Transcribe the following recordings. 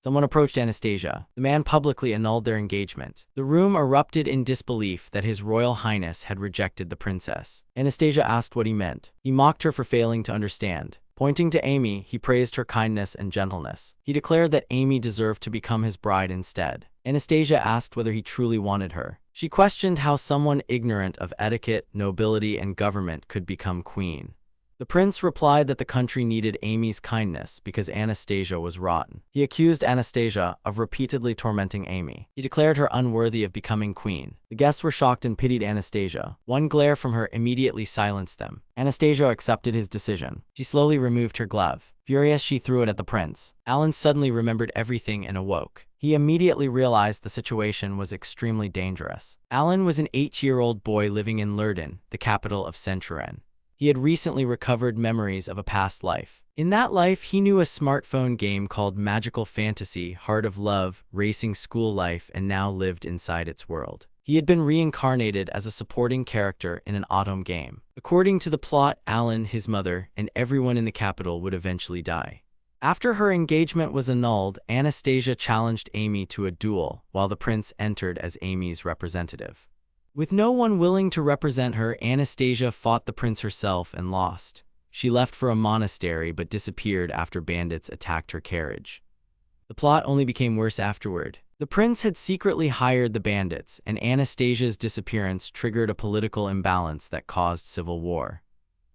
Someone approached Anastasia. The man publicly annulled their engagement. The room erupted in disbelief that His Royal Highness had rejected the princess. Anastasia asked what he meant. He mocked her for failing to understand. Pointing to Amy, he praised her kindness and gentleness. He declared that Amy deserved to become his bride instead. Anastasia asked whether he truly wanted her. She questioned how someone ignorant of etiquette, nobility, and government could become queen. The prince replied that the country needed Amy's kindness because Anastasia was rotten. He accused Anastasia of repeatedly tormenting Amy. He declared her unworthy of becoming queen. The guests were shocked and pitied Anastasia. One glare from her immediately silenced them. Anastasia accepted his decision. She slowly removed her glove. Furious, she threw it at the prince. Alan suddenly remembered everything and awoke. He immediately realized the situation was extremely dangerous. Alan was an 8-year-old boy living in Lurden, the capital of Centuren. He had recently recovered memories of a past life. In that life, he knew a smartphone game called Magical Fantasy, Heart of Love, Racing School Life, and now lived inside its world. He had been reincarnated as a supporting character in an autumn game. According to the plot, Alan, his mother, and everyone in the capital would eventually die. After her engagement was annulled, Anastasia challenged Amy to a duel, while the prince entered as Amy's representative. With no one willing to represent her, Anastasia fought the prince herself and lost. She left for a monastery but disappeared after bandits attacked her carriage. The plot only became worse afterward. The prince had secretly hired the bandits, and Anastasia's disappearance triggered a political imbalance that caused civil war.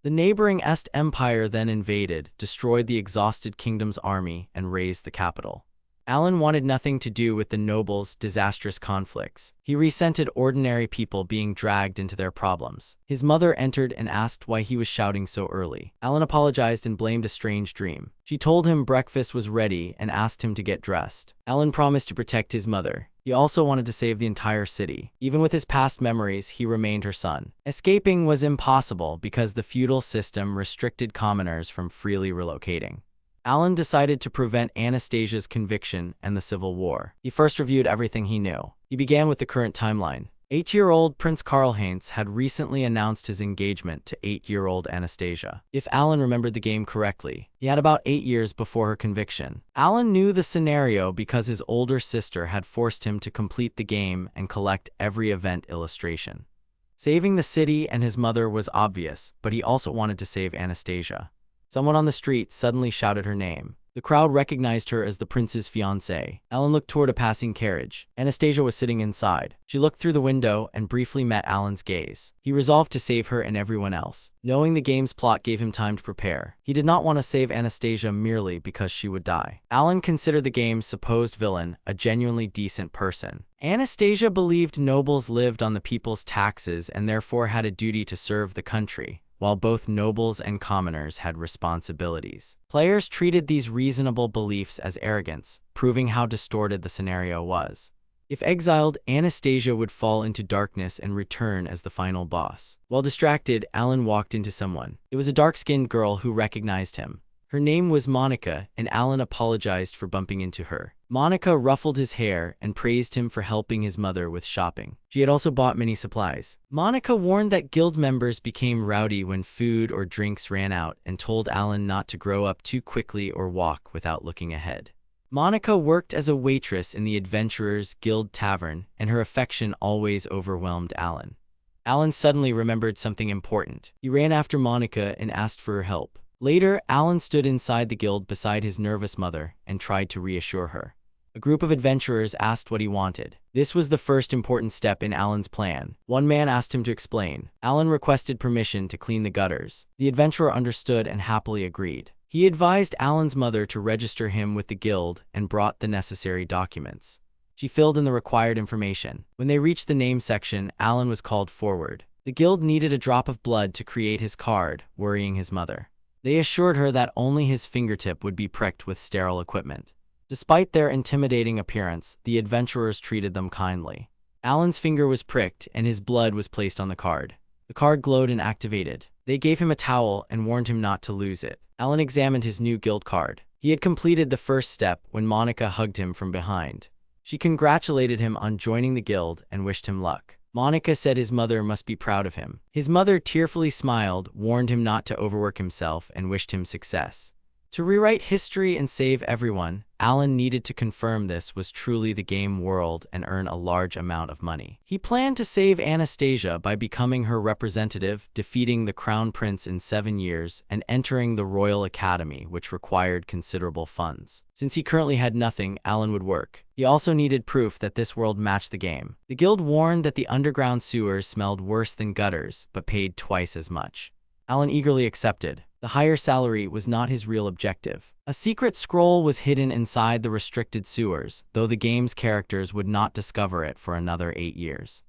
The neighboring Est Empire then invaded, destroyed the exhausted kingdom's army, and razed the capital. Alan wanted nothing to do with the nobles' disastrous conflicts. He resented ordinary people being dragged into their problems. His mother entered and asked why he was shouting so early. Alan apologized and blamed a strange dream. She told him breakfast was ready and asked him to get dressed. Alan promised to protect his mother. He also wanted to save the entire city. Even with his past memories, he remained her son. Escaping was impossible because the feudal system restricted commoners from freely relocating. Alan decided to prevent Anastasia's conviction and the Civil War. He first reviewed everything he knew. He began with the current timeline. 8-year-old Prince Karl-Heinz had recently announced his engagement to 8-year-old Anastasia. If Alan remembered the game correctly, he had about 8 years before her conviction. Alan knew the scenario because his older sister had forced him to complete the game and collect every event illustration. Saving the city and his mother was obvious, but he also wanted to save Anastasia. Someone on the street suddenly shouted her name. The crowd recognized her as the prince's fiancée. Alan looked toward a passing carriage. Anastasia was sitting inside. She looked through the window and briefly met Alan's gaze. He resolved to save her and everyone else. Knowing the game's plot gave him time to prepare. He did not want to save Anastasia merely because she would die. Alan considered the game's supposed villain a genuinely decent person. Anastasia believed nobles lived on the people's taxes and therefore had a duty to serve the country, while both nobles and commoners had responsibilities. Players treated these reasonable beliefs as arrogance, proving how distorted the scenario was. If exiled, Anastasia would fall into darkness and return as the final boss. While distracted, Alan walked into someone. It was a dark-skinned girl who recognized him. Her name was Monica, and Alan apologized for bumping into her. Monica ruffled his hair and praised him for helping his mother with shopping. She had also bought many supplies. Monica warned that guild members became rowdy when food or drinks ran out and told Alan not to grow up too quickly or walk without looking ahead. Monica worked as a waitress in the Adventurers Guild Tavern, and her affection always overwhelmed Alan. Alan suddenly remembered something important. He ran after Monica and asked for her help. Later, Alan stood inside the guild beside his nervous mother and tried to reassure her. A group of adventurers asked what he wanted. This was the first important step in Alan's plan. One man asked him to explain. Alan requested permission to clean the gutters. The adventurer understood and happily agreed. He advised Alan's mother to register him with the guild and brought the necessary documents. She filled in the required information. When they reached the name section, Alan was called forward. The guild needed a drop of blood to create his card, worrying his mother. They assured her that only his fingertip would be pricked with sterile equipment. Despite their intimidating appearance, the adventurers treated them kindly. Alan's finger was pricked and his blood was placed on the card. The card glowed and activated. They gave him a towel and warned him not to lose it. Alan examined his new guild card. He had completed the first step when Monica hugged him from behind. She congratulated him on joining the guild and wished him luck. Monica said his mother must be proud of him. His mother tearfully smiled, warned him not to overwork himself, and wished him success. To rewrite history and save everyone, Alan needed to confirm this was truly the game world and earn a large amount of money. He planned to save Anastasia by becoming her representative, defeating the Crown Prince in 7 years, and entering the Royal Academy, which required considerable funds. Since he currently had nothing, Alan would work. He also needed proof that this world matched the game. The guild warned that the underground sewers smelled worse than gutters, but paid twice as much. Alan eagerly accepted. The higher salary was not his real objective. A secret scroll was hidden inside the restricted sewers, though the game's characters would not discover it for another 8 years.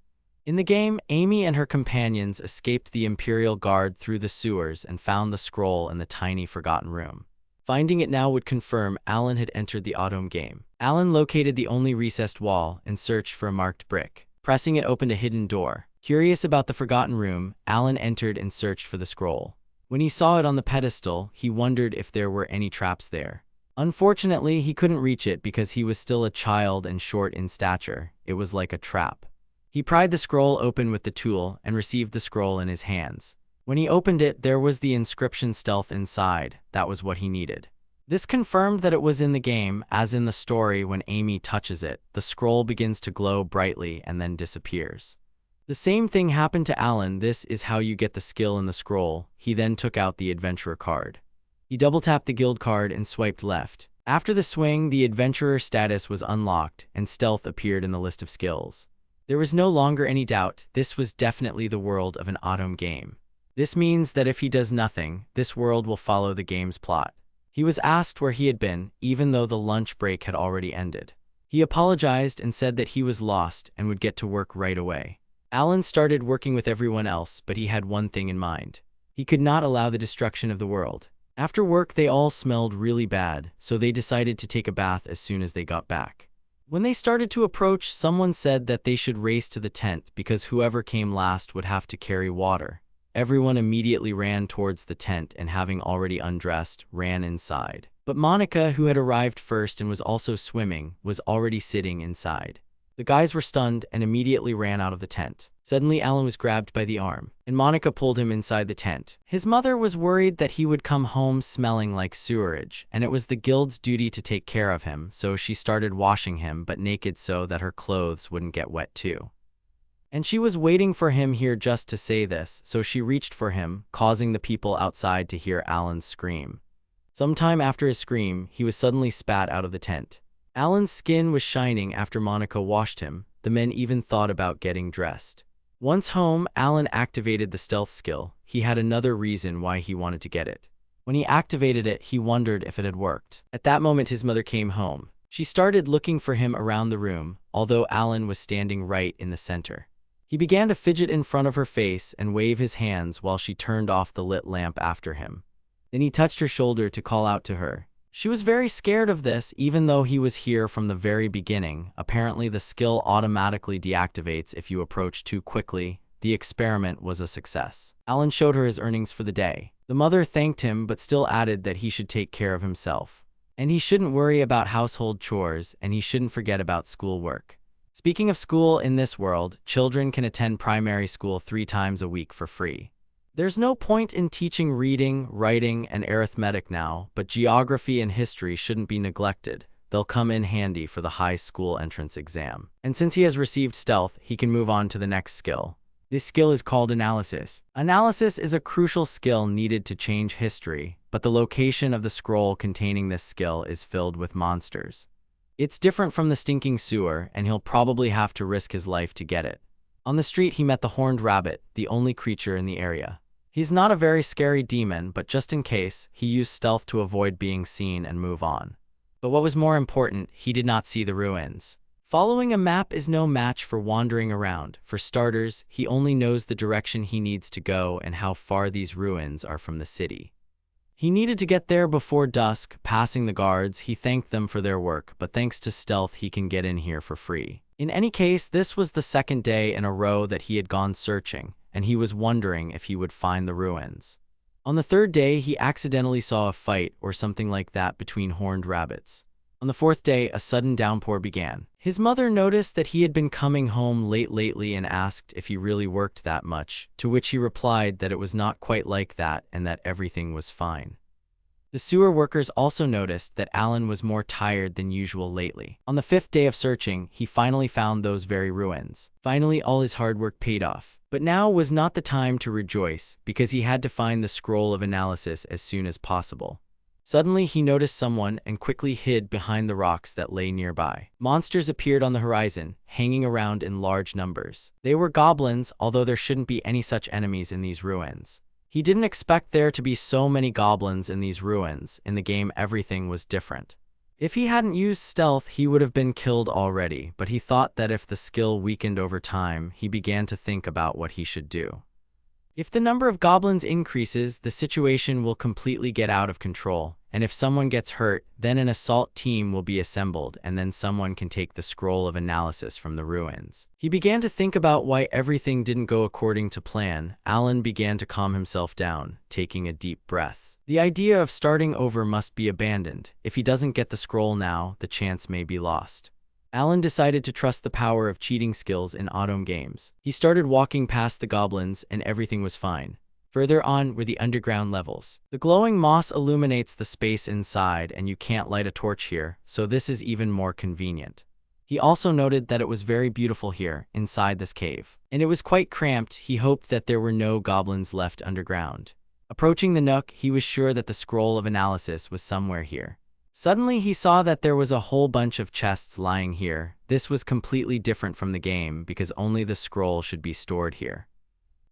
In the game, Amy and her companions escaped the Imperial Guard through the sewers and found the scroll in the tiny forgotten room. Finding it now would confirm Alan had entered the autumn game. Alan located the only recessed wall and searched for a marked brick. Pressing it opened a hidden door. Curious about the forgotten room, Alan entered and searched for the scroll. When he saw it on the pedestal, he wondered if there were any traps there. Unfortunately, he couldn't reach it because he was still a child and short in stature. It was like a trap. He pried the scroll open with the tool and received the scroll in his hands. When he opened it, there was the inscription stealth inside. That was what he needed. This confirmed that it was in the game, as in the story when Amy touches it, the scroll begins to glow brightly and then disappears. The same thing happened to Alan. This is how you get the skill in the scroll. He then took out the adventurer card. He double-tapped the guild card and swiped left. After the swing, the adventurer status was unlocked, and stealth appeared in the list of skills. There was no longer any doubt. This was definitely the world of an autumn game. This means that if he does nothing, this world will follow the game's plot. He was asked where he had been, even though the lunch break had already ended. He apologized and said that he was lost and would get to work right away. Alan started working with everyone else, but he had one thing in mind. He could not allow the destruction of the world. After work, they all smelled really bad, so they decided to take a bath as soon as they got back. When they started to approach, someone said that they should race to the tent because whoever came last would have to carry water. Everyone immediately ran towards the tent and, having already undressed, ran inside. But Monica, who had arrived first and was also swimming, was already sitting inside. The guys were stunned and immediately ran out of the tent. Suddenly, Alan was grabbed by the arm, and Monica pulled him inside the tent. His mother was worried that he would come home smelling like sewerage, and it was the guild's duty to take care of him, so she started washing him, but naked so that her clothes wouldn't get wet too. And she was waiting for him here just to say this, so she reached for him, causing the people outside to hear Alan's scream. Sometime after his scream, he was suddenly spat out of the tent. Alan's skin was shining after Monica washed him. The men even thought about getting dressed. Once home, Alan activated the stealth skill. He had another reason why he wanted to get it. When he activated it, he wondered if it had worked. At that moment, his mother came home. She started looking for him around the room, although Alan was standing right in the center. He began to fidget in front of her face and wave his hands while she turned off the lit lamp after him. Then he touched her shoulder to call out to her. She was very scared of this, even though he was here from the very beginning. Apparently, the skill automatically deactivates if you approach too quickly. The experiment was a success. Alan showed her his earnings for the day. The mother thanked him but still added that he should take care of himself. And he shouldn't worry about household chores, and he shouldn't forget about schoolwork. Speaking of school, in this world, children can attend primary school 3 times a week for free. There's no point in teaching reading, writing, and arithmetic now, but geography and history shouldn't be neglected. They'll come in handy for the high school entrance exam. And since he has received stealth, he can move on to the next skill. This skill is called analysis. Analysis is a crucial skill needed to change history, but the location of the scroll containing this skill is filled with monsters. It's different from the stinking sewer, and he'll probably have to risk his life to get it. On the street, he met the horned rabbit, the only creature in the area. He's not a very scary demon, but just in case, he used stealth to avoid being seen and move on. But what was more important, he did not see the ruins. Following a map is no match for wandering around. For starters, he only knows the direction he needs to go and how far these ruins are from the city. He needed to get there before dusk. Passing the guards, he thanked them for their work, but thanks to stealth, he can get in here for free. In any case, this was the second day in a row that he had gone searching, and he was wondering if he would find the ruins. On the 3rd day, he accidentally saw a fight or something like that between horned rabbits. On the 4th day, a sudden downpour began. His mother noticed that he had been coming home late lately and asked if he really worked that much, to which he replied that it was not quite like that and that everything was fine. The sewer workers also noticed that Alan was more tired than usual lately. On the 5th day of searching, he finally found those very ruins. Finally, all his hard work paid off. But now was not the time to rejoice, because he had to find the scroll of analysis as soon as possible. Suddenly, he noticed someone and quickly hid behind the rocks that lay nearby. Monsters appeared on the horizon, hanging around in large numbers. They were goblins, although there shouldn't be any such enemies in these ruins. He didn't expect there to be so many goblins in these ruins. In the game, everything was different. If he hadn't used stealth, he would have been killed already, but he thought that if the skill weakened over time, he began to think about what he should do. If the number of goblins increases, the situation will completely get out of control, and if someone gets hurt, then an assault team will be assembled, and then someone can take the scroll of analysis from the ruins. He began to think about why everything didn't go according to plan. Alan began to calm himself down, taking a deep breath. The idea of starting over must be abandoned. If he doesn't get the scroll now, the chance may be lost. Alan decided to trust the power of cheating skills in autumn games. He started walking past the goblins and everything was fine. Further on were the underground levels. The glowing moss illuminates the space inside and you can't light a torch here, so this is even more convenient. He also noted that it was very beautiful here, inside this cave. And it was quite cramped. He hoped that there were no goblins left underground. Approaching the nook, he was sure that the scroll of analysis was somewhere here. Suddenly, he saw that there was a whole bunch of chests lying here. This was completely different from the game because only the scroll should be stored here.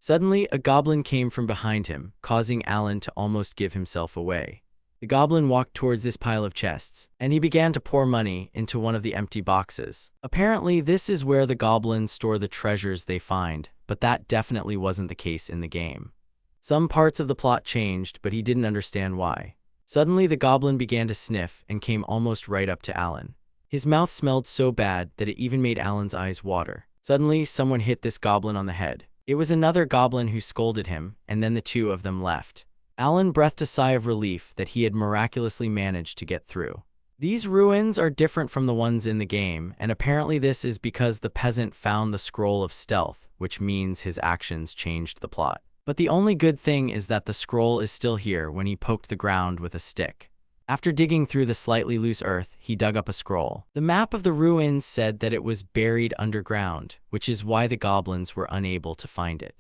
Suddenly, a goblin came from behind him, causing Alan to almost give himself away. The goblin walked towards this pile of chests, and he began to pour money into one of the empty boxes. Apparently, this is where the goblins store the treasures they find, but that definitely wasn't the case in the game. Some parts of the plot changed, but he didn't understand why. Suddenly, the goblin began to sniff and came almost right up to Alan. His mouth smelled so bad that it even made Alan's eyes water. Suddenly, someone hit this goblin on the head. It was another goblin who scolded him, and then the two of them left. Alan breathed a sigh of relief that he had miraculously managed to get through. These ruins are different from the ones in the game, and apparently this is because the peasant found the scroll of stealth, which means his actions changed the plot. But the only good thing is that the scroll is still here when he poked the ground with a stick. After digging through the slightly loose earth, he dug up a scroll. The map of the ruins said that it was buried underground, which is why the goblins were unable to find it.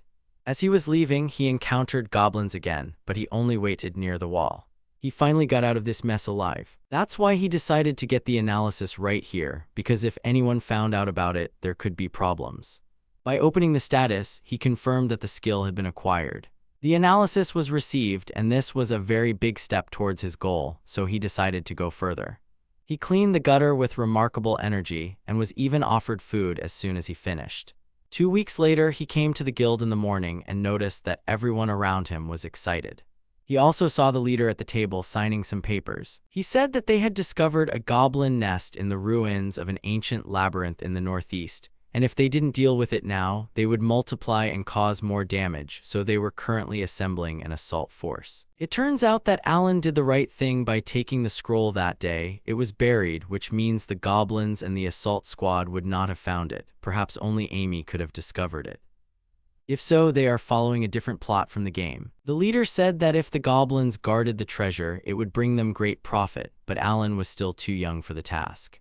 As he was leaving, he encountered goblins again, but he only waited near the wall. He finally got out of this mess alive. That's why he decided to get the analysis right here, because if anyone found out about it, there could be problems. By opening the status, he confirmed that the skill had been acquired. The analysis was received, and this was a very big step towards his goal, so he decided to go further. He cleaned the gutter with remarkable energy, and was even offered food as soon as he finished. 2 weeks later, he came to the guild in the morning and noticed that everyone around him was excited. He also saw the leader at the table signing some papers. He said that they had discovered a goblin nest in the ruins of an ancient labyrinth in the northeast, and if they didn't deal with it now, they would multiply and cause more damage, so they were currently assembling an assault force. It turns out that Alan did the right thing by taking the scroll that day. It was buried, which means the goblins and the assault squad would not have found it. Perhaps only Amy could have discovered it. If so, they are following a different plot from the game. The leader said that if the goblins guarded the treasure, it would bring them great profit, but Alan was still too young for the task.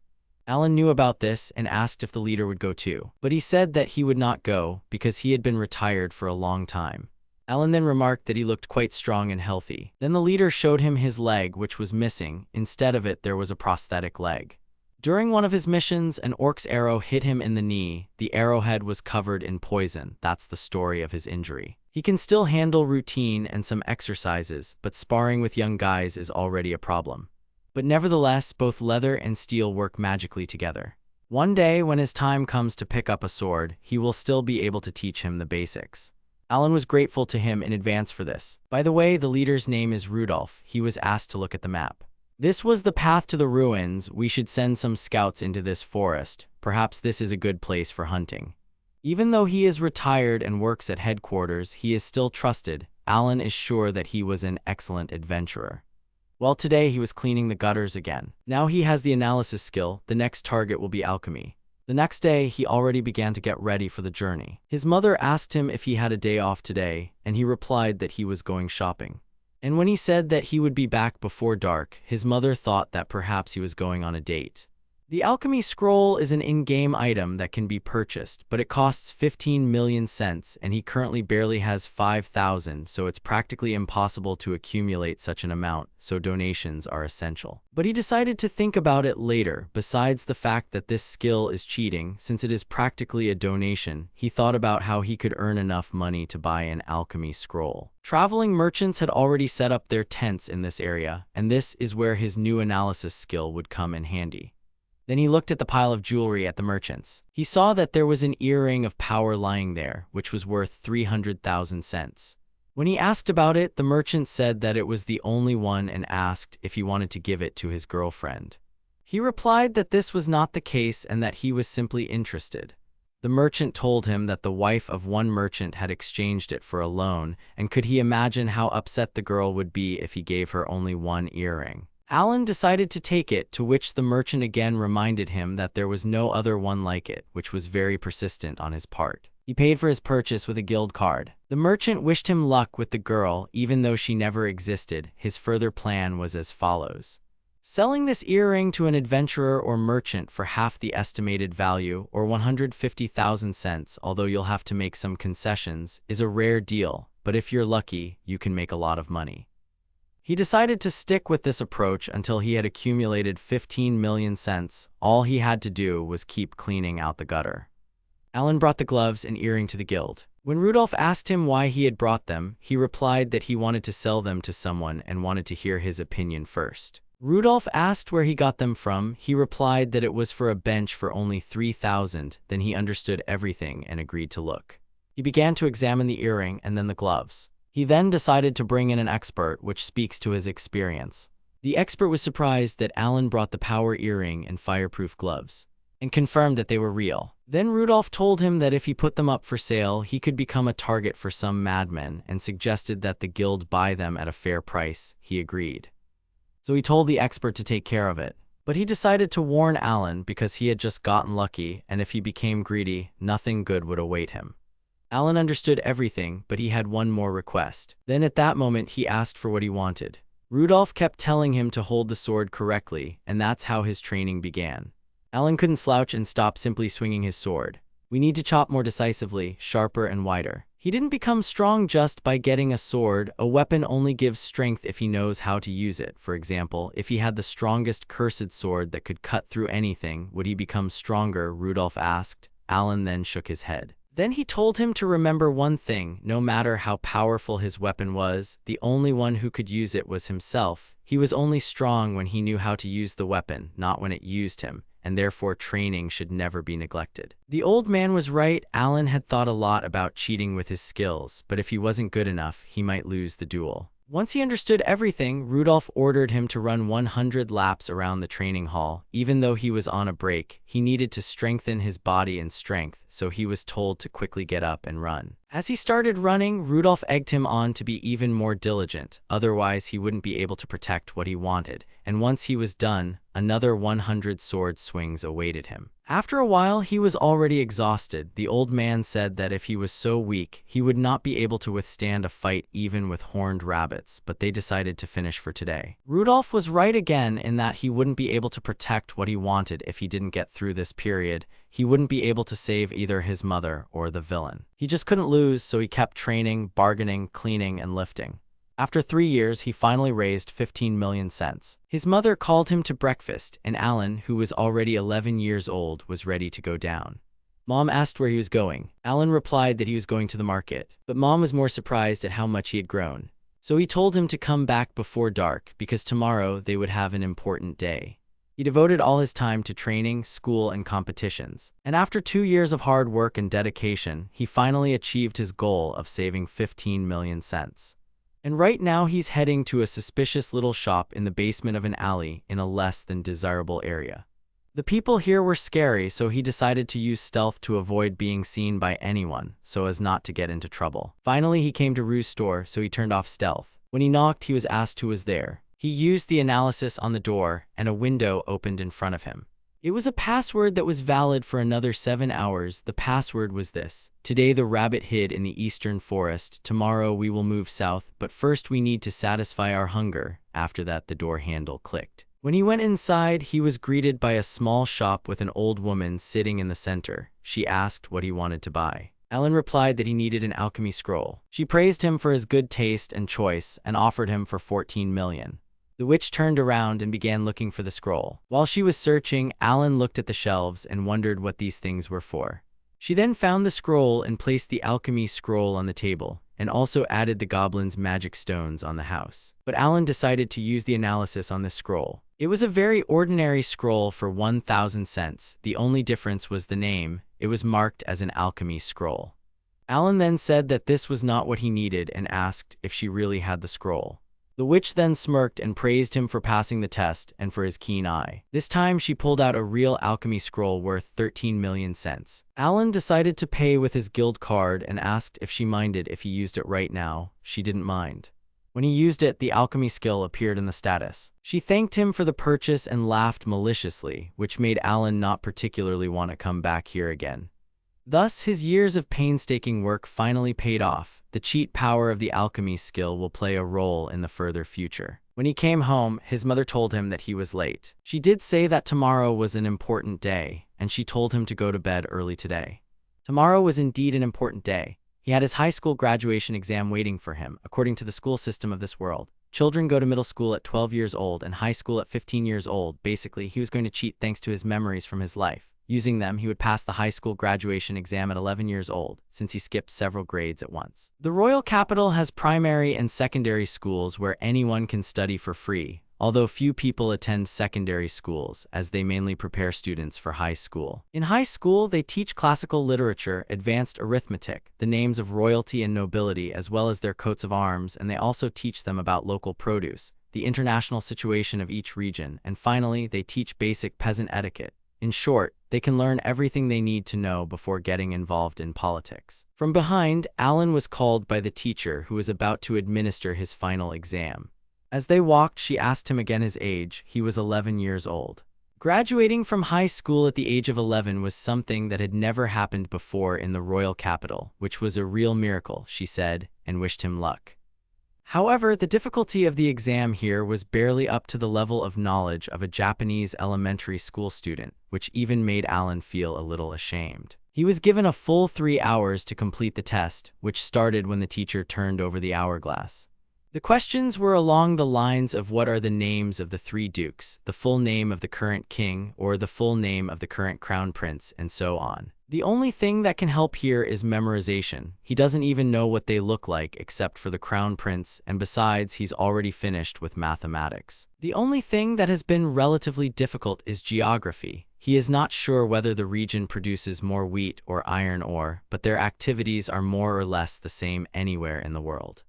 Alan knew about this and asked if the leader would go too, but he said that he would not go because he had been retired for a long time. Alan then remarked that he looked quite strong and healthy. Then the leader showed him his leg, which was missing. Instead of it, there was a prosthetic leg. During one of his missions, an orc's arrow hit him in the knee. The arrowhead was covered in poison. That's the story of his injury. He can still handle routine and some exercises, but sparring with young guys is already a problem. But nevertheless, both leather and steel work magically together. One day, when his time comes to pick up a sword, he will still be able to teach him the basics. Alan was grateful to him in advance for this. By the way, the leader's name is Rudolph. He was asked to look at the map. This was the path to the ruins. We should send some scouts into this forest. Perhaps this is a good place for hunting. Even though he is retired and works at headquarters, he is still trusted. Alan is sure that he was an excellent adventurer. Well, today he was cleaning the gutters again. Now he has the analysis skill. The next target will be alchemy. The next day, he already began to get ready for the journey. His mother asked him if he had a day off today, and he replied that he was going shopping. And when he said that he would be back before dark, his mother thought that perhaps he was going on a date. The alchemy scroll is an in-game item that can be purchased, but it costs 15 million cents, and he currently barely has 5,000, so it's practically impossible to accumulate such an amount, so donations are essential. But he decided to think about it later. Besides the fact that this skill is cheating, since it is practically a donation, he thought about how he could earn enough money to buy an alchemy scroll. Traveling merchants had already set up their tents in this area, and this is where his new analysis skill would come in handy. Then he looked at the pile of jewelry at the merchants. He saw that there was an earring of power lying there, which was worth 300,000 cents. When he asked about it, the merchant said that it was the only one and asked if he wanted to give it to his girlfriend. He replied that this was not the case and that he was simply interested. The merchant told him that the wife of one merchant had exchanged it for a loan, and could he imagine how upset the girl would be if he gave her only one earring. Alan decided to take it, to which the merchant again reminded him that there was no other one like it, which was very persistent on his part. He paid for his purchase with a guild card. The merchant wished him luck with the girl, even though she never existed. His further plan was as follows. Selling this earring to an adventurer or merchant for half the estimated value, or 150,000 cents, although you'll have to make some concessions, is a rare deal, but if you're lucky, you can make a lot of money. He decided to stick with this approach until he had accumulated 15 million cents. All he had to do was keep cleaning out the gutter. Alan brought the gloves and earring to the guild. When Rudolph asked him why he had brought them, he replied that he wanted to sell them to someone and wanted to hear his opinion first. Rudolph asked where he got them from. He replied that it was for a bench for only 3,000. Then he understood everything and agreed to look. He began to examine the earring and then the gloves. He then decided to bring in an expert, which speaks to his experience. The expert was surprised that Alan brought the power earring and fireproof gloves, and confirmed that they were real. Then Rudolph told him that if he put them up for sale, he could become a target for some madmen, and suggested that the guild buy them at a fair price. He agreed. So he told the expert to take care of it. But he decided to warn Alan because he had just gotten lucky, and if he became greedy, nothing good would await him. Alan understood everything, but he had one more request. Then at that moment he asked for what he wanted. Rudolph kept telling him to hold the sword correctly, and that's how his training began. Alan couldn't slouch and stop simply swinging his sword. We need to chop more decisively, sharper and wider. He didn't become strong just by getting a sword. A weapon only gives strength if he knows how to use it. For example, if he had the strongest cursed sword that could cut through anything, would he become stronger? Rudolph asked. Alan then shook his head. Then he told him to remember one thing: no matter how powerful his weapon was, the only one who could use it was himself. He was only strong when he knew how to use the weapon, not when it used him, and therefore training should never be neglected. The old man was right. Alan had thought a lot about cheating with his skills, but if he wasn't good enough, he might lose the duel. Once he understood everything, Rudolph ordered him to run 100 laps around the training hall. Even though he was on a break, he needed to strengthen his body and strength, so he was told to quickly get up and run. As he started running, Rudolph egged him on to be even more diligent, otherwise he wouldn't be able to protect what he wanted. And once he was done, another 100 sword swings awaited him. After a while, he was already exhausted. The old man said that if he was so weak, he would not be able to withstand a fight even with horned rabbits, but they decided to finish for today. Rudolph was right again in that he wouldn't be able to protect what he wanted if he didn't get through this period. He wouldn't be able to save either his mother or the villain. He just couldn't lose, so he kept training, bargaining, cleaning, and lifting. After 3 years, he finally raised 15 million cents. His mother called him to breakfast, and Alan, who was already 11 years old, was ready to go down. Mom asked where he was going. Alan replied that he was going to the market, but Mom was more surprised at how much he had grown. So he told him to come back before dark, because tomorrow they would have an important day. He devoted all his time to training, school, and competitions. And after 2 years of hard work and dedication, he finally achieved his goal of saving 15 million cents. And right now he's heading to a suspicious little shop in the basement of an alley in a less than desirable area. The people here were scary, so he decided to use stealth to avoid being seen by anyone, so as not to get into trouble. Finally, he came to Rue's store, so he turned off stealth. When he knocked, he was asked who was there. He used the analysis on the door, and a window opened in front of him. It was a password that was valid for another 7 hours. The password was this: "Today the rabbit hid in the eastern forest. Tomorrow we will move south, but first we need to satisfy our hunger." After that, the door handle clicked. When he went inside, he was greeted by a small shop with an old woman sitting in the center. She asked what he wanted to buy. Alan replied that he needed an alchemy scroll. She praised him for his good taste and choice and offered him for 14 million. The witch turned around and began looking for the scroll. While she was searching, Alan looked at the shelves and wondered what these things were for. She then found the scroll and placed the alchemy scroll on the table, and also added the goblin's magic stones on the house. But Alan decided to use the analysis on this scroll. It was a very ordinary scroll for 1,000 cents. The only difference was the name. It was marked as an alchemy scroll. Alan then said that this was not what he needed and asked if she really had the scroll. The witch then smirked and praised him for passing the test and for his keen eye. This time she pulled out a real alchemy scroll worth 13 million cents. Alan decided to pay with his guild card and asked if she minded if he used it right now. She didn't mind. When he used it, the alchemy skill appeared in the status. She thanked him for the purchase and laughed maliciously, which made Alan not particularly want to come back here again. Thus, his years of painstaking work finally paid off. The cheat power of the alchemy skill will play a role in the further future. When he came home, his mother told him that he was late. She did say that tomorrow was an important day, and she told him to go to bed early today. Tomorrow was indeed an important day. He had his high school graduation exam waiting for him. According to the school system of this world, children go to middle school at 12 years old and high school at 15 years old. Basically, he was going to cheat thanks to his memories from his life. Using them, he would pass the high school graduation exam at 11 years old, since he skipped several grades at once. The royal capital has primary and secondary schools where anyone can study for free, although few people attend secondary schools, as they mainly prepare students for high school. In high school, they teach classical literature, advanced arithmetic, the names of royalty and nobility, as well as their coats of arms, and they also teach them about local produce, the international situation of each region, and finally, they teach basic peasant etiquette. In short, they can learn everything they need to know before getting involved in politics. From behind, Alan was called by the teacher who was about to administer his final exam. As they walked, she asked him again his age. He was 11 years old. Graduating from high school at the age of 11 was something that had never happened before in the royal capital, which was a real miracle, she said, and wished him luck. However, the difficulty of the exam here was barely up to the level of knowledge of a Japanese elementary school student, which even made Alan feel a little ashamed. He was given a full 3 hours to complete the test, which started when the teacher turned over the hourglass. The questions were along the lines of what are the names of the 3 dukes, the full name of the current king, or the full name of the current crown prince, and so on. The only thing that can help here is memorization. He doesn't even know what they look like except for the crown prince, and besides, he's already finished with mathematics. The only thing that has been relatively difficult is geography. He is not sure whether the region produces more wheat or iron ore, but their activities are more or less the same anywhere in the world.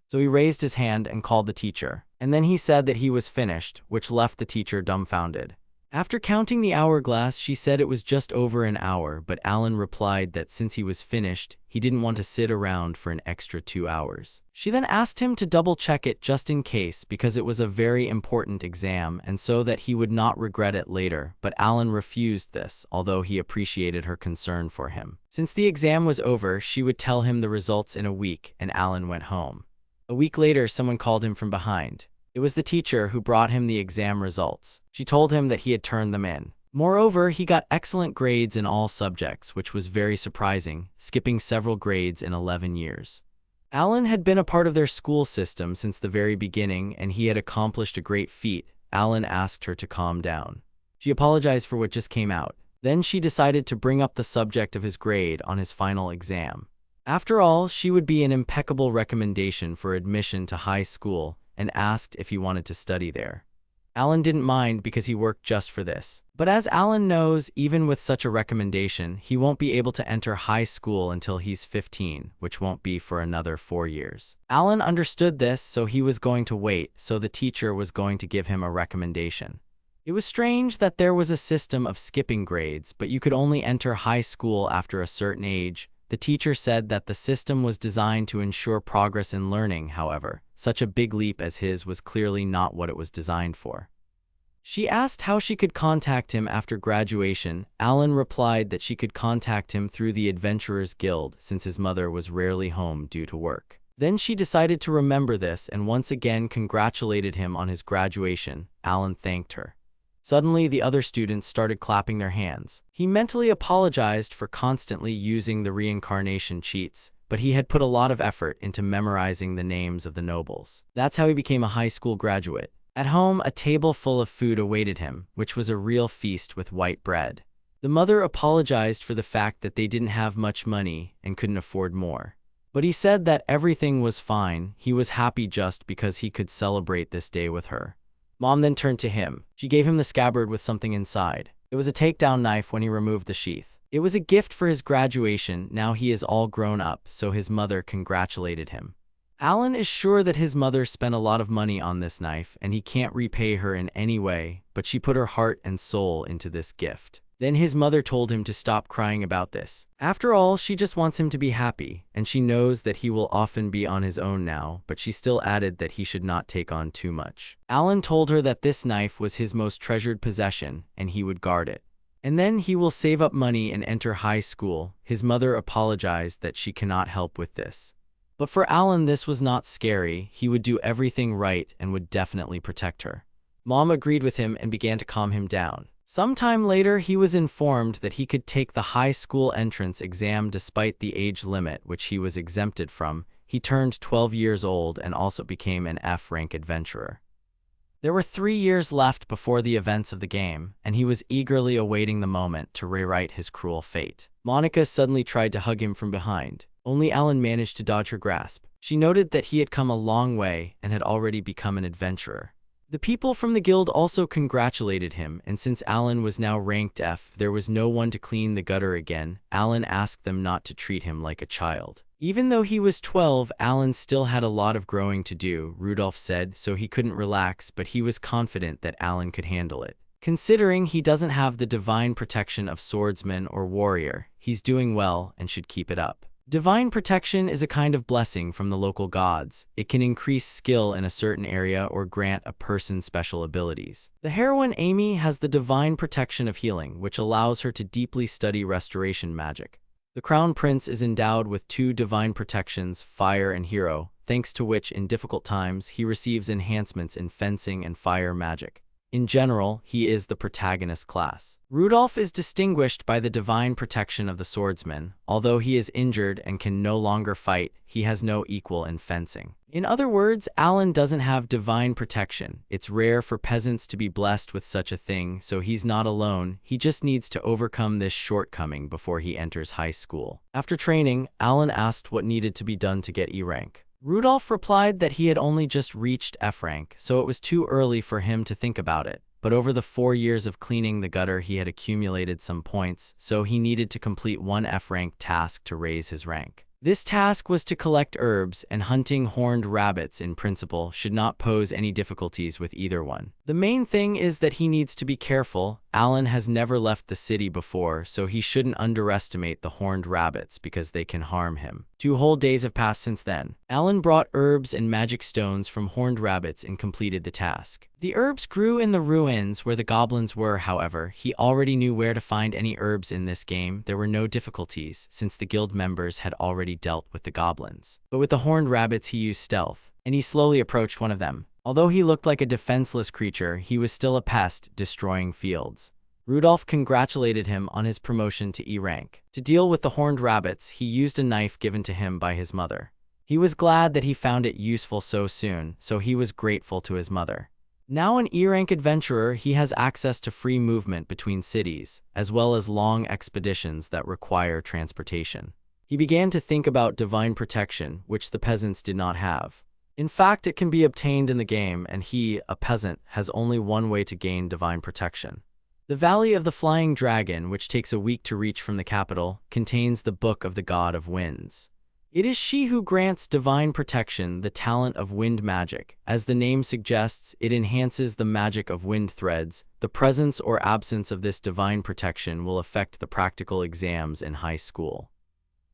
So he raised his hand and called the teacher, and then he said that he was finished, which left the teacher dumbfounded. After counting the hourglass, she said it was just over an hour, but Alan replied that since he was finished, he didn't want to sit around for an extra 2 hours. She then asked him to double-check it just in case, because it was a very important exam, and so that he would not regret it later, but Alan refused this, although he appreciated her concern for him. Since the exam was over, she would tell him the results in a week, and Alan went home. A week later, someone called him from behind. It was the teacher who brought him the exam results. She told him that he had turned them in. Moreover, he got excellent grades in all subjects, which was very surprising, skipping several grades in 11 years. Alan had been a part of their school system since the very beginning, and he had accomplished a great feat. Alan asked her to calm down. She apologized for what just came out. Then she decided to bring up the subject of his grade on his final exam. After all, she would be an impeccable recommendation for admission to high school, and asked if he wanted to study there. Alan didn't mind because he worked just for this. But as Alan knows, even with such a recommendation, he won't be able to enter high school until he's 15, which won't be for another 4 years. Alan understood this, so he was going to wait, so the teacher was going to give him a recommendation. It was strange that there was a system of skipping grades, but you could only enter high school after a certain age. The teacher said that the system was designed to ensure progress in learning. However, such a big leap as his was clearly not what it was designed for. She asked how she could contact him after graduation. Alan replied that she could contact him through the Adventurers Guild since his mother was rarely home due to work. Then she decided to remember this and once again congratulated him on his graduation. Alan thanked her. Suddenly, the other students started clapping their hands. He mentally apologized for constantly using the reincarnation cheats, but he had put a lot of effort into memorizing the names of the nobles. That's how he became a high school graduate. At home, a table full of food awaited him, which was a real feast with white bread. The mother apologized for the fact that they didn't have much money and couldn't afford more. But he said that everything was fine. He was happy just because he could celebrate this day with her. Mom then turned to him. She gave him the scabbard with something inside. It was a takedown knife when he removed the sheath. It was a gift for his graduation. Now he is all grown up, so his mother congratulated him. Alan is sure that his mother spent a lot of money on this knife and he can't repay her in any way, but she put her heart and soul into this gift. Then his mother told him to stop crying about this. After all, she just wants him to be happy, and she knows that he will often be on his own now, but she still added that he should not take on too much. Alan told her that this knife was his most treasured possession, and he would guard it. And then he will save up money and enter high school. His mother apologized that she cannot help with this. But for Alan, this was not scary. He would do everything right and would definitely protect her. Mom agreed with him and began to calm him down. Sometime later, he was informed that he could take the high school entrance exam despite the age limit, which he was exempted from. He turned 12 years old and also became an F-rank adventurer. There were 3 years left before the events of the game, and he was eagerly awaiting the moment to rewrite his cruel fate. Monica suddenly tried to hug him from behind. Only Alan managed to dodge her grasp. She noted that he had come a long way and had already become an adventurer. The people from the guild also congratulated him, and since Alan was now ranked F, there was no one to clean the gutter again. Alan asked them not to treat him like a child. Even though he was 12, Alan still had a lot of growing to do, Rudolph said, so he couldn't relax, but he was confident that Alan could handle it. Considering he doesn't have the divine protection of swordsman or warrior, he's doing well and should keep it up. Divine protection is a kind of blessing from the local gods. It can increase skill in a certain area or grant a person special abilities. The heroine Amy has the divine protection of healing, which allows her to deeply study restoration magic. The crown prince is endowed with 2 divine protections, fire and hero, thanks to which in difficult times he receives enhancements in fencing and fire magic. In general, he is the protagonist class. Rudolph is distinguished by the divine protection of the swordsman. Although he is injured and can no longer fight, he has no equal in fencing. In other words, Alan doesn't have divine protection. It's rare for peasants to be blessed with such a thing, so he's not alone. He just needs to overcome this shortcoming before he enters high school. After training, Alan asked what needed to be done to get E rank. Rudolph replied that he had only just reached F rank, so it was too early for him to think about it. But over the 4 years of cleaning the gutter, he had accumulated some points, so he needed to complete one F rank task to raise his rank. This task was to collect herbs, and hunting horned rabbits in principle should not pose any difficulties with either one. The main thing is that he needs to be careful. Alan has never left the city before, so he shouldn't underestimate the horned rabbits because they can harm him. 2 whole days have passed since then. Alan brought herbs and magic stones from horned rabbits and completed the task. The herbs grew in the ruins where the goblins were, however. He already knew where to find any herbs in this game. There were no difficulties, since the guild members had already dealt with the goblins. But with the horned rabbits he used stealth, and he slowly approached one of them. Although he looked like a defenseless creature, he was still a pest, destroying fields. Rudolph congratulated him on his promotion to E rank. To deal with the horned rabbits, he used a knife given to him by his mother. He was glad that he found it useful so soon, so he was grateful to his mother. Now an E rank adventurer, he has access to free movement between cities, as well as long expeditions that require transportation. He began to think about divine protection, which the peasants did not have. In fact, it can be obtained in the game, and he, a peasant, has only one way to gain divine protection. The Valley of the Flying Dragon, which takes a week to reach from the capital, contains the Book of the God of Winds. It is she who grants divine protection, the talent of wind magic. As the name suggests, it enhances the magic of wind threads. The presence or absence of this divine protection will affect the practical exams in high school.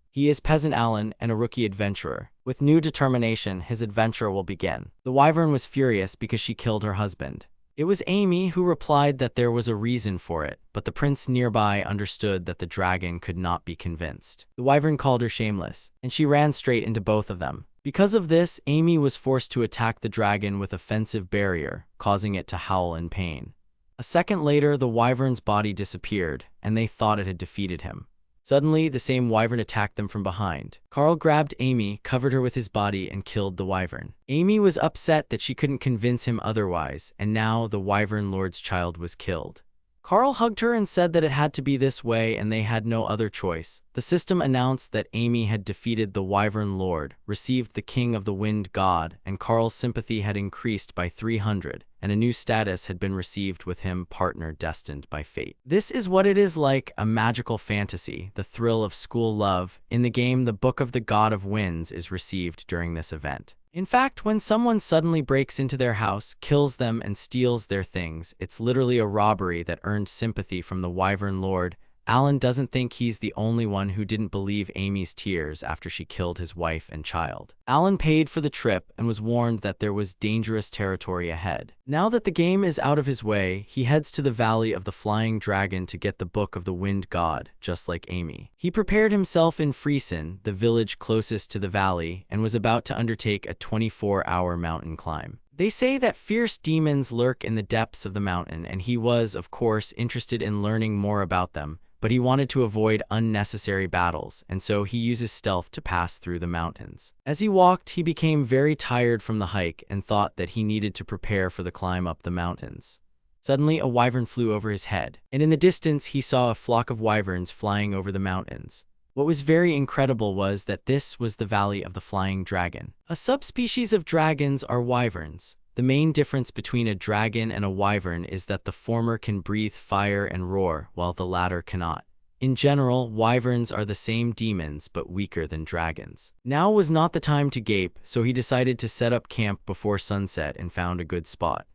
He is Peasant Alan and a rookie adventurer. With new determination, his adventure will begin. The wyvern was furious because she killed her husband. It was Amy who replied that there was a reason for it, but the prince nearby understood that the dragon could not be convinced. The wyvern called her shameless, and she ran straight into both of them. Because of this, Amy was forced to attack the dragon with a offensive barrier, causing it to howl in pain. A second later, the wyvern's body disappeared, and they thought it had defeated him. Suddenly, the same wyvern attacked them from behind. Carl grabbed Amy, covered her with his body, and killed the wyvern. Amy was upset that she couldn't convince him otherwise, and now the wyvern lord's child was killed. Carl hugged her and said that it had to be this way and they had no other choice. The system announced that Amy had defeated the Wyvern Lord, received the King of the Wind God, and Carl's sympathy had increased by 300, and a new status had been received with him, partner destined by fate. This is what it is like, a magical fantasy, the thrill of school love. In the game, the Book of the God of Winds is received during this event. In fact, when someone suddenly breaks into their house, kills them, and steals their things, it's literally a robbery that earned sympathy from the Wyvern Lord. Alan doesn't think he's the only one who didn't believe Amy's tears after she killed his wife and child. Alan paid for the trip and was warned that there was dangerous territory ahead. Now that the game is out of his way, he heads to the Valley of the Flying Dragon to get the Book of the Wind God, just like Amy. He prepared himself in Friesen, the village closest to the valley, and was about to undertake a 24-hour mountain climb. They say that fierce demons lurk in the depths of the mountain, and he was, of course, interested in learning more about them, but he wanted to avoid unnecessary battles, and so he uses stealth to pass through the mountains. As he walked, he became very tired from the hike and thought that he needed to prepare for the climb up the mountains. Suddenly, a wyvern flew over his head, and in the distance he saw a flock of wyverns flying over the mountains. What was very incredible was that this was the Valley of the Flying Dragon. A subspecies of dragons are wyverns. The main difference between a dragon and a wyvern is that the former can breathe fire and roar, while the latter cannot. In general, wyverns are the same demons but weaker than dragons. Now was not the time to gape, so he decided to set up camp before sunset and found a good spot.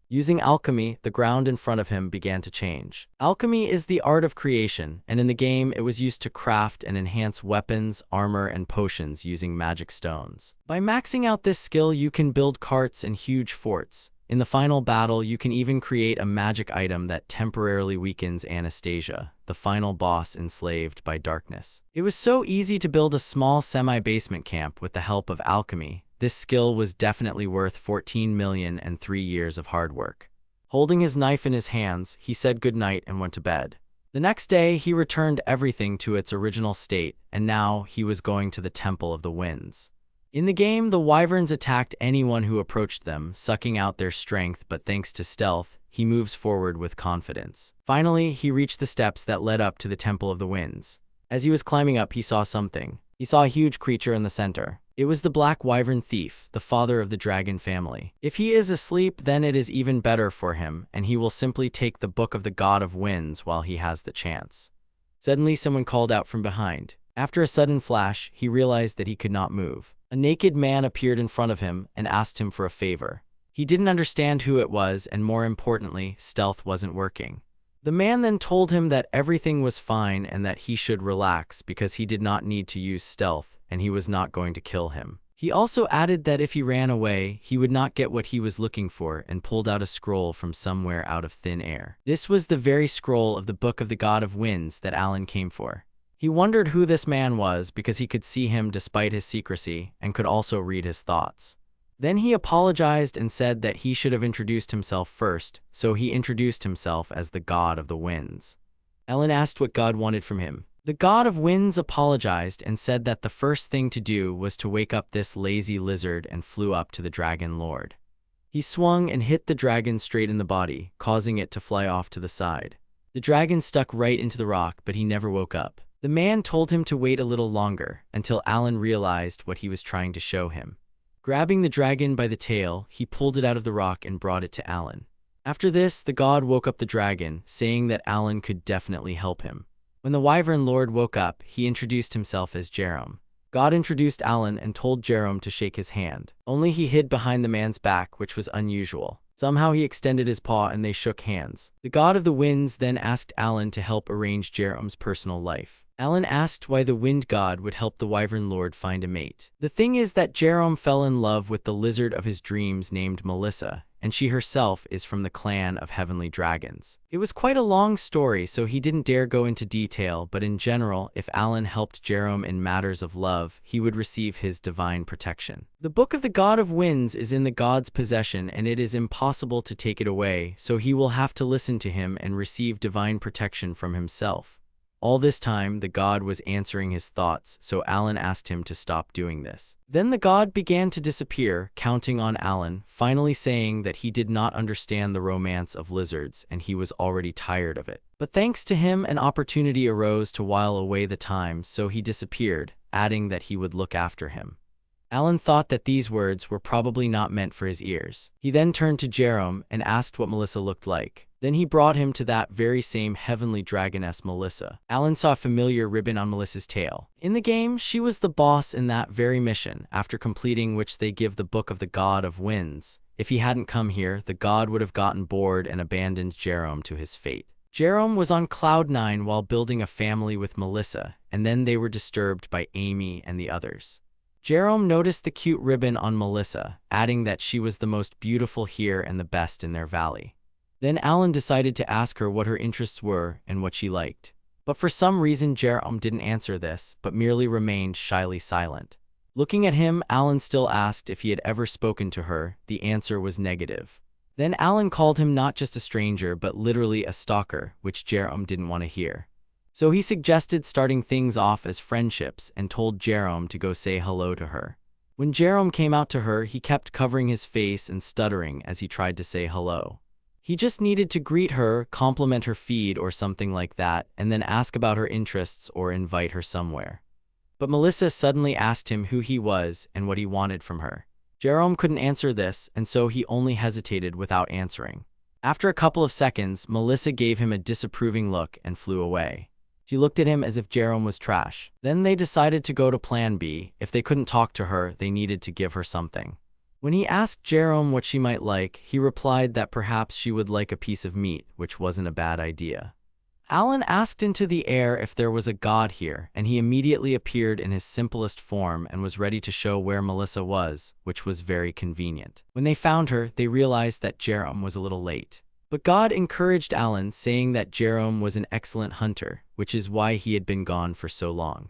Using alchemy, the ground in front of him began to change. Alchemy is the art of creation, and in the game it was used to craft and enhance weapons, armor, and potions using magic stones. By maxing out this skill, you can build carts and huge forts. In the final battle, you can even create a magic item that temporarily weakens Anastasia, the final boss enslaved by darkness. It was so easy to build a small semi-basement camp with the help of alchemy. This skill was definitely worth 14 million and 3 years of hard work. Holding his knife in his hands, he said goodnight and went to bed. The next day, he returned everything to its original state, and now he was going to the Temple of the Winds. In the game, the wyverns attacked anyone who approached them, sucking out their strength, but thanks to stealth, he moves forward with confidence. Finally, he reached the steps that led up to the Temple of the Winds. As he was climbing up, he saw something. He saw a huge creature in the center. It was the Black Wyvern Thief, the father of the dragon family. If he is asleep, then it is even better for him, and he will simply take the Book of the God of Winds while he has the chance. Suddenly, someone called out from behind. After a sudden flash, he realized that he could not move. A naked man appeared in front of him and asked him for a favor. He didn't understand who it was, and more importantly, stealth wasn't working. The man then told him that everything was fine and that he should relax because he did not need to use stealth, and he was not going to kill him. He also added that if he ran away, he would not get what he was looking for, and pulled out a scroll from somewhere out of thin air. This was the very scroll of the Book of the God of Winds that Alan came for. He wondered who this man was because he could see him despite his secrecy and could also read his thoughts. Then he apologized and said that he should have introduced himself first, so he introduced himself as the God of the Winds. Alan asked what God wanted from him. The God of Winds apologized and said that the first thing to do was to wake up this lazy lizard, and flew up to the Dragon Lord. He swung and hit the dragon straight in the body, causing it to fly off to the side. The dragon stuck right into the rock, but he never woke up. The man told him to wait a little longer, until Alan realized what he was trying to show him. Grabbing the dragon by the tail, he pulled it out of the rock and brought it to Alan. After this, the god woke up the dragon, saying that Alan could definitely help him. When the Wyvern Lord woke up, he introduced himself as Jerome. God introduced Alan and told Jerome to shake his hand. Only he hid behind the man's back, which was unusual. Somehow he extended his paw and they shook hands. The God of the Winds then asked Alan to help arrange Jerome's personal life. Alan asked why the Wind God would help the Wyvern Lord find a mate. The thing is that Jerome fell in love with the lizard of his dreams named Melissa, and she herself is from the clan of heavenly dragons. It was quite a long story, so he didn't dare go into detail, but in general, if Alan helped Jerome in matters of love, he would receive his divine protection. The Book of the God of Winds is in the god's possession, and it is impossible to take it away, so he will have to listen to him and receive divine protection from himself. All this time, the god was answering his thoughts, so Alan asked him to stop doing this. Then the god began to disappear, counting on Alan, finally saying that he did not understand the romance of lizards and he was already tired of it. But thanks to him, an opportunity arose to while away the time, so he disappeared, adding that he would look after him. Alan thought that these words were probably not meant for his ears. He then turned to Jerome and asked what Melissa looked like. Then he brought him to that very same heavenly dragoness Melissa. Alan saw a familiar ribbon on Melissa's tail. In the game, she was the boss in that very mission, after completing which they give the Book of the God of Winds. If he hadn't come here, the god would have gotten bored and abandoned Jerome to his fate. Jerome was on cloud 9 while building a family with Melissa, and then they were disturbed by Amy and the others. Jerome noticed the cute ribbon on Melissa, adding that she was the most beautiful here and the best in their valley. Then Alan decided to ask her what her interests were and what she liked. But for some reason Jerome didn't answer this, but merely remained shyly silent. Looking at him, Alan still asked if he had ever spoken to her. The answer was negative. Then Alan called him not just a stranger but literally a stalker, which Jerome didn't want to hear. So he suggested starting things off as friendships and told Jerome to go say hello to her. When Jerome came out to her, he kept covering his face and stuttering as he tried to say hello. He just needed to greet her, compliment her feed or something like that, and then ask about her interests or invite her somewhere. But Melissa suddenly asked him who he was and what he wanted from her. Jerome couldn't answer this, and so he only hesitated without answering. After a couple of seconds, Melissa gave him a disapproving look and flew away. She looked at him as if Jerome was trash. Then they decided to go to Plan B. If they couldn't talk to her, they needed to give her something. When he asked Jerome what she might like, he replied that perhaps she would like a piece of meat, which wasn't a bad idea. Alan asked into the air if there was a god here, and he immediately appeared in his simplest form and was ready to show where Melissa was, which was very convenient. When they found her, they realized that Jerome was a little late. But God encouraged Alan, saying that Jerome was an excellent hunter, which is why he had been gone for so long.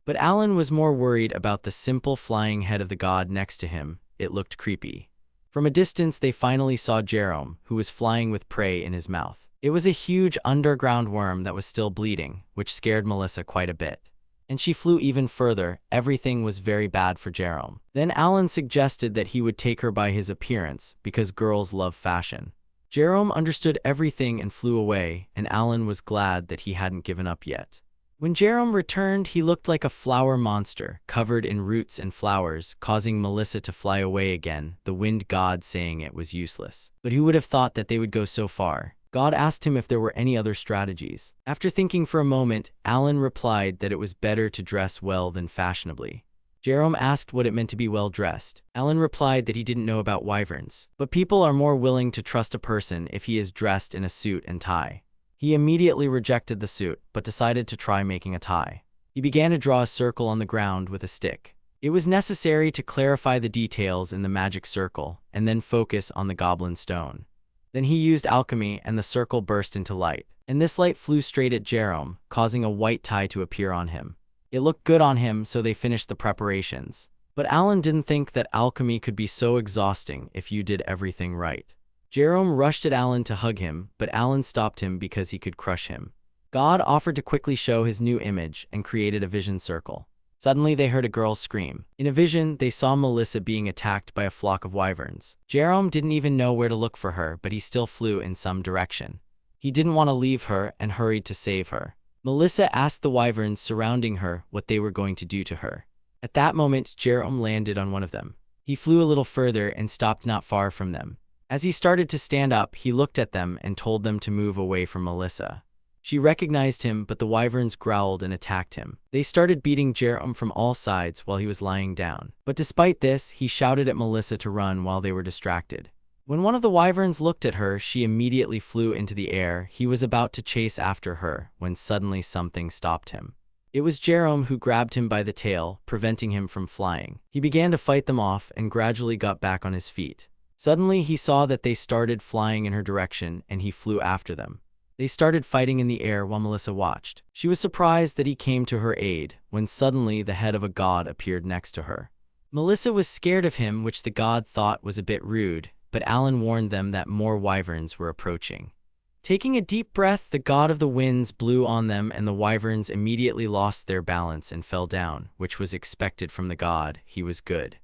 But Alan was more worried about the simple flying head of the god next to him. It looked creepy. From a distance, they finally saw Jerome, who was flying with prey in his mouth. It was a huge underground worm that was still bleeding, which scared Melissa quite a bit. And she flew even further. Everything was very bad for Jerome. Then Alan suggested that he would take her by his appearance, because girls love fashion. Jerome understood everything and flew away, and Alan was glad that he hadn't given up yet. When Jerome returned, he looked like a flower monster, covered in roots and flowers, causing Melissa to fly away again, the wind god saying it was useless. But who would have thought that they would go so far? God asked him if there were any other strategies. After thinking for a moment, Alan replied that it was better to dress well than fashionably. Jerome asked what it meant to be well-dressed. Alan replied that he didn't know about wyverns, but people are more willing to trust a person if he is dressed in a suit and tie. He immediately rejected the suit, but decided to try making a tie. He began to draw a circle on the ground with a stick. It was necessary to clarify the details in the magic circle, and then focus on the goblin stone. Then he used alchemy, and the circle burst into light. And this light flew straight at Jerome, causing a white tie to appear on him. It looked good on him, so they finished the preparations. But Alan didn't think that alchemy could be so exhausting if you did everything right. Jerome rushed at Alan to hug him, but Alan stopped him because he could crush him. God offered to quickly show his new image and created a vision circle. Suddenly they heard a girl scream. In a vision, they saw Melissa being attacked by a flock of wyverns. Jerome didn't even know where to look for her, but he still flew in some direction. He didn't want to leave her and hurried to save her. Melissa asked the wyverns surrounding her what they were going to do to her. At that moment, Jerome landed on one of them. He flew a little further and stopped not far from them. As he started to stand up, he looked at them and told them to move away from Melissa. She recognized him, but the wyverns growled and attacked him. They started beating Jerome from all sides while he was lying down. But despite this, he shouted at Melissa to run while they were distracted. When one of the wyverns looked at her, she immediately flew into the air. He was about to chase after her when suddenly something stopped him. It was Jerome who grabbed him by the tail, preventing him from flying. He began to fight them off and gradually got back on his feet. Suddenly, he saw that they started flying in her direction, and he flew after them. They started fighting in the air while Melissa watched. She was surprised that he came to her aid, when suddenly the head of a god appeared next to her. Melissa was scared of him, which the god thought was a bit rude, but Alan warned them that more wyverns were approaching. Taking a deep breath, the god of the winds blew on them, and the wyverns immediately lost their balance and fell down, which was expected from the god. He was good.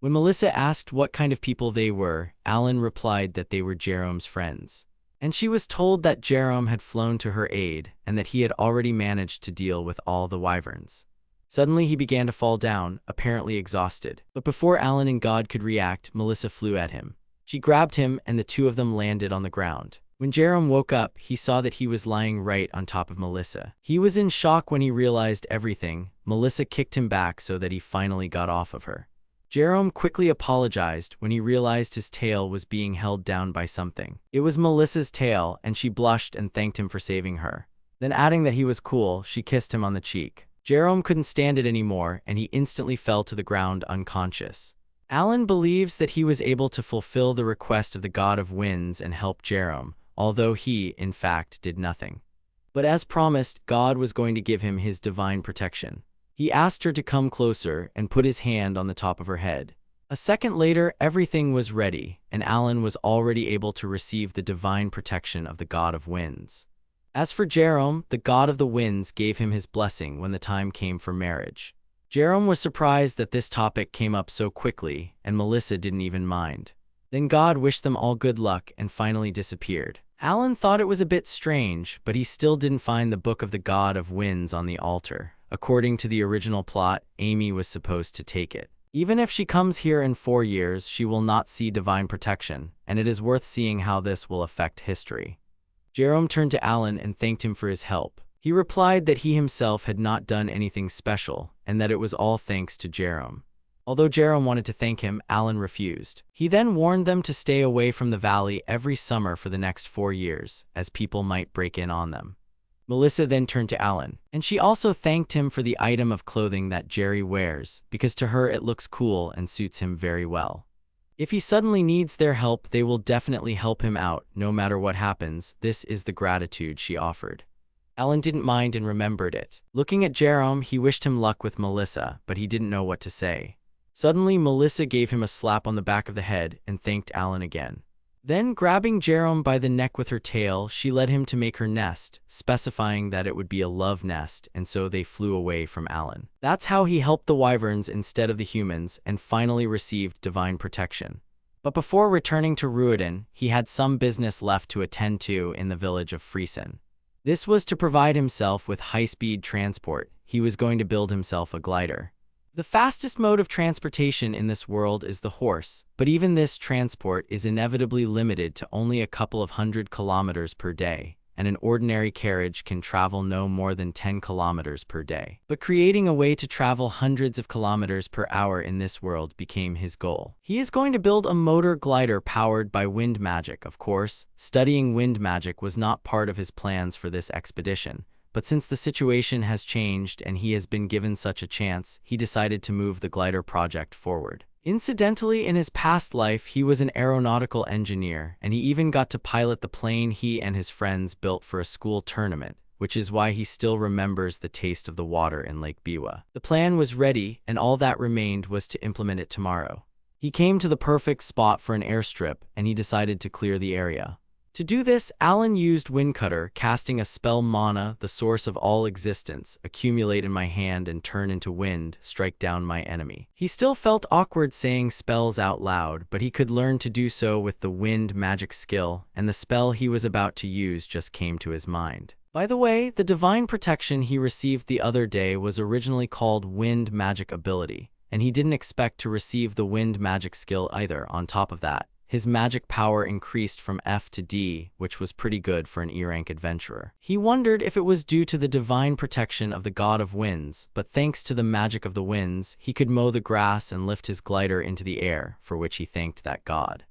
When Melissa asked what kind of people they were, Alan replied that they were Jerome's friends. And she was told that Jerome had flown to her aid, and that he had already managed to deal with all the wyverns. Suddenly he began to fall down, apparently exhausted. But before Alan and God could react, Melissa flew at him. She grabbed him, and the two of them landed on the ground. When Jerome woke up, he saw that he was lying right on top of Melissa. He was in shock when he realized everything. Melissa kicked him back so that he finally got off of her. Jerome quickly apologized when he realized his tail was being held down by something. It was Melissa's tail, and she blushed and thanked him for saving her. Then, adding that he was cool, she kissed him on the cheek. Jerome couldn't stand it anymore, and he instantly fell to the ground unconscious. Alan believes that he was able to fulfill the request of the god of winds and help Jerome, although he, in fact, did nothing. But as promised, God was going to give him his divine protection. He asked her to come closer and put his hand on the top of her head. A second later, everything was ready, and Alan was already able to receive the divine protection of the god of winds. As for Jerome, the god of the winds gave him his blessing when the time came for marriage. Jerome was surprised that this topic came up so quickly, and Melissa didn't even mind. Then God wished them all good luck and finally disappeared. Alan thought it was a bit strange, but he still didn't find the book of the god of winds on the altar. According to the original plot, Amy was supposed to take it. Even if she comes here in 4 years, she will not see divine protection, and it is worth seeing how this will affect history. Jerome turned to Alan and thanked him for his help. He replied that he himself had not done anything special, and that it was all thanks to Jerome. Although Jerome wanted to thank him, Alan refused. He then warned them to stay away from the valley every summer for the next 4 years, as people might break in on them. Melissa then turned to Alan, and she also thanked him for the item of clothing that Jerry wears, because to her it looks cool and suits him very well. If he suddenly needs their help, they will definitely help him out, no matter what happens. This is the gratitude she offered. Alan didn't mind and remembered it. Looking at Jerome, he wished him luck with Melissa, but he didn't know what to say. Suddenly, Melissa gave him a slap on the back of the head and thanked Alan again. Then, grabbing Jerome by the neck with her tail, she led him to make her nest, specifying that it would be a love nest, and so they flew away from Alan. That's how he helped the wyverns instead of the humans and finally received divine protection. But before returning to Ruoden, he had some business left to attend to in the village of Friesen. This was to provide himself with high-speed transport. He was going to build himself a glider. The fastest mode of transportation in this world is the horse, but even this transport is inevitably limited to only a couple of 100 kilometers per day, and an ordinary carriage can travel no more than 10 kilometers per day. But creating a way to travel hundreds of kilometers per hour in this world became his goal. He is going to build a motor glider powered by wind magic, of course. Studying wind magic was not part of his plans for this expedition. But since the situation has changed and he has been given such a chance, he decided to move the glider project forward. Incidentally, in his past life, he was an aeronautical engineer, and he even got to pilot the plane he and his friends built for a school tournament, which is why he still remembers the taste of the water in Lake Biwa. The plan was ready, and all that remained was to implement it tomorrow. He came to the perfect spot for an airstrip, and he decided to clear the area. To do this, Alan used Windcutter, casting a spell mana, the source of all existence, accumulate in my hand and turn into wind, strike down my enemy. He still felt awkward saying spells out loud, but he could learn to do so with the wind magic skill, and the spell he was about to use just came to his mind. By the way, the divine protection he received the other day was originally called Wind Magic Ability, and he didn't expect to receive the wind magic skill either. On top of that, his magic power increased from F to D, which was pretty good for an E-rank adventurer. He wondered if it was due to the divine protection of the god of winds, but thanks to the magic of the winds, he could mow the grass and lift his glider into the air, for which he thanked that god.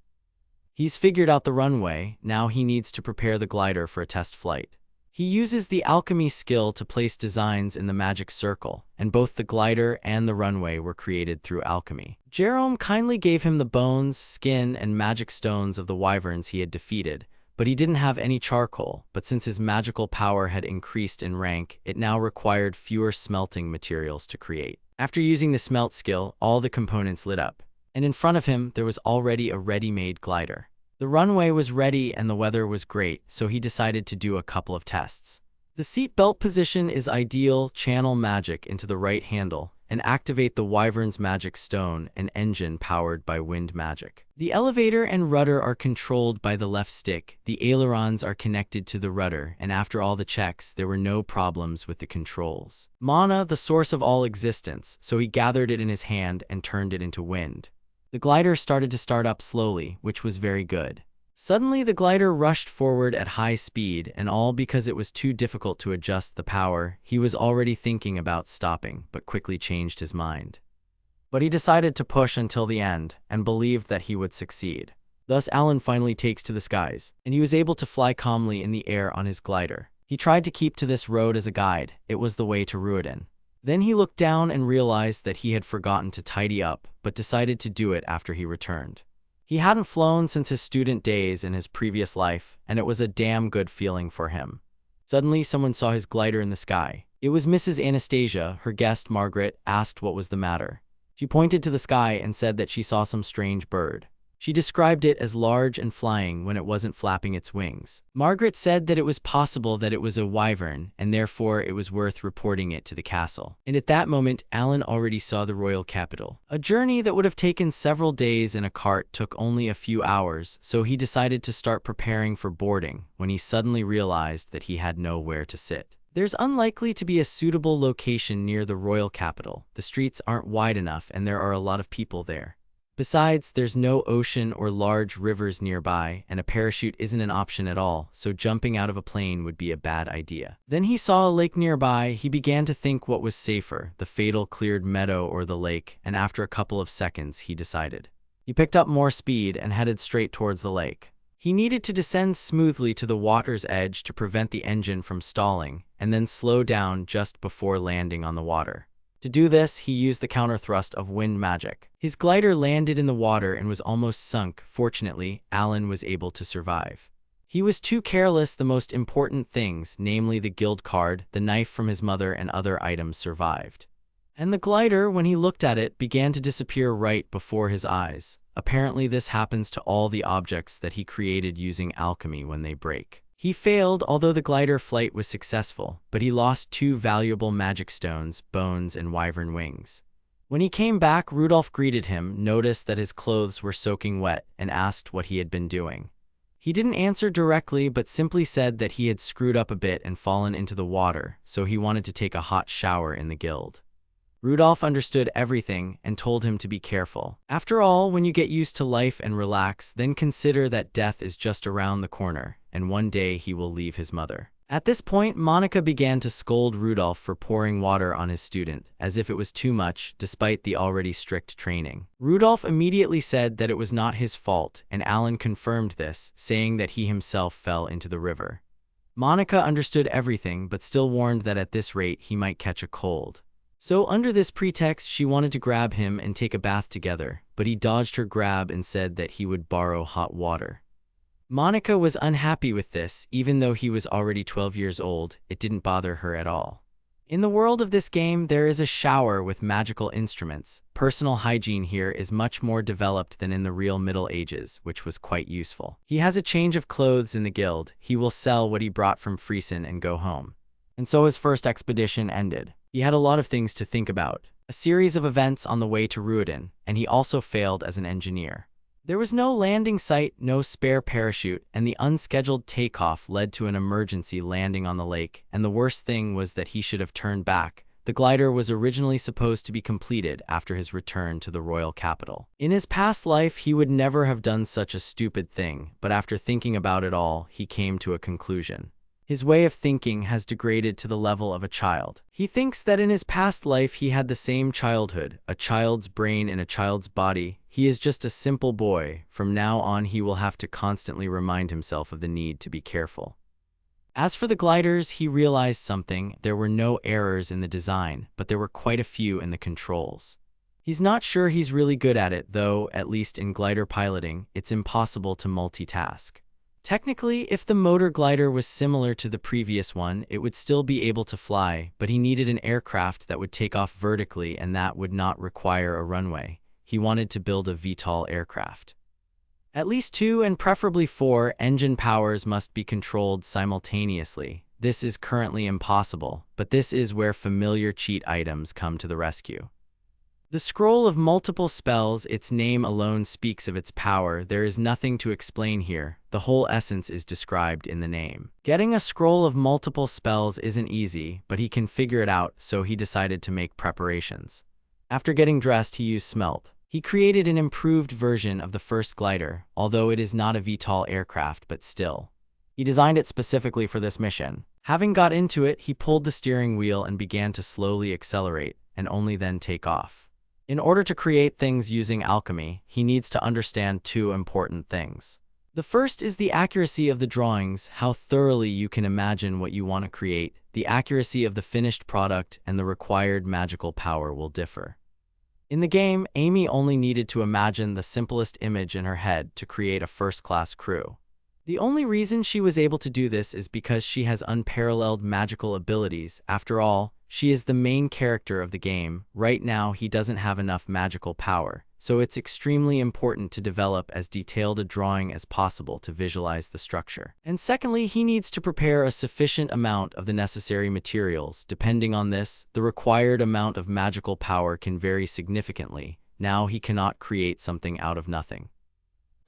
He's figured out the runway, now he needs to prepare the glider for a test flight. He uses the alchemy skill to place designs in the magic circle, and both the glider and the runway were created through alchemy. Jerome kindly gave him the bones, skin, and magic stones of the wyverns he had defeated, but he didn't have any charcoal. But since his magical power had increased in rank, it now required fewer smelting materials to create. After using the smelt skill, all the components lit up, and in front of him there was already a ready-made glider. The runway was ready and the weather was great, so he decided to do a couple of tests. The seat belt position is ideal. Channel magic into the right handle and activate the wyvern's magic stone, an engine powered by wind magic. The elevator and rudder are controlled by the left stick. The ailerons are connected to the rudder, and after all the checks, there were no problems with the controls. Mana, the source of all existence, so he gathered it in his hand and turned it into wind. The glider started to start up slowly, which was very good. Suddenly, the glider rushed forward at high speed, and all because it was too difficult to adjust the power. He was already thinking about stopping, but quickly changed his mind. But he decided to push until the end, and believed that he would succeed. Thus, Alan finally takes to the skies, and he was able to fly calmly in the air on his glider. He tried to keep to this road as a guide. It was the way to Ruiden. Then he looked down and realized that he had forgotten to tidy up, but decided to do it after he returned. He hadn't flown since his student days in his previous life, and it was a damn good feeling for him. Suddenly, someone saw his glider in the sky. It was Mrs. Anastasia. Her guest, Margaret, asked what was the matter. She pointed to the sky and said that she saw some strange bird. She described it as large and flying when it wasn't flapping its wings. Margaret said that it was possible that it was a wyvern, and therefore it was worth reporting it to the castle. And at that moment, Alan already saw the royal capital. A journey that would have taken several days in a cart took only a few hours, so he decided to start preparing for boarding when he suddenly realized that he had nowhere to sit. There's unlikely to be a suitable location near the royal capital. The streets aren't wide enough, and there are a lot of people there. Besides, there's no ocean or large rivers nearby, and a parachute isn't an option at all, so jumping out of a plane would be a bad idea. Then he saw a lake nearby. He began to think what was safer, the fatal cleared meadow or the lake, and after a couple of seconds, he decided. He picked up more speed and headed straight towards the lake. He needed to descend smoothly to the water's edge to prevent the engine from stalling, and then slow down just before landing on the water. To do this, he used the counter-thrust of wind magic. His glider landed in the water and was almost sunk. Fortunately, Alan was able to survive. He was too careless. The most important things, namely the guild card, the knife from his mother, and other items survived. And the glider, when he looked at it, began to disappear right before his eyes. Apparently, this happens to all the objects that he created using alchemy when they break. He failed, although the glider flight was successful, but he lost 2 valuable magic stones, bones, and wyvern wings. When he came back, Rudolph greeted him, noticed that his clothes were soaking wet, and asked what he had been doing. He didn't answer directly, but simply said that he had screwed up a bit and fallen into the water, so he wanted to take a hot shower in the guild. Rudolph understood everything and told him to be careful. After all, when you get used to life and relax, then consider that death is just around the corner, and one day he will leave his mother. At this point, Monica began to scold Rudolph for pouring water on his student, as if it was too much, despite the already strict training. Rudolph immediately said that it was not his fault, and Alan confirmed this, saying that he himself fell into the river. Monica understood everything, but still warned that at this rate he might catch a cold. So under this pretext, she wanted to grab him and take a bath together, but he dodged her grab and said that he would borrow hot water. Monica was unhappy with this. Even though he was already 12 years old, it didn't bother her at all. In the world of this game, there is a shower with magical instruments. Personal hygiene here is much more developed than in the real Middle Ages, which was quite useful. He has a change of clothes in the guild. He will sell what he brought from Friesen and go home. And so his first expedition ended. He had a lot of things to think about, a series of events on the way to Ruiden, and he also failed as an engineer. There was no landing site, no spare parachute, and the unscheduled takeoff led to an emergency landing on the lake, and the worst thing was that he should have turned back. The glider was originally supposed to be completed after his return to the royal capital. In his past life, he would never have done such a stupid thing, but after thinking about it all, he came to a conclusion. His way of thinking has degraded to the level of a child. He thinks that in his past life he had the same childhood, a child's brain in a child's body. He is just a simple boy. From now on he will have to constantly remind himself of the need to be careful. As for the gliders, he realized something. There were no errors in the design, but there were quite a few in the controls. He's not sure he's really good at it, though, at least in glider piloting, it's impossible to multitask. Technically, if the motor glider was similar to the previous one, it would still be able to fly, but he needed an aircraft that would take off vertically and that would not require a runway. He wanted to build a VTOL aircraft. At least 2 and preferably 4 engine powers must be controlled simultaneously. This is currently impossible, but this is where familiar cheat items come to the rescue. The scroll of multiple spells, its name alone speaks of its power. There is nothing to explain here. The whole essence is described in the name. Getting a scroll of multiple spells isn't easy, but he can figure it out, so he decided to make preparations. After getting dressed, he used smelt. He created an improved version of the first glider, although it is not a VTOL aircraft, but still. He designed it specifically for this mission. Having got into it, he pulled the steering wheel and began to slowly accelerate, and only then take off. In order to create things using alchemy, he needs to understand 2 important things. The first is the accuracy of the drawings, how thoroughly you can imagine what you want to create. The accuracy of the finished product and the required magical power will differ. In the game, Amy only needed to imagine the simplest image in her head to create a first-class crew. The only reason she was able to do this is because she has unparalleled magical abilities. After all, she is the main character of the game. Right now, he doesn't have enough magical power, so it's extremely important to develop as detailed a drawing as possible to visualize the structure. And secondly, he needs to prepare a sufficient amount of the necessary materials. Depending on this, the required amount of magical power can vary significantly. Now he cannot create something out of nothing.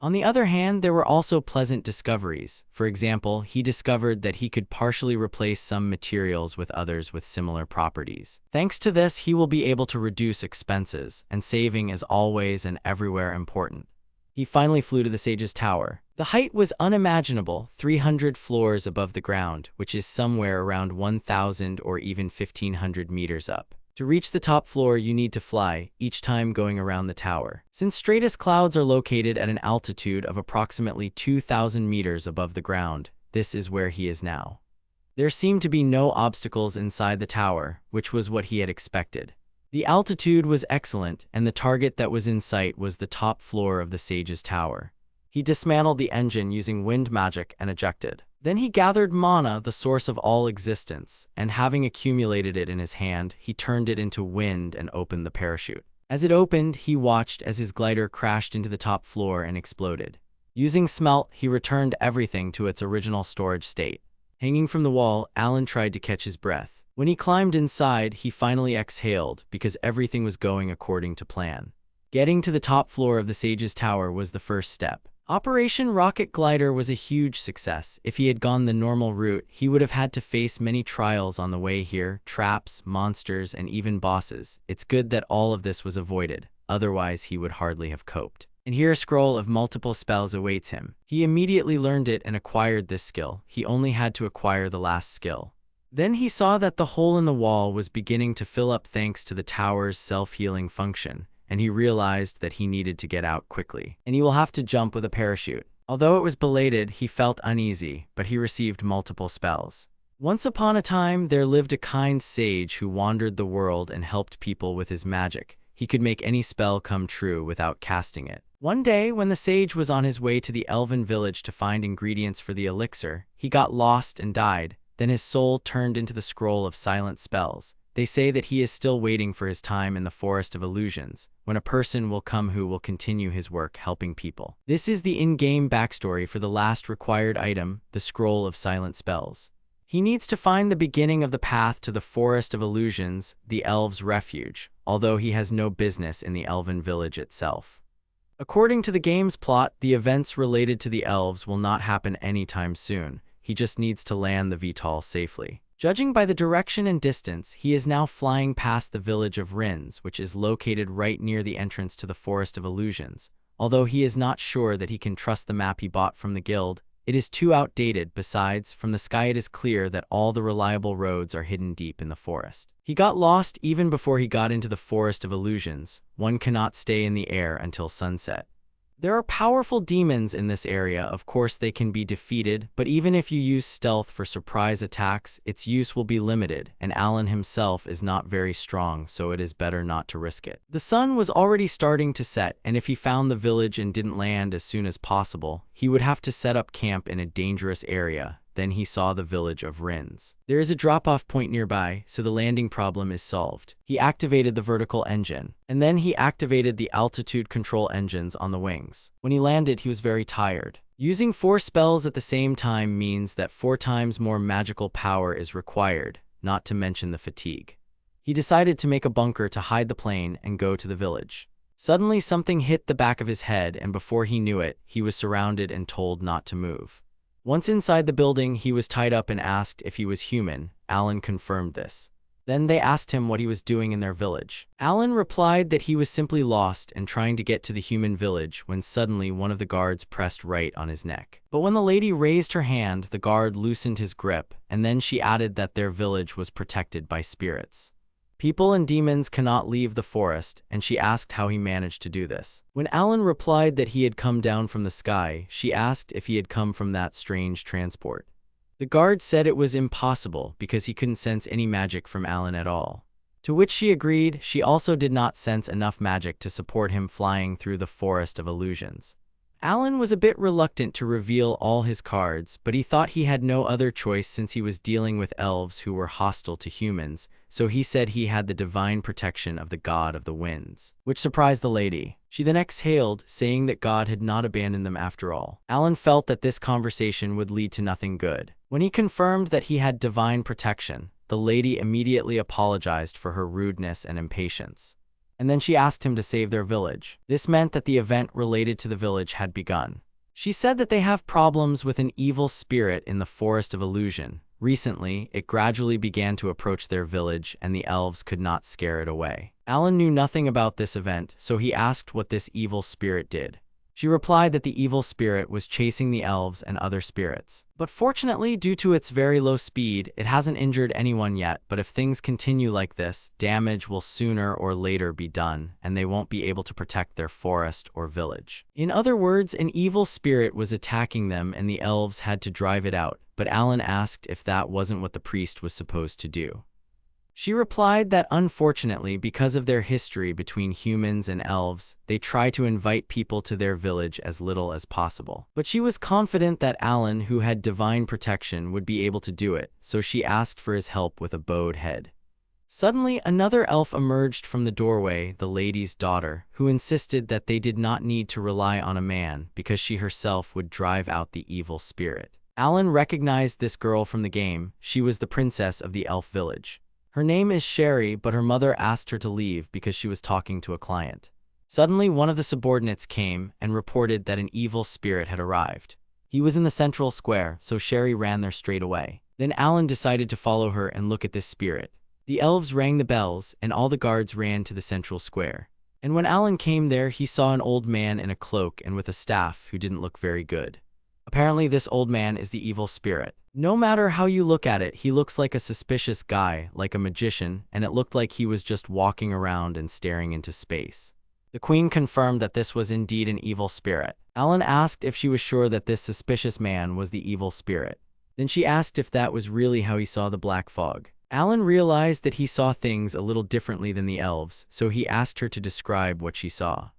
On the other hand, there were also pleasant discoveries. For example, he discovered that he could partially replace some materials with others with similar properties. Thanks to this, he will be able to reduce expenses, and saving is always and everywhere important. He finally flew to the Sage's Tower. The height was unimaginable, 300 floors above the ground, which is somewhere around 1,000 or even 1,500 meters up. To reach the top floor, you need to fly, each time going around the tower. Since stratus clouds are located at an altitude of approximately 2,000 meters above the ground, this is where he is now. There seemed to be no obstacles inside the tower, which was what he had expected. The altitude was excellent, and the target that was in sight was the top floor of the Sage's Tower. He dismantled the engine using wind magic and ejected. Then he gathered mana, the source of all existence, and having accumulated it in his hand, he turned it into wind and opened the parachute. As it opened, he watched as his glider crashed into the top floor and exploded. Using smelt, he returned everything to its original storage state. Hanging from the wall, Alan tried to catch his breath. When he climbed inside, he finally exhaled because everything was going according to plan. Getting to the top floor of the Sage's Tower was the first step. Operation Rocket Glider was a huge success. If he had gone the normal route, he would have had to face many trials on the way here, traps, monsters, and even bosses. It's good that all of this was avoided, otherwise he would hardly have coped. And here a scroll of multiple spells awaits him. He immediately learned it and acquired this skill. He only had to acquire the last skill. Then he saw that the hole in the wall was beginning to fill up thanks to the tower's self-healing function, and he realized that he needed to get out quickly. And he will have to jump with a parachute. Although it was belated, he felt uneasy, but he received multiple spells. Once upon a time, there lived a kind sage who wandered the world and helped people with his magic. He could make any spell come true without casting it. One day, when the sage was on his way to the elven village to find ingredients for the elixir, he got lost and died. Then his soul turned into the scroll of silent spells. They say that he is still waiting for his time in the Forest of Illusions, when a person will come who will continue his work helping people. This is the in-game backstory for the last required item, the Scroll of Silent Spells. He needs to find the beginning of the path to the Forest of Illusions, the elves' refuge, although he has no business in the elven village itself. According to the game's plot, the events related to the elves will not happen anytime soon. He just needs to land the VTOL safely. Judging by the direction and distance, he is now flying past the village of Rins, which is located right near the entrance to the Forest of Illusions. Although he is not sure that he can trust the map he bought from the guild, it is too outdated. Besides, from the sky it is clear that all the reliable roads are hidden deep in the forest. He got lost even before he got into the Forest of Illusions. One cannot stay in the air until sunset. There are powerful demons in this area. Of course, they can be defeated, but even if you use stealth for surprise attacks, its use will be limited, and Alan himself is not very strong, so it is better not to risk it. The sun was already starting to set, and if he found the village and didn't land as soon as possible, he would have to set up camp in a dangerous area. Then he saw the village of Rins. There is a drop-off point nearby, so the landing problem is solved. He activated the vertical engine, and then he activated the altitude control engines on the wings. When he landed, he was very tired. Using 4 spells at the same time means that 4 times more magical power is required, not to mention the fatigue. He decided to make a bunker to hide the plane and go to the village. Suddenly, something hit the back of his head, and before he knew it, he was surrounded and told not to move. Once inside the building, he was tied up and asked if he was human. Alan confirmed this. Then they asked him what he was doing in their village. Alan replied that he was simply lost and trying to get to the human village when suddenly one of the guards pressed right on his neck. But when the lady raised her hand, the guard loosened his grip, and then she added that their village was protected by spirits. People and demons cannot leave the forest, and she asked how he managed to do this. When Alan replied that he had come down from the sky, she asked if he had come from that strange transport. The guard said it was impossible because he couldn't sense any magic from Alan at all. To which she agreed. She also did not sense enough magic to support him flying through the forest of illusions. Alan was a bit reluctant to reveal all his cards, but he thought he had no other choice since he was dealing with elves who were hostile to humans, so he said he had the divine protection of the god of the winds, which surprised the lady. She then exhaled, saying that God had not abandoned them after all. Alan felt that this conversation would lead to nothing good. When he confirmed that he had divine protection, the lady immediately apologized for her rudeness and impatience. And then she asked him to save their village. This meant that the event related to the village had begun. She said that they have problems with an evil spirit in the Forest of Illusion. Recently, it gradually began to approach their village, and the elves could not scare it away. Alan knew nothing about this event, so he asked what this evil spirit did. She replied that the evil spirit was chasing the elves and other spirits. But fortunately, due to its very low speed, it hasn't injured anyone yet, but if things continue like this, damage will sooner or later be done, and they won't be able to protect their forest or village. In other words, an evil spirit was attacking them and the elves had to drive it out, but Alan asked if that wasn't what the priest was supposed to do. She replied that unfortunately, because of their history between humans and elves, they try to invite people to their village as little as possible. But she was confident that Alan, who had divine protection, would be able to do it, so she asked for his help with a bowed head. Suddenly, another elf emerged from the doorway, the lady's daughter, who insisted that they did not need to rely on a man because she herself would drive out the evil spirit. Alan recognized this girl from the game. She was the princess of the elf village. Her name is Sherry, but her mother asked her to leave because she was talking to a client. Suddenly, one of the subordinates came and reported that an evil spirit had arrived. He was in the central square, so Sherry ran there straight away. Then Alan decided to follow her and look at this spirit. The elves rang the bells, and all the guards ran to the central square. And when Alan came there, he saw an old man in a cloak and with a staff who didn't look very good. Apparently, this old man is the evil spirit. No matter how you look at it, he looks like a suspicious guy, like a magician, and it looked like he was just walking around and staring into space. The queen confirmed that this was indeed an evil spirit. Alan asked if she was sure that this suspicious man was the evil spirit. Then she asked if that was really how he saw the black fog. Alan realized that he saw things a little differently than the elves, so he asked her to describe what she saw.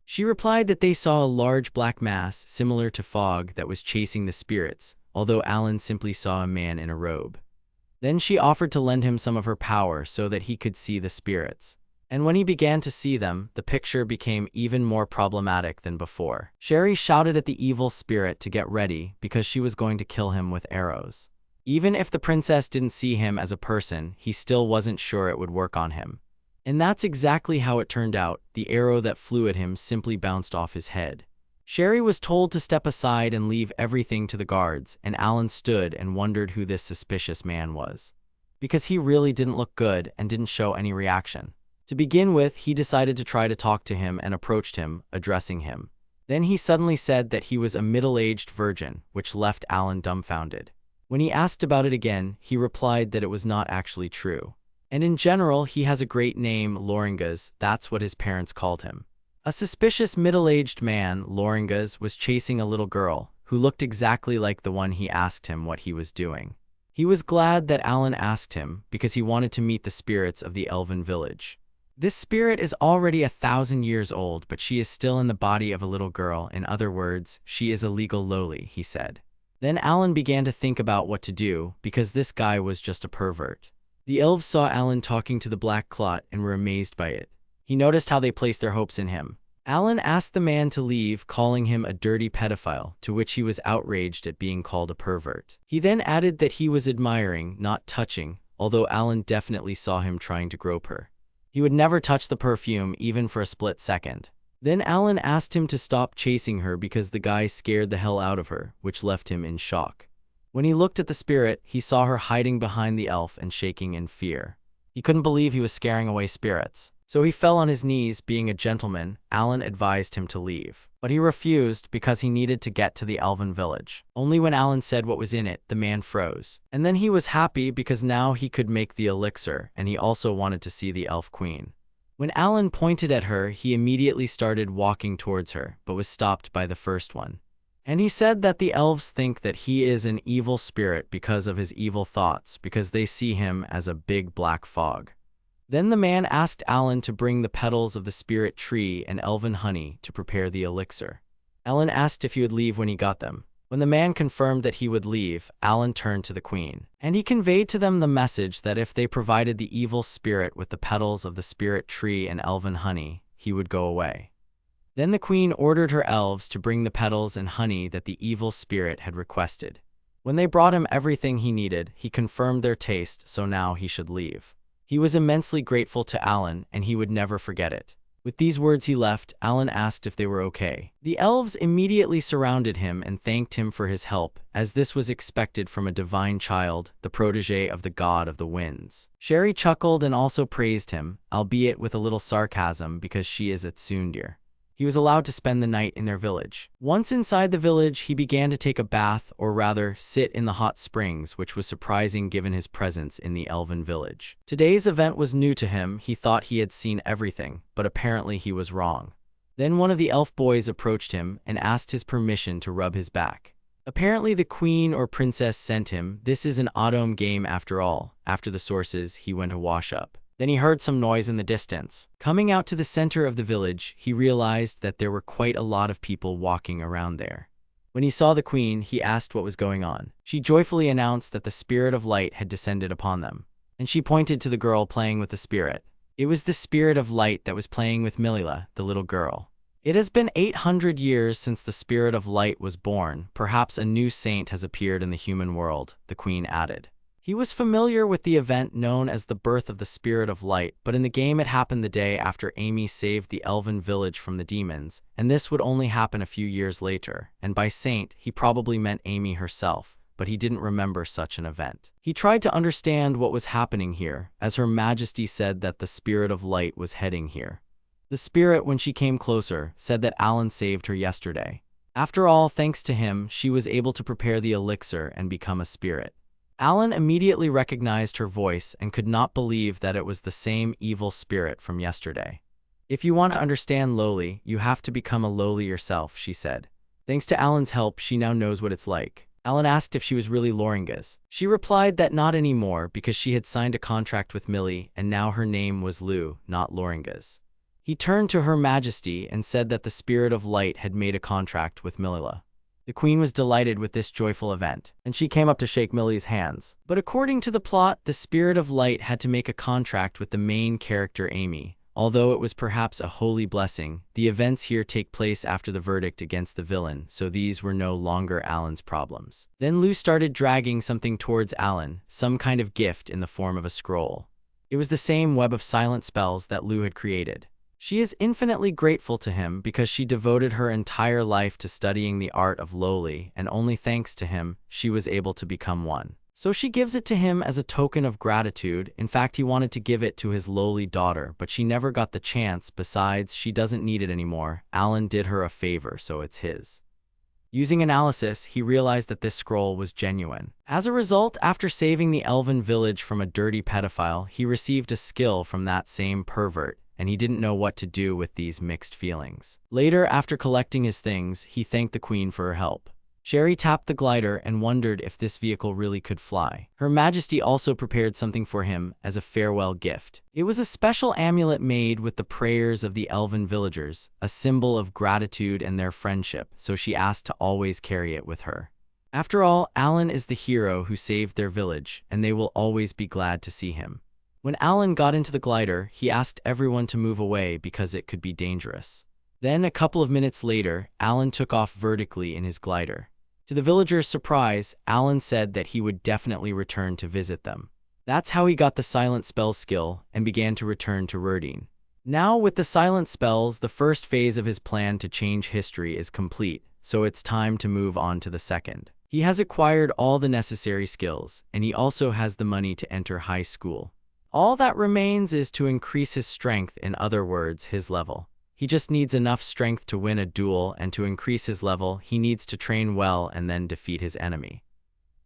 She replied that they saw a large black mass, similar to fog, that was chasing the spirits, although Alan simply saw a man in a robe. Then she offered to lend him some of her power so that he could see the spirits. And when he began to see them, the picture became even more problematic than before. Sherry shouted at the evil spirit to get ready because she was going to kill him with arrows. Even if the princess didn't see him as a person, he still wasn't sure it would work on him. And that's exactly how it turned out. The arrow that flew at him simply bounced off his head. Sherry was told to step aside and leave everything to the guards, and Alan stood and wondered who this suspicious man was. Because he really didn't look good and didn't show any reaction. To begin with, he decided to try to talk to him and approached him, addressing him. Then he suddenly said that he was a middle-aged virgin, which left Alan dumbfounded. When he asked about it again, he replied that it was not actually true. And in general, he has a great name, Loringas, that's what his parents called him. A suspicious middle-aged man, Loringas, was chasing a little girl who looked exactly like the one he asked him what he was doing. He was glad that Alan asked him because he wanted to meet the spirits of the elven village. This spirit is already 1,000 years old, but she is still in the body of a little girl. In other words, she is a legal loli, he said. Then Alan began to think about what to do, because this guy was just a pervert. The elves saw Alan talking to the black clot and were amazed by it. He noticed how they placed their hopes in him. Alan asked the man to leave, calling him a dirty pedophile, to which he was outraged at being called a pervert. He then added that he was admiring, not touching, although Alan definitely saw him trying to grope her. He would never touch the perfume, even for a split second. Then Alan asked him to stop chasing her because the guy scared the hell out of her, which left him in shock. When he looked at the spirit, he saw her hiding behind the elf and shaking in fear. He couldn't believe he was scaring away spirits. So he fell on his knees. Being a gentleman, Alan advised him to leave. But he refused because he needed to get to the elven village. Only when Alan said what was in it, the man froze. And then he was happy because now he could make the elixir, and he also wanted to see the elf queen. When Alan pointed at her, he immediately started walking towards her, but was stopped by the first one. And he said that the elves think that he is an evil spirit because of his evil thoughts, because they see him as a big black fog. Then the man asked Alan to bring the petals of the spirit tree and elven honey to prepare the elixir. Alan asked if he would leave when he got them. When the man confirmed that he would leave, Alan turned to the queen, and he conveyed to them the message that if they provided the evil spirit with the petals of the spirit tree and elven honey, he would go away. Then the queen ordered her elves to bring the petals and honey that the evil spirit had requested. When they brought him everything he needed, he confirmed their taste, so now he should leave. He was immensely grateful to Alan, and he would never forget it. With these words he left. Alan asked if they were okay. The elves immediately surrounded him and thanked him for his help, as this was expected from a divine child, the protege of the god of the winds. Sherry chuckled and also praised him, albeit with a little sarcasm because she is a tsundere. He was allowed to spend the night in their village. Once inside the village, he began to take a bath, or rather, sit in the hot springs, which was surprising given his presence in the elven village. Today's event was new to him. He thought he had seen everything, but apparently he was wrong. Then one of the elf boys approached him and asked his permission to rub his back. Apparently the queen or princess sent him. This is an autumn game after all. After the sources, he went to wash up. Then he heard some noise in the distance. Coming out to the center of the village, he realized that there were quite a lot of people walking around there. When he saw the queen, he asked what was going on. She joyfully announced that the spirit of light had descended upon them. And she pointed to the girl playing with the spirit. It was the spirit of light that was playing with Milila, the little girl. It has been 800 years since the spirit of light was born. Perhaps a new saint has appeared in the human world, the queen added. He was familiar with the event known as the birth of the spirit of light, but in the game it happened the day after Amy saved the elven village from the demons, and this would only happen a few years later, and by saint, he probably meant Amy herself, but he didn't remember such an event. He tried to understand what was happening here, as Her Majesty said that the spirit of light was heading here. The spirit, when she came closer, said that Alan saved her yesterday. After all, thanks to him, she was able to prepare the elixir and become a spirit. Alan immediately recognized her voice and could not believe that it was the same evil spirit from yesterday. If you want to understand loli, you have to become a loli yourself, she said. Thanks to Alan's help, she now knows what it's like. Alan asked if she was really Loringas. She replied that not anymore because she had signed a contract with Millie and now her name was Lou, not Loringas. He turned to Her Majesty and said that the spirit of light had made a contract with Milila. The queen was delighted with this joyful event, and she came up to shake Millie's hands. But according to the plot, the spirit of light had to make a contract with the main character Amy. Although it was perhaps a holy blessing, the events here take place after the verdict against the villain, so these were no longer Alan's problems. Then Lou started dragging something towards Alan, some kind of gift in the form of a scroll. It was the same web of silent spells that Lou had created. She is infinitely grateful to him because she devoted her entire life to studying the art of loli, and only thanks to him, she was able to become one. So she gives it to him as a token of gratitude. In fact, he wanted to give it to his loli daughter, but she never got the chance. Besides, she doesn't need it anymore. Alan did her a favor, so it's his. Using analysis, he realized that this scroll was genuine. As a result, after saving the elven village from a dirty pedophile, he received a skill from that same pervert, and he didn't know what to do with these mixed feelings. Later, after collecting his things, he thanked the queen for her help. Sherry tapped the glider and wondered if this vehicle really could fly. Her Majesty also prepared something for him as a farewell gift. It was a special amulet made with the prayers of the elven villagers, a symbol of gratitude and their friendship, so she asked to always carry it with her. After all, Alan is the hero who saved their village, and they will always be glad to see him. When Alan got into the glider, he asked everyone to move away because it could be dangerous. Then, a couple of minutes later, Alan took off vertically in his glider. To the villagers' surprise, Alan said that he would definitely return to visit them. That's how he got the silent spell skill and began to return to Rurdine. Now, with the silent spells, the first phase of his plan to change history is complete, so it's time to move on to the second. He has acquired all the necessary skills, and he also has the money to enter high school. All that remains is to increase his strength, in other words, his level. He just needs enough strength to win a duel, and to increase his level, he needs to train well and then defeat his enemy.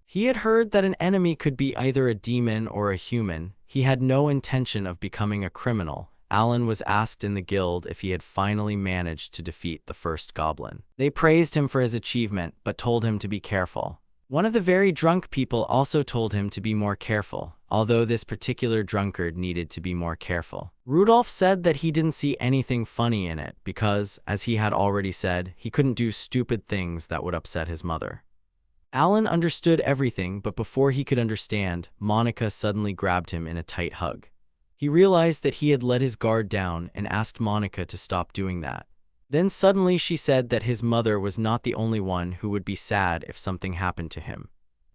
He had heard that an enemy could be either a demon or a human. He had no intention of becoming a criminal. Alan was asked in the guild if he had finally managed to defeat the first goblin. They praised him for his achievement, but told him to be careful. One of the very drunk people also told him to be more careful, although this particular drunkard needed to be more careful. Rudolph said that he didn't see anything funny in it because, as he had already said, he couldn't do stupid things that would upset his mother. Alan understood everything, but before he could understand, Monica suddenly grabbed him in a tight hug. He realized that he had let his guard down and asked Monica to stop doing that. Then suddenly she said that his mother was not the only one who would be sad if something happened to him.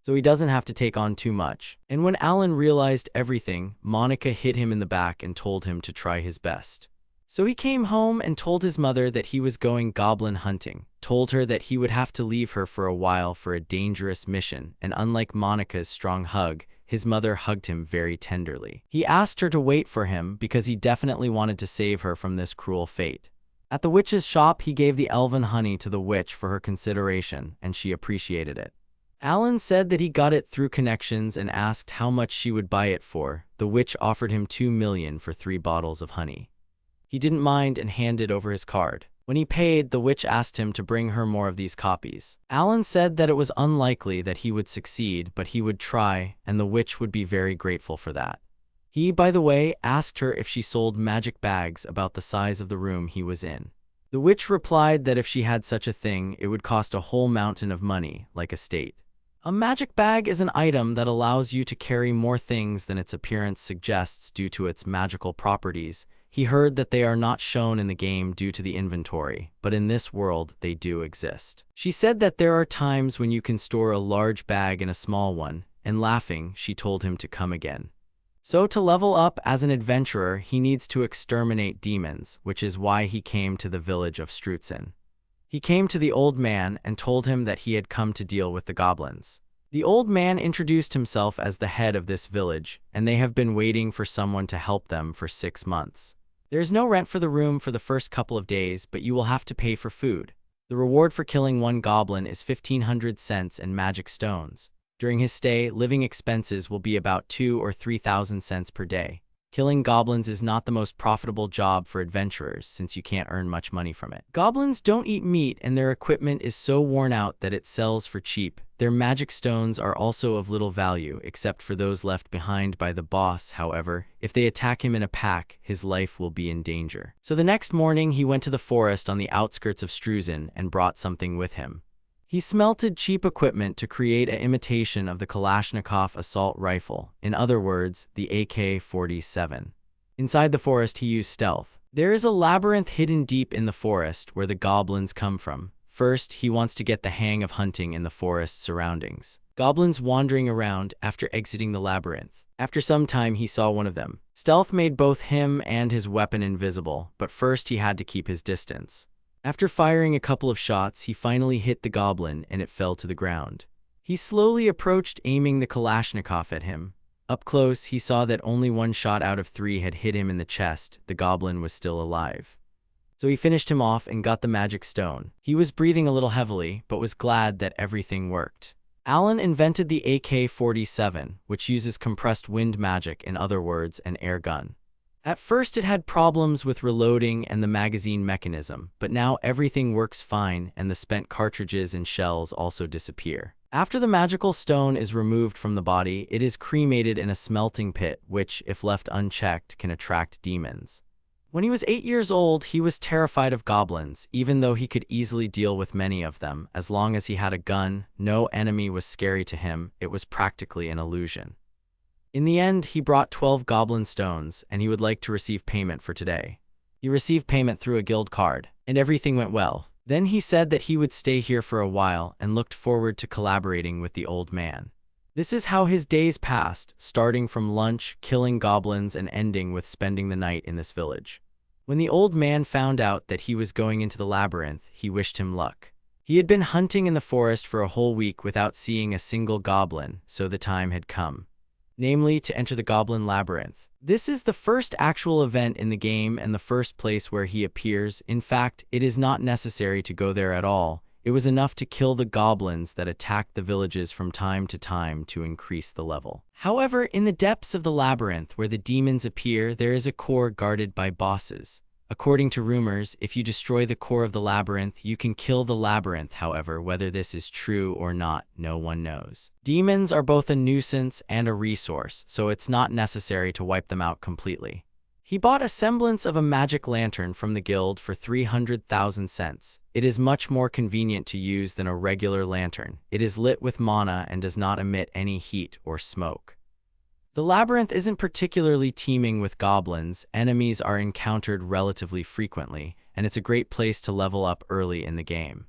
So he doesn't have to take on too much. And when Alan realized everything, Monica hit him in the back and told him to try his best. So he came home and told his mother that he was going goblin hunting, told her that he would have to leave her for a while for a dangerous mission, and unlike Monica's strong hug, his mother hugged him very tenderly. He asked her to wait for him because he definitely wanted to save her from this cruel fate. At the witch's shop, he gave the elven honey to the witch for her consideration, and she appreciated it. Alan said that he got it through connections and asked how much she would buy it for. The witch offered him 2 million for 3 bottles of honey. He didn't mind and handed over his card. When he paid, the witch asked him to bring her more of these copies. Alan said that it was unlikely that he would succeed, but he would try, and the witch would be very grateful for that. He, by the way, asked her if she sold magic bags about the size of the room he was in. The witch replied that if she had such a thing, it would cost a whole mountain of money, like a state. A magic bag is an item that allows you to carry more things than its appearance suggests due to its magical properties. He heard that they are not shown in the game due to the inventory, but in this world, they do exist. She said that there are times when you can store a large bag in a small one, and laughing, she told him to come again. So to level up as an adventurer, he needs to exterminate demons, which is why he came to the village of Strutzen. He came to the old man and told him that he had come to deal with the goblins. The old man introduced himself as the head of this village, and they have been waiting for someone to help them for 6 months. There's no rent for the room for the first couple of days, but you will have to pay for food. The reward for killing 1 goblin is 1,500 cents and magic stones. During his stay, living expenses will be about 2,000 or 3,000 cents per day. Killing goblins is not the most profitable job for adventurers since you can't earn much money from it. Goblins don't eat meat, and their equipment is so worn out that it sells for cheap. Their magic stones are also of little value, except for those left behind by the boss. However, if they attack him in a pack, his life will be in danger. So the next morning, he went to the forest on the outskirts of Struzen and brought something with him. He smelted cheap equipment to create an imitation of the Kalashnikov assault rifle, in other words, the AK-47. Inside the forest, he used stealth. There is a labyrinth hidden deep in the forest where the goblins come from. First, he wants to get the hang of hunting in the forest surroundings. Goblins wandering around after exiting the labyrinth. After some time, he saw one of them. Stealth made both him and his weapon invisible, but first he had to keep his distance. After firing a couple of shots, he finally hit the goblin and it fell to the ground. He slowly approached, aiming the Kalashnikov at him. Up close, he saw that only 1 shot out of 3 had hit him in the chest. The goblin was still alive. So he finished him off and got the magic stone. He was breathing a little heavily, but was glad that everything worked. Alan invented the AK-47, which uses compressed wind magic, in other words, an air gun. At first it had problems with reloading and the magazine mechanism, but now everything works fine and the spent cartridges and shells also disappear. After the magical stone is removed from the body, it is cremated in a smelting pit, which, if left unchecked, can attract demons. When he was 8 years old, he was terrified of goblins, even though he could easily deal with many of them. As long as he had a gun, no enemy was scary to him. It was practically an illusion. In the end, he brought 12 goblin stones, and he would like to receive payment for today. He received payment through a guild card, and everything went well. Then he said that he would stay here for a while and looked forward to collaborating with the old man. This is how his days passed, starting from lunch, killing goblins, and ending with spending the night in this village. When the old man found out that he was going into the labyrinth, he wished him luck. He had been hunting in the forest for a whole week without seeing a single goblin, so the time had come. Namely, to enter the Goblin Labyrinth. This is the first actual event in the game and the first place where he appears. In fact, it is not necessary to go there at all. It was enough to kill the goblins that attacked the villages from time to time to increase the level. However, in the depths of the labyrinth where the demons appear, there is a core guarded by bosses. According to rumors, if you destroy the core of the labyrinth, you can kill the labyrinth. However, whether this is true or not, no one knows. Demons are both a nuisance and a resource, so it's not necessary to wipe them out completely. He bought a semblance of a magic lantern from the guild for 300,000 cents. It is much more convenient to use than a regular lantern. It is lit with mana and does not emit any heat or smoke. The labyrinth isn't particularly teeming with goblins. Enemies are encountered relatively frequently, and it's a great place to level up early in the game.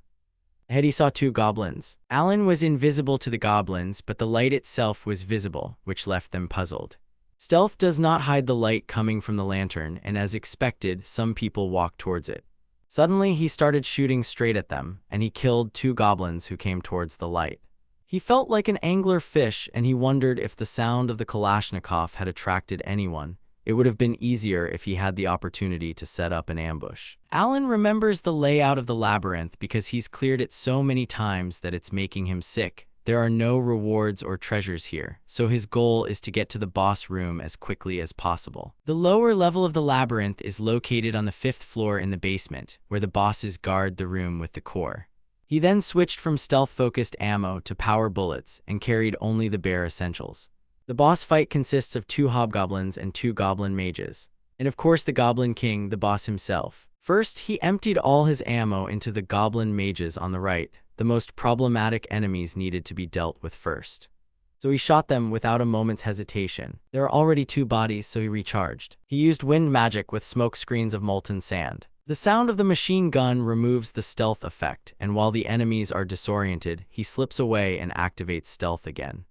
Ahead he saw 2 goblins. Alan was invisible to the goblins, but the light itself was visible, which left them puzzled. Stealth does not hide the light coming from the lantern, and as expected, some people walked towards it. Suddenly, he started shooting straight at them, and he killed 2 goblins who came towards the light. He felt like an angler fish, and he wondered if the sound of the Kalashnikov had attracted anyone. It would have been easier if he had the opportunity to set up an ambush. Alan remembers the layout of the labyrinth because he's cleared it so many times that it's making him sick. There are no rewards or treasures here, so his goal is to get to the boss room as quickly as possible. The lower level of the labyrinth is located on the 5th floor in the basement, where the bosses guard the room with the core. He then switched from stealth-focused ammo to power bullets and carried only the bare essentials. The boss fight consists of 2 hobgoblins and 2 goblin mages, and of course the Goblin King, the boss himself. First, he emptied all his ammo into the goblin mages on the right. The most problematic enemies needed to be dealt with first. So he shot them without a moment's hesitation. There are already 2 bodies, so he recharged. He used wind magic with smoke screens of molten sand. The sound of the machine gun removes the stealth effect, and while the enemies are disoriented, he slips away and activates stealth again.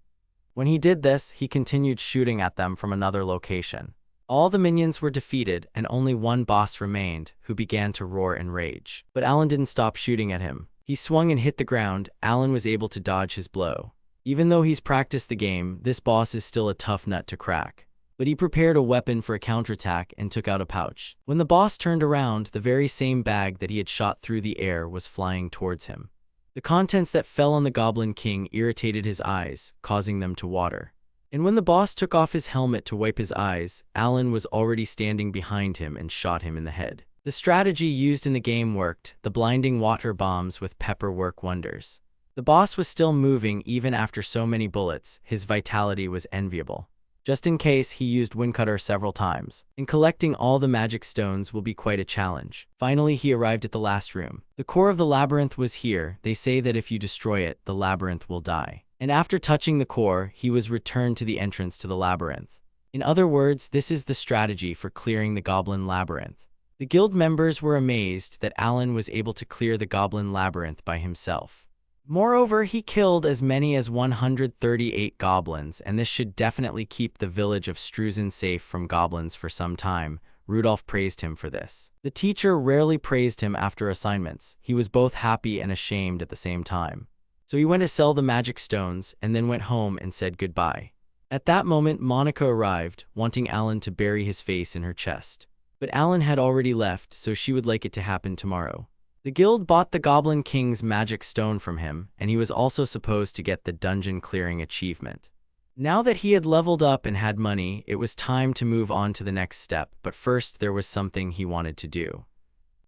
When he did this, he continued shooting at them from another location. All the minions were defeated, and only one boss remained, who began to roar in rage. But Alan didn't stop shooting at him. He swung and hit the ground. Alan was able to dodge his blow. Even though he's practiced the game, this boss is still a tough nut to crack. But he prepared a weapon for a counterattack and took out a pouch. When the boss turned around, the very same bag that he had shot through the air was flying towards him. The contents that fell on the Goblin King irritated his eyes, causing them to water. And when the boss took off his helmet to wipe his eyes, Alan was already standing behind him and shot him in the head. The strategy used in the game worked. The blinding water bombs with pepper work wonders. The boss was still moving even after so many bullets. His vitality was enviable. Just in case, he used Windcutter several times. And collecting all the magic stones will be quite a challenge. Finally, he arrived at the last room. The core of the labyrinth was here. They say that if you destroy it, the labyrinth will die. And after touching the core, he was returned to the entrance to the labyrinth. In other words, this is the strategy for clearing the Goblin Labyrinth. The guild members were amazed that Alan was able to clear the Goblin Labyrinth by himself. Moreover, he killed as many as 138 goblins, and this should definitely keep the village of Struzen safe from goblins for some time. Rudolph praised him for this. The teacher rarely praised him after assignments. He was both happy and ashamed at the same time. So he went to sell the magic stones, and then went home and said goodbye. At that moment, Monica arrived, wanting Alan to bury his face in her chest. But Alan had already left, so she would like it to happen tomorrow. The guild bought the Goblin King's magic stone from him, and he was also supposed to get the dungeon clearing achievement. Now that he had leveled up and had money, it was time to move on to the next step, but first there was something he wanted to do.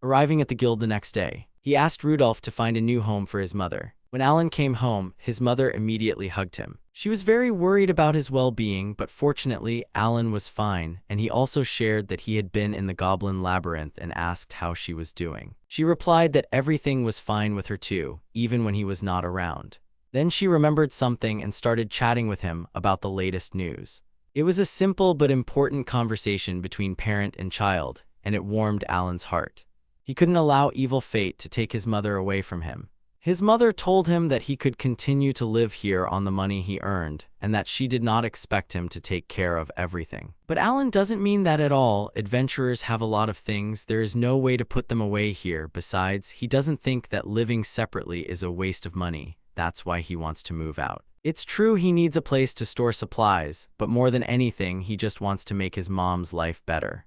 Arriving at the guild the next day, he asked Rudolph to find a new home for his mother. When Alan came home, his mother immediately hugged him. She was very worried about his well-being, but fortunately, Alan was fine, and he also shared that he had been in the Goblin Labyrinth and asked how she was doing. She replied that everything was fine with her too, even when he was not around. Then she remembered something and started chatting with him about the latest news. It was a simple but important conversation between parent and child, and it warmed Alan's heart. He couldn't allow evil fate to take his mother away from him. His mother told him that he could continue to live here on the money he earned, and that she did not expect him to take care of everything. But Alan doesn't mean that at all. Adventurers have a lot of things. There is no way to put them away here. Besides, he doesn't think that living separately is a waste of money. That's why he wants to move out. It's true he needs a place to store supplies, but more than anything, he just wants to make his mom's life better.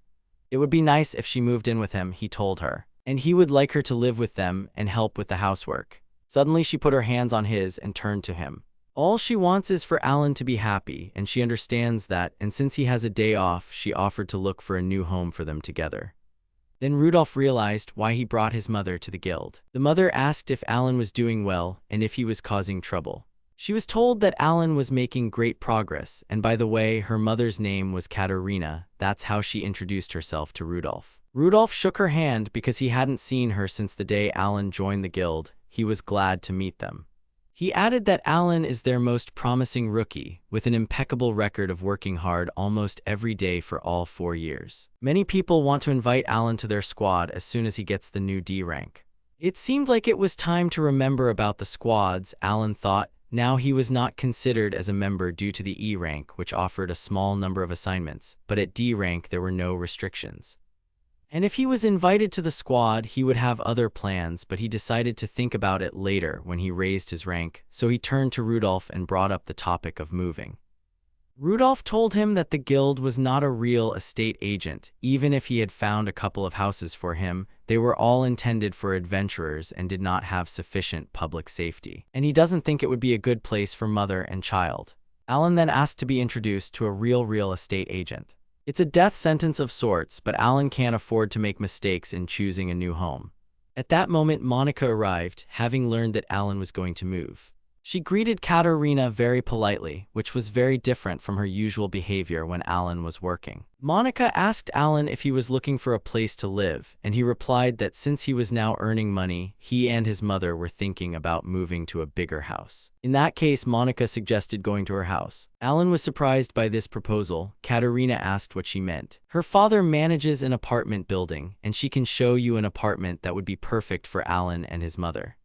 It would be nice if she moved in with him, he told her, and he would like her to live with them and help with the housework. Suddenly, she put her hands on his and turned to him. All she wants is for Alan to be happy, and she understands that, and since he has a day off, she offered to look for a new home for them together. Then Rudolph realized why he brought his mother to the guild. The mother asked if Alan was doing well and if he was causing trouble. She was told that Alan was making great progress, and by the way, her mother's name was Katerina. That's how she introduced herself to Rudolph. Rudolph shook her hand because he hadn't seen her since the day Alan joined the guild. He was glad to meet them. He added that Alan is their most promising rookie, with an impeccable record of working hard almost every day for all 4 years. Many people want to invite Alan to their squad as soon as he gets the new D rank. It seemed like it was time to remember about the squads, Alan thought. Now he was not considered as a member due to the E rank, which offered a small number of assignments, but at D rank there were no restrictions. And if he was invited to the squad, he would have other plans, but he decided to think about it later when he raised his rank, so he turned to Rudolph and brought up the topic of moving. Rudolph told him that the guild was not a real estate agent. Even if he had found a couple of houses for him, they were all intended for adventurers and did not have sufficient public safety. And he doesn't think it would be a good place for mother and child. Alan then asked to be introduced to a real estate agent. It's a death sentence of sorts, but Alan can't afford to make mistakes in choosing a new home. At that moment, Monica arrived, having learned that Alan was going to move. She greeted Katerina very politely, which was very different from her usual behavior when Alan was working. Monica asked Alan if he was looking for a place to live, and he replied that since he was now earning money, he and his mother were thinking about moving to a bigger house. In that case, Monica suggested going to her house. Alan was surprised by this proposal. Katerina asked what she meant. Her father manages an apartment building, and she can show you an apartment that would be perfect for Alan and his mother.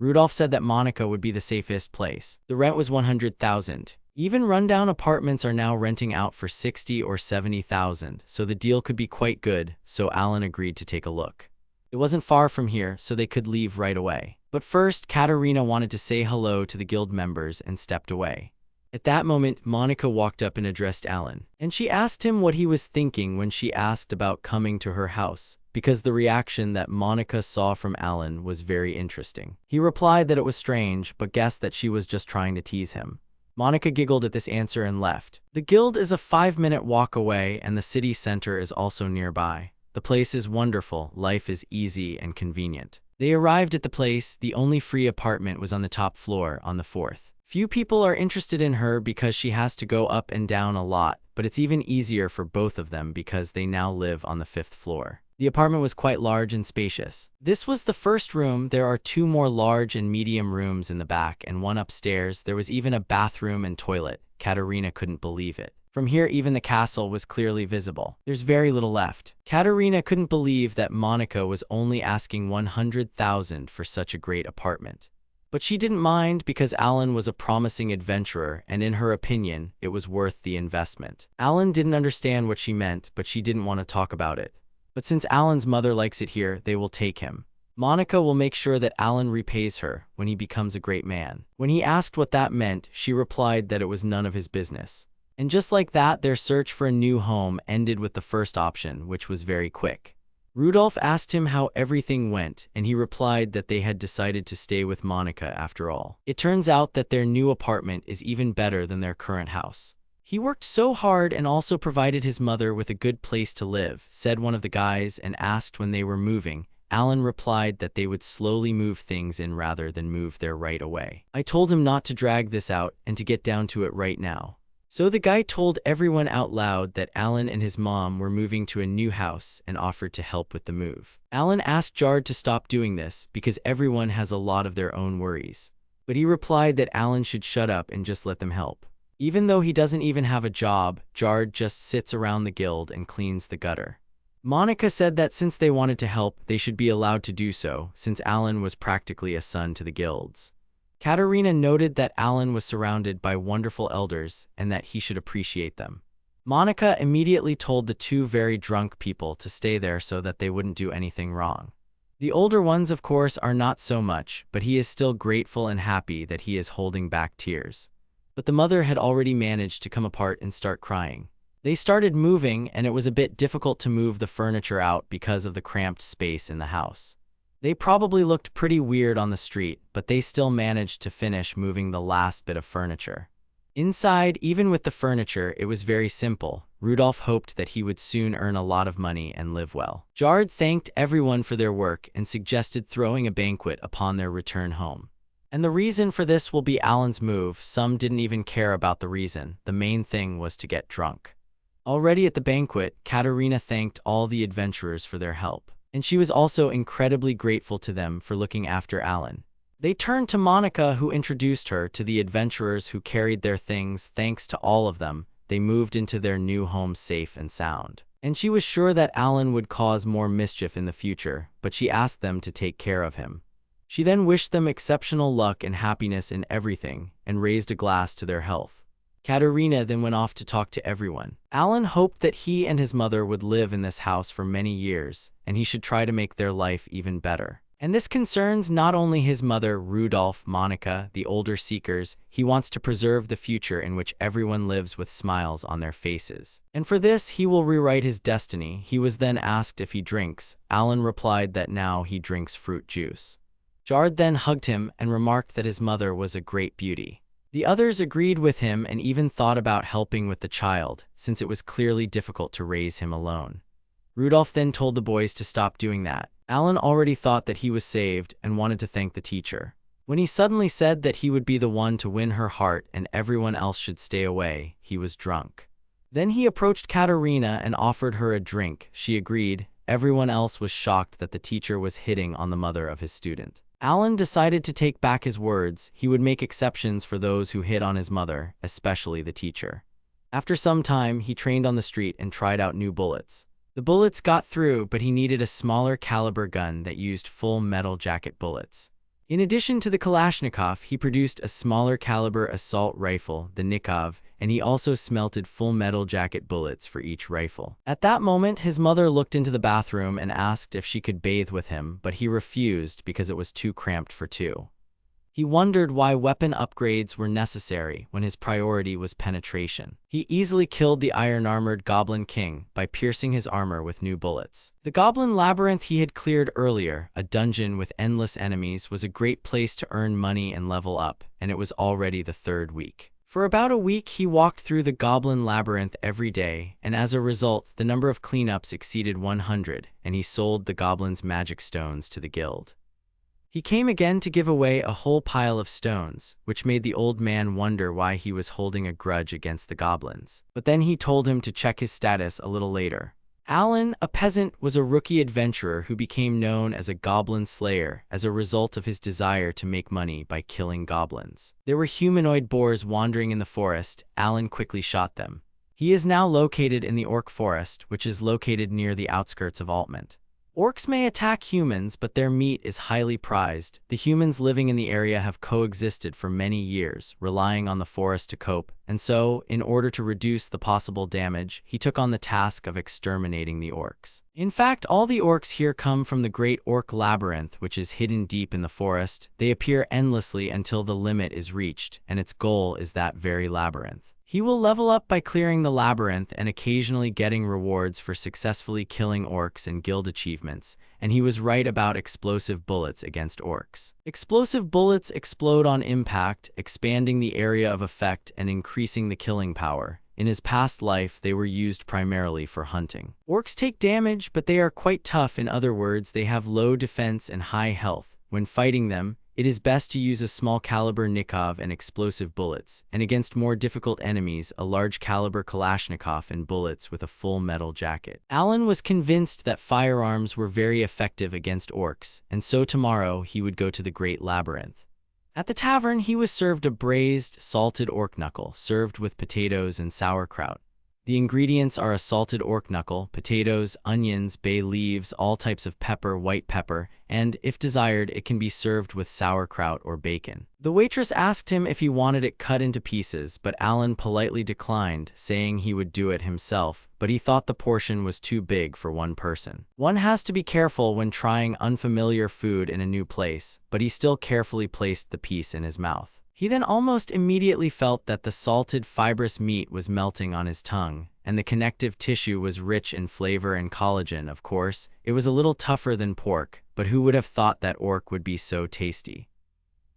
Rudolph said that Monica would be the safest place. The rent was $100,000. Even rundown apartments are now renting out for $60,000 or $70,000, so the deal could be quite good, so Alan agreed to take a look. It wasn't far from here, so they could leave right away. But first, Katerina wanted to say hello to the guild members and stepped away. At that moment, Monica walked up and addressed Alan, and she asked him what he was thinking when she asked about coming to her house, because the reaction that Monica saw from Alan was very interesting. He replied that it was strange, but guessed that she was just trying to tease him. Monica giggled at this answer and left. The guild is a 5-minute walk away, and the city center is also nearby. The place is wonderful, life is easy and convenient. They arrived at the place. The only free apartment was on the top floor, on the 4th. Few people are interested in her because she has to go up and down a lot, but it's even easier for both of them because they now live on the 5th floor. The apartment was quite large and spacious. This was the first room. There are 2 more large and medium rooms in the back and 1 upstairs. There was even a bathroom and toilet. Katerina couldn't believe it. From here, even the castle was clearly visible. There's very little left. Katerina couldn't believe that Monica was only asking $100,000 for such a great apartment. But she didn't mind because Alan was a promising adventurer, and in her opinion, it was worth the investment. Alan didn't understand what she meant, but she didn't want to talk about it. But since Alan's mother likes it here, they will take him. Monica will make sure that Alan repays her when he becomes a great man. When he asked what that meant, she replied that it was none of his business. And just like that, their search for a new home ended with the first option, which was very quick. Rudolph asked him how everything went, and he replied that they had decided to stay with Monica after all. It turns out that their new apartment is even better than their current house. He worked so hard and also provided his mother with a good place to live, said one of the guys, and asked when they were moving. Alan replied that they would slowly move things in rather than move there right away. I told him not to drag this out and to get down to it right now. So the guy told everyone out loud that Alan and his mom were moving to a new house and offered to help with the move. Alan asked Jard to stop doing this because everyone has a lot of their own worries. But he replied that Alan should shut up and just let them help. Even though he doesn't even have a job, Jard just sits around the guild and cleans the gutter. Monica said that since they wanted to help, they should be allowed to do so, since Alan was practically a son to the guilds. Katerina noted that Alan was surrounded by wonderful elders and that he should appreciate them. Monica immediately told the two very drunk people to stay there so that they wouldn't do anything wrong. The older ones, of course, are not so much, but he is still grateful and happy that he is holding back tears. But the mother had already managed to come apart and start crying. They started moving, and it was a bit difficult to move the furniture out because of the cramped space in the house. They probably looked pretty weird on the street, but they still managed to finish moving the last bit of furniture. Inside, even with the furniture, it was very simple. Rudolph hoped that he would soon earn a lot of money and live well. Jard thanked everyone for their work and suggested throwing a banquet upon their return home. And the reason for this will be Alan's move. Some didn't even care about the reason. The main thing was to get drunk. Already at the banquet, Katerina thanked all the adventurers for their help. And she was also incredibly grateful to them for looking after Alan. They turned to Monica, who introduced her to the adventurers who carried their things. Thanks to all of them, they moved into their new home safe and sound. And she was sure that Alan would cause more mischief in the future, but she asked them to take care of him. She then wished them exceptional luck and happiness in everything, and raised a glass to their health. Katerina then went off to talk to everyone. Alan hoped that he and his mother would live in this house for many years, and he should try to make their life even better. And this concerns not only his mother, Rudolph, Monica, the older seekers. He wants to preserve the future in which everyone lives with smiles on their faces. And for this, he will rewrite his destiny. He was then asked if he drinks. Alan replied that now he drinks fruit juice. Jard then hugged him and remarked that his mother was a great beauty. The others agreed with him and even thought about helping with the child, since it was clearly difficult to raise him alone. Rudolph then told the boys to stop doing that. Alan already thought that he was saved and wanted to thank the teacher. When he suddenly said that he would be the one to win her heart and everyone else should stay away, he was drunk. Then he approached Katerina and offered her a drink. She agreed. Everyone else was shocked that the teacher was hitting on the mother of his student. Alan decided to take back his words. He would make exceptions for those who hit on his mother, especially the teacher. After some time, he trained on the street and tried out new bullets. The bullets got through, but he needed a smaller caliber gun that used full metal jacket bullets. In addition to the Kalashnikov, he produced a smaller caliber assault rifle, the Nikov, and he also smelted full metal jacket bullets for each rifle. At that moment, his mother looked into the bathroom and asked if she could bathe with him, but he refused because it was too cramped for two. He wondered why weapon upgrades were necessary when his priority was penetration. He easily killed the iron-armored Goblin King by piercing his armor with new bullets. The Goblin Labyrinth he had cleared earlier, a dungeon with endless enemies, was a great place to earn money and level up, and it was already the third week. For about a week, he walked through the Goblin Labyrinth every day, and as a result, the number of cleanups exceeded 100, and he sold the Goblin's magic stones to the guild. He came again to give away a whole pile of stones, which made the old man wonder why he was holding a grudge against the goblins. But then he told him to check his status a little later. Alan, a peasant, was a rookie adventurer who became known as a goblin slayer as a result of his desire to make money by killing goblins. There were humanoid boars wandering in the forest. Alan quickly shot them. He is now located in the Orc Forest, which is located near the outskirts of Altmont. Orcs may attack humans, but their meat is highly prized. The humans living in the area have coexisted for many years, relying on the forest to cope, and so, in order to reduce the possible damage, he took on the task of exterminating the orcs. In fact, all the orcs here come from the Great Orc Labyrinth, which is hidden deep in the forest. They appear endlessly until the limit is reached, and its goal is that very labyrinth. He will level up by clearing the labyrinth and occasionally getting rewards for successfully killing orcs and guild achievements, and he was right about explosive bullets against orcs. Explosive bullets explode on impact, expanding the area of effect and increasing the killing power. In his past life, they were used primarily for hunting. Orcs take damage, but they are quite tough. In other words, they have low defense and high health. When fighting them, it is best to use a small caliber Nikov and explosive bullets, and against more difficult enemies, a large caliber Kalashnikov and bullets with a full metal jacket. Alan was convinced that firearms were very effective against orcs, and so tomorrow he would go to the Great Labyrinth. At the tavern, he was served a braised, salted orc knuckle, served with potatoes and sauerkraut. The ingredients are a salted orc knuckle, potatoes, onions, bay leaves, all types of pepper, white pepper, and, if desired, it can be served with sauerkraut or bacon. The waitress asked him if he wanted it cut into pieces, but Alan politely declined, saying he would do it himself, but he thought the portion was too big for one person. One has to be careful when trying unfamiliar food in a new place, but he still carefully placed the piece in his mouth. He then almost immediately felt that the salted, fibrous meat was melting on his tongue, and the connective tissue was rich in flavor and collagen. Of course, it was a little tougher than pork, but who would have thought that orc would be so tasty?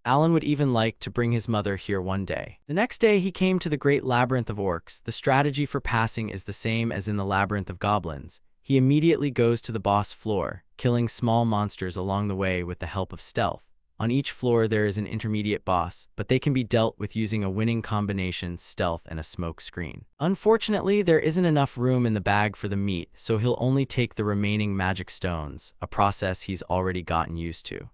Alan would even like to bring his mother here one day. The next day, he came to the Great Labyrinth of Orcs. The strategy for passing is the same as in the Labyrinth of Goblins. He immediately goes to the boss floor, killing small monsters along the way with the help of stealth. On each floor there is an intermediate boss, but they can be dealt with using a winning combination, stealth and a smoke screen. Unfortunately, there isn't enough room in the bag for the meat, so he'll only take the remaining magic stones, a process he's already gotten used to.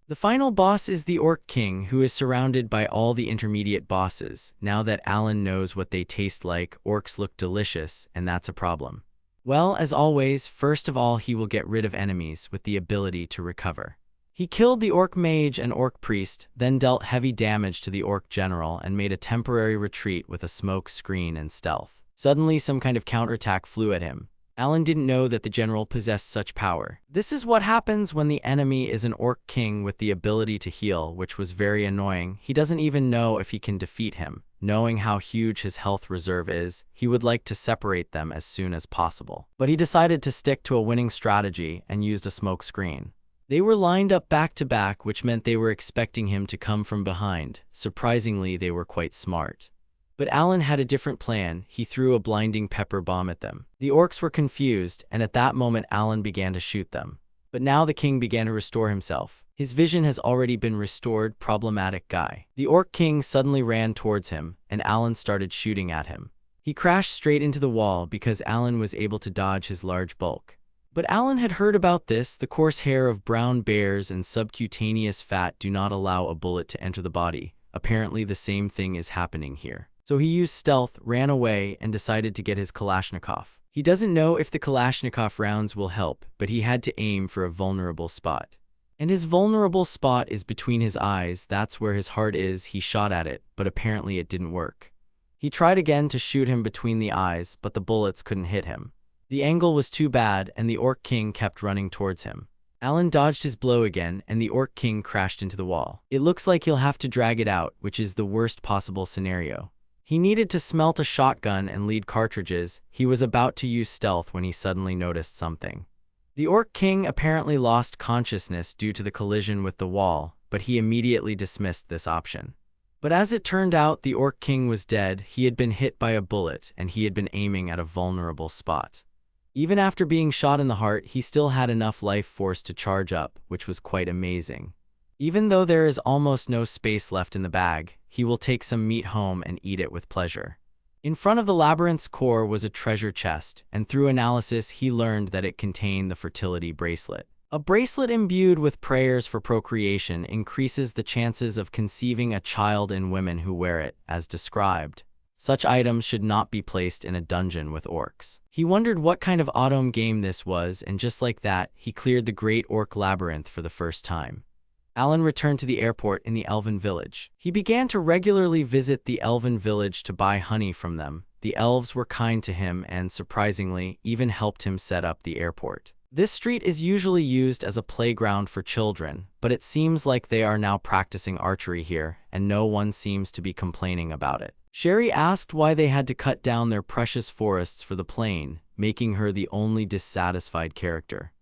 The final boss is the Orc King, who is surrounded by all the intermediate bosses. Now that Alan knows what they taste like, orcs look delicious, and that's a problem. Well, as always, first of all he will get rid of enemies with the ability to recover. He killed the orc mage and orc priest, then dealt heavy damage to the orc general and made a temporary retreat with a smoke screen and stealth. Suddenly, some kind of counterattack flew at him. Alan didn't know that the general possessed such power. This is what happens when the enemy is an orc king with the ability to heal, which was very annoying. He doesn't even know if he can defeat him. Knowing how huge his health reserve is, he would like to separate them as soon as possible. But he decided to stick to a winning strategy and used a smoke screen. They were lined up back to back, which meant they were expecting him to come from behind. Surprisingly, they were quite smart. But Alan had a different plan. He threw a blinding pepper bomb at them. The orcs were confused, and at that moment Alan began to shoot them. But now the king began to restore himself. His vision has already been restored. Problematic guy. The orc king suddenly ran towards him, and Alan started shooting at him. He crashed straight into the wall because Alan was able to dodge his large bulk. But Alan had heard about this. The coarse hair of brown bears and subcutaneous fat do not allow a bullet to enter the body. Apparently the same thing is happening here. So he used stealth, ran away, and decided to get his Kalashnikov. He doesn't know if the Kalashnikov rounds will help, but he had to aim for a vulnerable spot. And his vulnerable spot is between his eyes. That's where his heart is. He shot at it, but apparently it didn't work. He tried again to shoot him between the eyes, but the bullets couldn't hit him. The angle was too bad, and the Orc King kept running towards him. Alan dodged his blow again, and the Orc King crashed into the wall. It looks like he'll have to drag it out, which is the worst possible scenario. He needed to smelt a shotgun and lead cartridges. He was about to use stealth when he suddenly noticed something. The Orc King apparently lost consciousness due to the collision with the wall, but he immediately dismissed this option. But as it turned out, the Orc King was dead. He had been hit by a bullet, and he had been aiming at a vulnerable spot. Even after being shot in the heart, he still had enough life force to charge up, which was quite amazing. Even though there is almost no space left in the bag, he will take some meat home and eat it with pleasure. In front of the labyrinth's core was a treasure chest, and through analysis he learned that it contained the fertility bracelet. A bracelet imbued with prayers for procreation increases the chances of conceiving a child in women who wear it, as described. Such items should not be placed in a dungeon with orcs. He wondered what kind of autumn game this was, and just like that, he cleared the Great Orc Labyrinth for the first time. Alan returned to the airport in the Elven village. He began to regularly visit the Elven village to buy honey from them. The elves were kind to him and, surprisingly, even helped him set up the airport. This street is usually used as a playground for children, but it seems like they are now practicing archery here, and no one seems to be complaining about it. Sherry asked why they had to cut down their precious forests for the plane, making her the only dissatisfied character.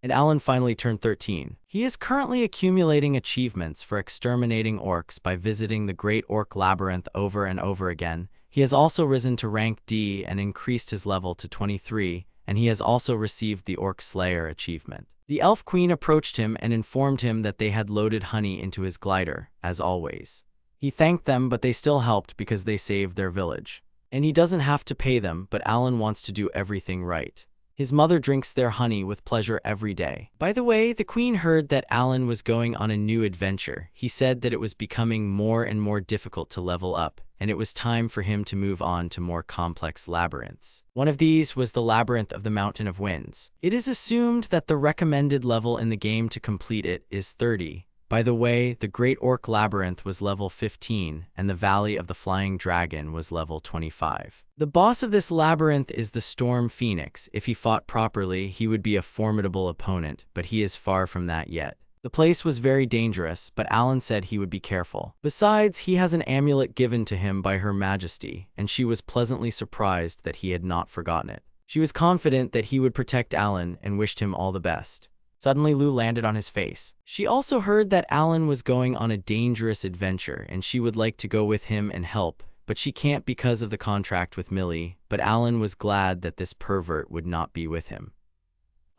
And Alan finally turned 13. He is currently accumulating achievements for exterminating orcs by visiting the Great Orc Labyrinth over and over again. He has also risen to rank D and increased his level to 23, and he has also received the Orc Slayer achievement. The Elf Queen approached him and informed him that they had loaded honey into his glider, as always. He thanked them, but they still helped because they saved their village. And he doesn't have to pay them, but Alan wants to do everything right. His mother drinks their honey with pleasure every day. By the way, the queen heard that Alan was going on a new adventure. He said that it was becoming more and more difficult to level up, and it was time for him to move on to more complex labyrinths. One of these was the Labyrinth of the Mountain of Winds. It is assumed that the recommended level in the game to complete it is 30. By the way, the Great Orc Labyrinth was level 15, and the Valley of the Flying Dragon was level 25. The boss of this labyrinth is the Storm Phoenix. If he fought properly, he would be a formidable opponent, but he is far from that yet. The place was very dangerous, but Alan said he would be careful. Besides, he has an amulet given to him by Her Majesty, and she was pleasantly surprised that he had not forgotten it. She was confident that he would protect Alan and wished him all the best. Suddenly, Lou landed on his face. She also heard that Alan was going on a dangerous adventure and she would like to go with him and help, but she can't because of the contract with Millie, but Alan was glad that this pervert would not be with him.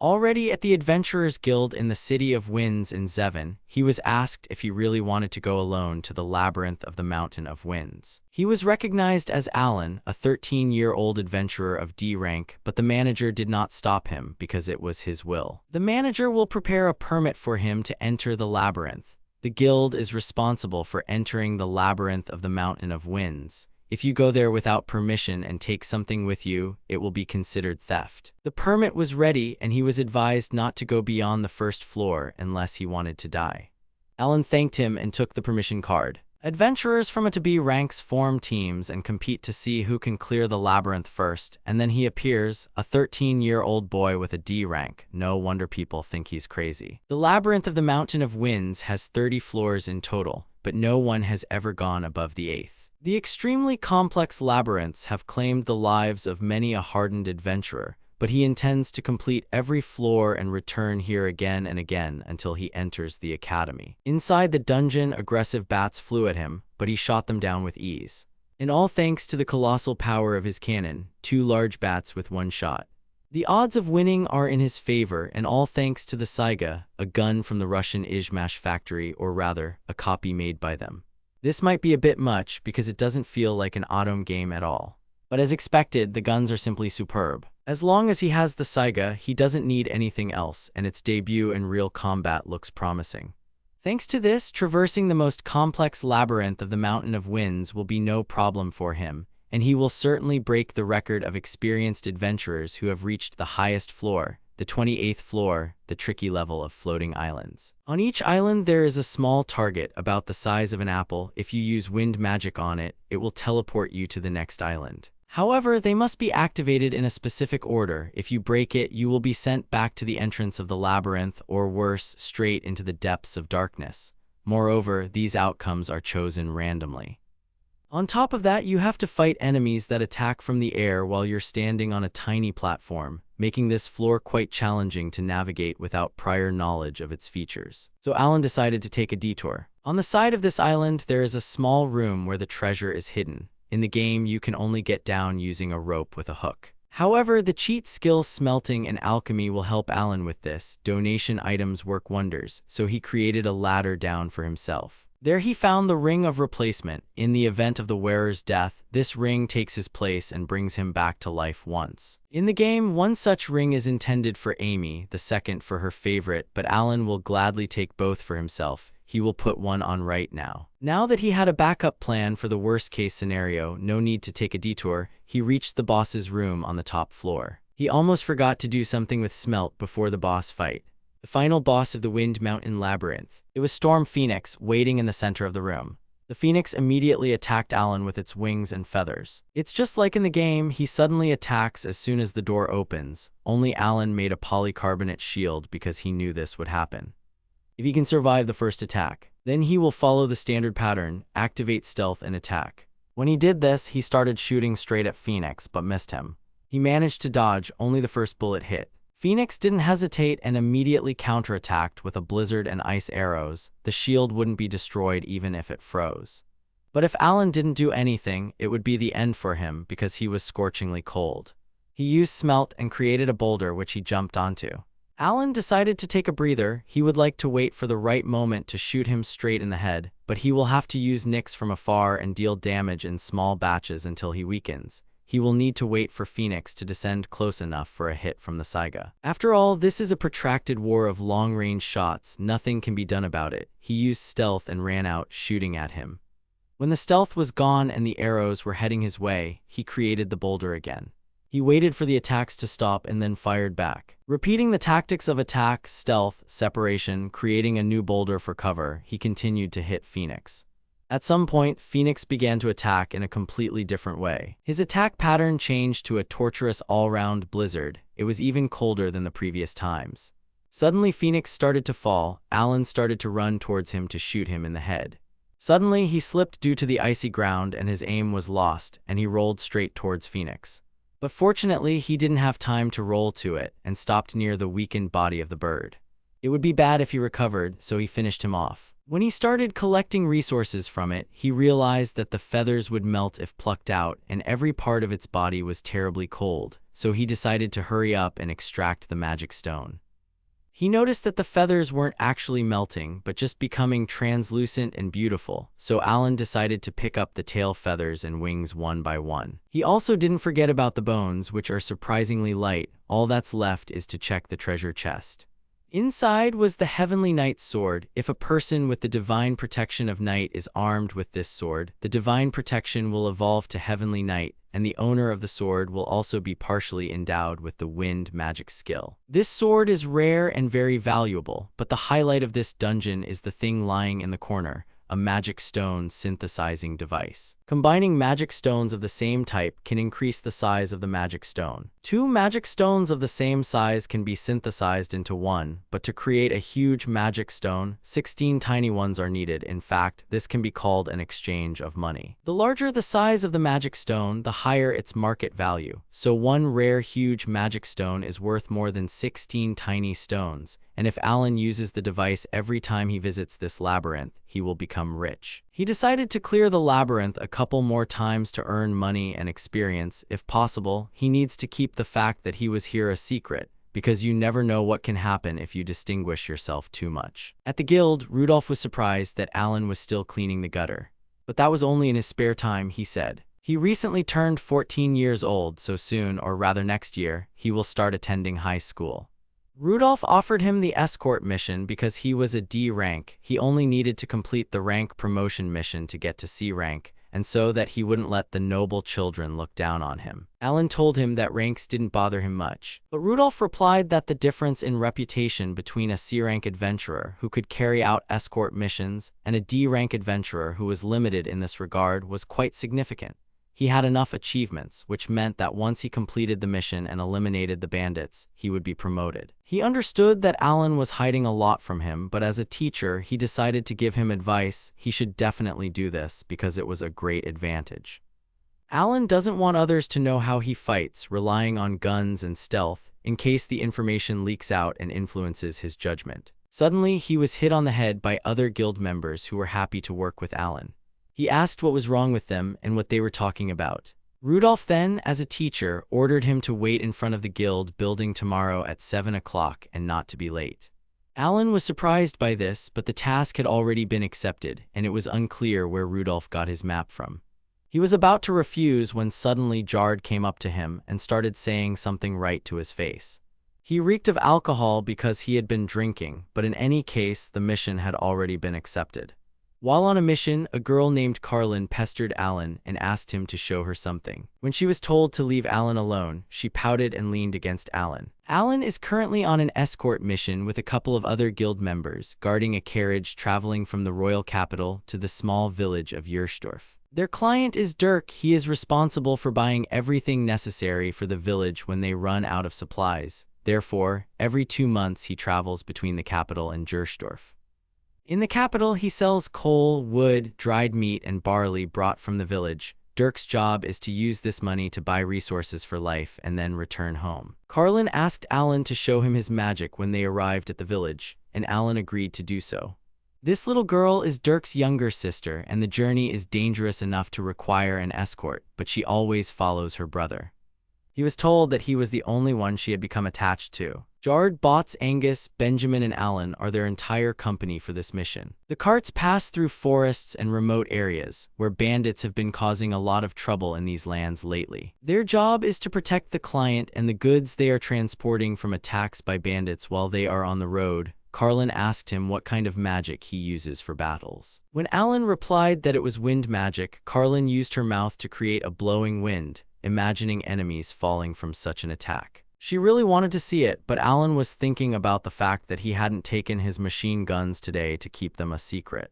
Already at the Adventurers Guild in the City of Winds in Zevon, he was asked if he really wanted to go alone to the Labyrinth of the Mountain of Winds. He was recognized as Alan, a 13-year-old adventurer of D rank, but the manager did not stop him because it was his will. The manager will prepare a permit for him to enter the labyrinth. The guild is responsible for entering the Labyrinth of the Mountain of Winds. If you go there without permission and take something with you, it will be considered theft. The permit was ready, and he was advised not to go beyond the first floor unless he wanted to die. Alan thanked him and took the permission card. Adventurers from a to B ranks form teams and compete to see who can clear the labyrinth first, and then he appears, a 13-year-old boy with a D rank. No wonder people think he's crazy. The Labyrinth of the Mountain of Winds has 30 floors in total, but no one has ever gone above the 8th. The extremely complex labyrinths have claimed the lives of many a hardened adventurer, but he intends to complete every floor and return here again and again until he enters the academy. Inside the dungeon, aggressive bats flew at him, but he shot them down with ease. And all thanks to the colossal power of his cannon, 2 large bats with 1 shot. The odds of winning are in his favor, and all thanks to the Saiga, a gun from the Russian Izhmash factory, or rather, a copy made by them. This might be a bit much because it doesn't feel like an autumn game at all. But as expected, the guns are simply superb. As long as he has the Saiga, he doesn't need anything else, and its debut in real combat looks promising. Thanks to this, traversing the most complex labyrinth of the Mountain of Winds will be no problem for him, and he will certainly break the record of experienced adventurers who have reached the highest floor, the 28th floor, the tricky level of floating islands. On each island there is a small target about the size of an apple. If you use wind magic on it, it will teleport you to the next island. However, they must be activated in a specific order. If you break it, you will be sent back to the entrance of the labyrinth, or worse, straight into the depths of darkness. Moreover, these outcomes are chosen randomly. On top of that, you have to fight enemies that attack from the air while you're standing on a tiny platform, making this floor quite challenging to navigate without prior knowledge of its features. So Alan decided to take a detour. On the side of this island, there is a small room where the treasure is hidden. In the game, you can only get down using a rope with a hook. However, the cheat skill smelting and alchemy will help Alan with this. Donation items work wonders, so he created a ladder down for himself. There he found the Ring of Replacement. In the event of the wearer's death, this ring takes his place and brings him back to life once. In the game, one such ring is intended for Amy, the second for her favorite, but Alan will gladly take both for himself. He will put one on right now. Now that he had a backup plan for the worst-case scenario, no need to take a detour, he reached the boss's room on the top floor. He almost forgot to do something with Smelt before the boss fight. The final boss of the Wind Mountain Labyrinth. It was Storm Phoenix, waiting in the center of the room. The Phoenix immediately attacked Alan with its wings and feathers. It's just like in the game, he suddenly attacks as soon as the door opens. Only Alan made a polycarbonate shield because he knew this would happen. If he can survive the first attack, then he will follow the standard pattern, activate stealth and attack. When he did this, he started shooting straight at Phoenix, but missed him. He managed to dodge, only the first bullet hit. Phoenix didn't hesitate and immediately counterattacked with a blizzard and ice arrows. The shield wouldn't be destroyed even if it froze. But if Alan didn't do anything, it would be the end for him because he was scorchingly cold. He used smelt and created a boulder which he jumped onto. Alan decided to take a breather. He would like to wait for the right moment to shoot him straight in the head, but he will have to use nicks from afar and deal damage in small batches until he weakens. He will need to wait for Phoenix to descend close enough for a hit from the Saiga. After all, this is a protracted war of long-range shots. Nothing can be done about it. He used stealth and ran out, shooting at him. When the stealth was gone and the arrows were heading his way, he created the boulder again. He waited for the attacks to stop and then fired back. Repeating the tactics of attack, stealth, separation, creating a new boulder for cover, he continued to hit Phoenix. At some point, Phoenix began to attack in a completely different way. His attack pattern changed to a torturous all-round blizzard. It was even colder than the previous times. Suddenly, Phoenix started to fall. Alan started to run towards him to shoot him in the head. Suddenly, he slipped due to the icy ground and his aim was lost, and he rolled straight towards Phoenix. But fortunately, he didn't have time to roll to it and stopped near the weakened body of the bird. It would be bad if he recovered, so he finished him off. When he started collecting resources from it, he realized that the feathers would melt if plucked out, and every part of its body was terribly cold, so he decided to hurry up and extract the magic stone. He noticed that the feathers weren't actually melting, but just becoming translucent and beautiful, so Alan decided to pick up the tail feathers and wings one by one. He also didn't forget about the bones, which are surprisingly light. All that's left is to check the treasure chest. Inside was the Heavenly Knight's sword. If a person with the divine protection of Knight is armed with this sword, the divine protection will evolve to Heavenly Knight, and the owner of the sword will also be partially endowed with the wind magic skill. This sword is rare and very valuable, but the highlight of this dungeon is the thing lying in the corner, a magic stone synthesizing device. Combining magic stones of the same type can increase the size of the magic stone. 2 magic stones of the same size can be synthesized into one, but to create a huge magic stone, 16 tiny ones are needed. In fact, this can be called an exchange of money. The larger the size of the magic stone, the higher its market value. So one rare huge magic stone is worth more than 16 tiny stones, and if Alan uses the device every time he visits this labyrinth, he will become rich. He decided to clear the labyrinth a couple more times to earn money and experience. If possible, he needs to keep the fact that he was here a secret, because you never know what can happen if you distinguish yourself too much. At the guild, Rudolph was surprised that Alan was still cleaning the gutter. But that was only in his spare time, he said. He recently turned 14 years old, so soon, or rather next year, he will start attending high school. Rudolph offered him the escort mission because he was a D rank. He only needed to complete the rank promotion mission to get to C rank, and so that he wouldn't let the noble children look down on him. Alan told him that ranks didn't bother him much, but Rudolph replied that the difference in reputation between a C-rank adventurer who could carry out escort missions and a D-rank adventurer who was limited in this regard was quite significant. He had enough achievements, which meant that once he completed the mission and eliminated the bandits, he would be promoted. He understood that Alan was hiding a lot from him, but as a teacher, he decided to give him advice. He should definitely do this because it was a great advantage. Alan doesn't want others to know how he fights, relying on guns and stealth, in case the information leaks out and influences his judgment. Suddenly, he was hit on the head by other guild members who were happy to work with Alan. He asked what was wrong with them and what they were talking about. Rudolph then, as a teacher, ordered him to wait in front of the guild building tomorrow at 7 o'clock and not to be late. Alan was surprised by this, but the task had already been accepted, and it was unclear where Rudolph got his map from. He was about to refuse when suddenly Jard came up to him and started saying something right to his face. He reeked of alcohol because he had been drinking, but in any case, the mission had already been accepted. While on a mission, a girl named Carlin pestered Alan and asked him to show her something. When she was told to leave Alan alone, she pouted and leaned against Alan. Alan is currently on an escort mission with a couple of other guild members, guarding a carriage traveling from the royal capital to the small village of Yerstorf. Their client is Dirk. He is responsible for buying everything necessary for the village when they run out of supplies. Therefore, every 2 months he travels between the capital and Yerstorf. In the capital, he sells coal, wood, dried meat, and barley brought from the village. Dirk's job is to use this money to buy resources for life and then return home. Carlin asked Alan to show him his magic when they arrived at the village, and Alan agreed to do so. This little girl is Dirk's younger sister, and the journey is dangerous enough to require an escort, but she always follows her brother. He was told that he was the only one she had become attached to. Jard, Bots, Angus, Benjamin, and Alan are their entire company for this mission. The carts pass through forests and remote areas, where bandits have been causing a lot of trouble in these lands lately. Their job is to protect the client and the goods they are transporting from attacks by bandits while they are on the road. Carlin asked him what kind of magic he uses for battles. When Alan replied that it was wind magic, Carlin used her mouth to create a blowing wind, imagining enemies falling from such an attack. She really wanted to see it, but Alan was thinking about the fact that he hadn't taken his machine guns today to keep them a secret.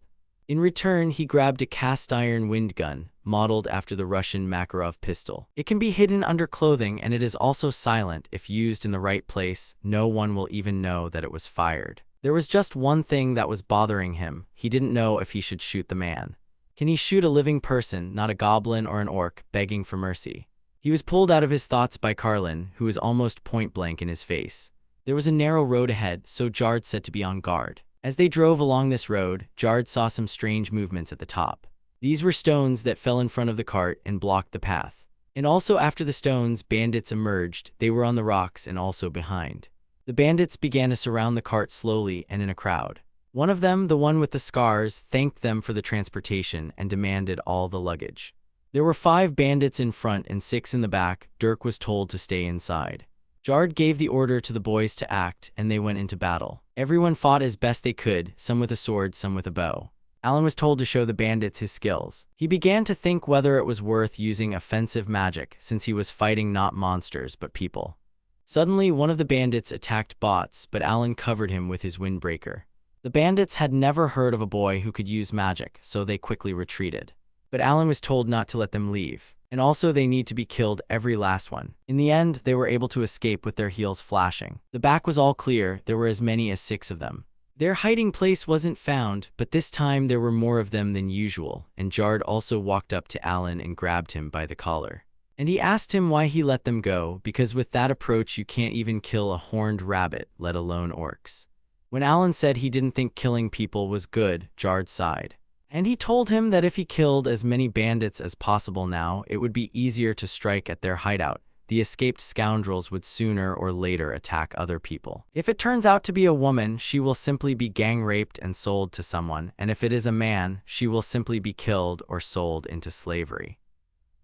In return, he grabbed a cast-iron wind gun, modeled after the Russian Makarov pistol. It can be hidden under clothing, and it is also silent. If used in the right place, no one will even know that it was fired. There was just one thing that was bothering him. He didn't know if he should shoot the man. Can he shoot a living person, not a goblin or an orc, begging for mercy? He was pulled out of his thoughts by Carlin, who was almost point-blank in his face. There was a narrow road ahead, so Jard said to be on guard. As they drove along this road, Jard saw some strange movements at the top. These were stones that fell in front of the cart and blocked the path. And also after the stones, bandits emerged. They were on the rocks and also behind. The bandits began to surround the cart slowly and in a crowd. One of them, the one with the scars, thanked them for the transportation and demanded all the luggage. There were 5 bandits in front and 6 in the back. Dirk was told to stay inside. Jard gave the order to the boys to act, and they went into battle. Everyone fought as best they could, some with a sword, some with a bow. Alan was told to show the bandits his skills. He began to think whether it was worth using offensive magic, since he was fighting not monsters but people. Suddenly, one of the bandits attacked Bots, but Alan covered him with his windbreaker. The bandits had never heard of a boy who could use magic, so they quickly retreated. But Alan was told not to let them leave, and also they need to be killed, every last one. In the end, they were able to escape with their heels flashing. The back was all clear. There were as many as 6 of them. Their hiding place wasn't found, but this time there were more of them than usual, and Jard also walked up to Alan and grabbed him by the collar. And he asked him why he let them go, because with that approach you can't even kill a horned rabbit, let alone orcs. When Alan said he didn't think killing people was good, Jard sighed. And he told him that if he killed as many bandits as possible now, it would be easier to strike at their hideout. The escaped scoundrels would sooner or later attack other people. If it turns out to be a woman, she will simply be gang raped and sold to someone, and if it is a man, she will simply be killed or sold into slavery.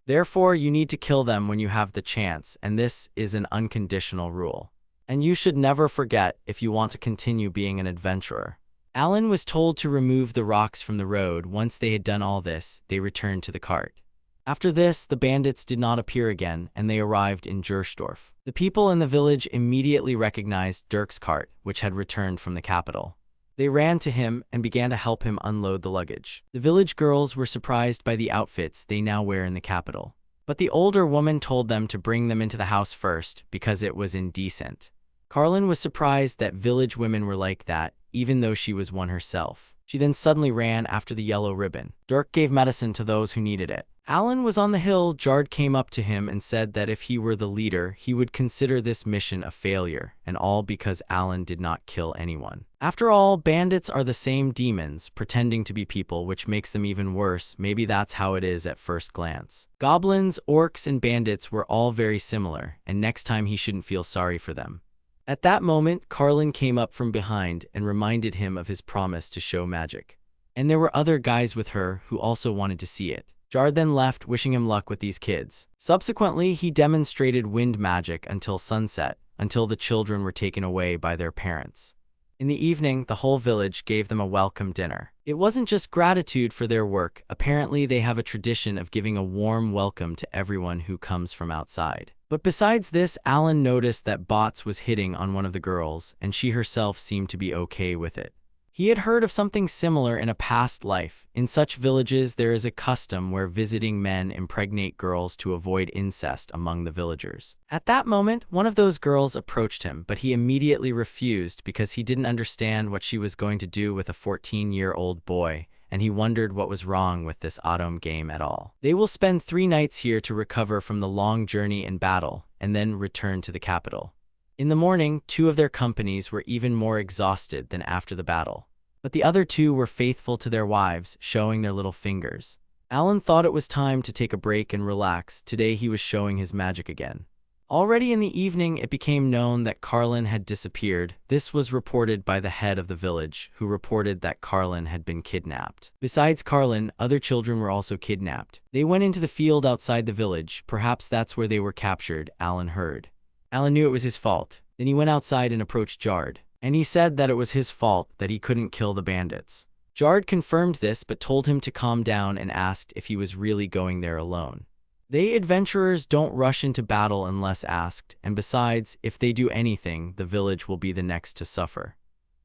Therefore, you need to kill them when you have the chance, and this is an unconditional rule. And you should never forget if you want to continue being an adventurer. Alan was told to remove the rocks from the road. Once they had done all this, they returned to the cart. After this, the bandits did not appear again, and they arrived in Gersdorf. The people in the village immediately recognized Dirk's cart, which had returned from the capital. They ran to him and began to help him unload the luggage. The village girls were surprised by the outfits they now wear in the capital. But the older woman told them to bring them into the house first, because it was indecent. Carlin was surprised that village women were like that, even though she was one herself. She then suddenly ran after the yellow ribbon. Dirk gave medicine to those who needed it. Alan was on the hill. Jard came up to him and said that if he were the leader, he would consider this mission a failure, and all because Alan did not kill anyone. After all, bandits are the same demons, pretending to be people, which makes them even worse. Maybe that's how it is at first glance. Goblins, orcs, and bandits were all very similar, and next time he shouldn't feel sorry for them. At that moment, Carlin came up from behind and reminded him of his promise to show magic. And there were other guys with her who also wanted to see it. Jard then left, wishing him luck with these kids. Subsequently, he demonstrated wind magic until sunset, until the children were taken away by their parents. In the evening, the whole village gave them a welcome dinner. It wasn't just gratitude for their work. Apparently, they have a tradition of giving a warm welcome to everyone who comes from outside. But besides this, Alan noticed that Bots was hitting on one of the girls, and she herself seemed to be okay with it. He had heard of something similar in a past life. In such villages, there is a custom where visiting men impregnate girls to avoid incest among the villagers. At that moment, one of those girls approached him, but he immediately refused because he didn't understand what she was going to do with a 14-year-old boy, and he wondered what was wrong with this autumn game at all. They will spend 3 nights here to recover from the long journey and battle, and then return to the capital. In the morning, 2 of their companies were even more exhausted than after the battle. But the other 2 were faithful to their wives, showing their little fingers. Alan thought it was time to take a break and relax. Today he was showing his magic again. Already in the evening, it became known that Carlin had disappeared. This was reported by the head of the village, who reported that Carlin had been kidnapped. Besides Carlin, other children were also kidnapped. They went into the field outside the village. Perhaps that's where they were captured, Alan heard. Alan knew it was his fault. Then he went outside and approached Jard. And he said that it was his fault that he couldn't kill the bandits. Jard confirmed this but told him to calm down and asked if he was really going there alone. They adventurers don't rush into battle unless asked, and besides, if they do anything, the village will be the next to suffer.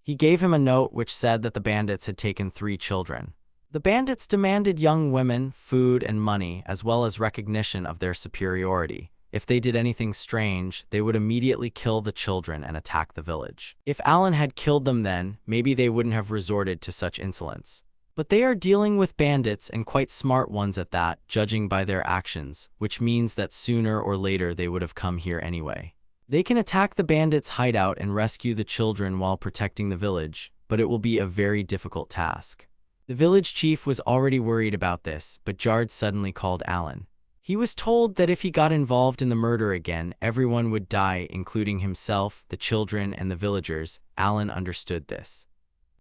He gave him a note which said that the bandits had taken 3 children. The bandits demanded young women, food, and money, as well as recognition of their superiority. If they did anything strange, they would immediately kill the children and attack the village. If Alan had killed them then, maybe they wouldn't have resorted to such insolence. But they are dealing with bandits, and quite smart ones at that, judging by their actions, which means that sooner or later they would have come here anyway. They can attack the bandits' hideout and rescue the children while protecting the village, but it will be a very difficult task. The village chief was already worried about this, but Jard suddenly called Alan. He was told that if he got involved in the murder again, everyone would die, including himself, the children, and the villagers. Alan understood this.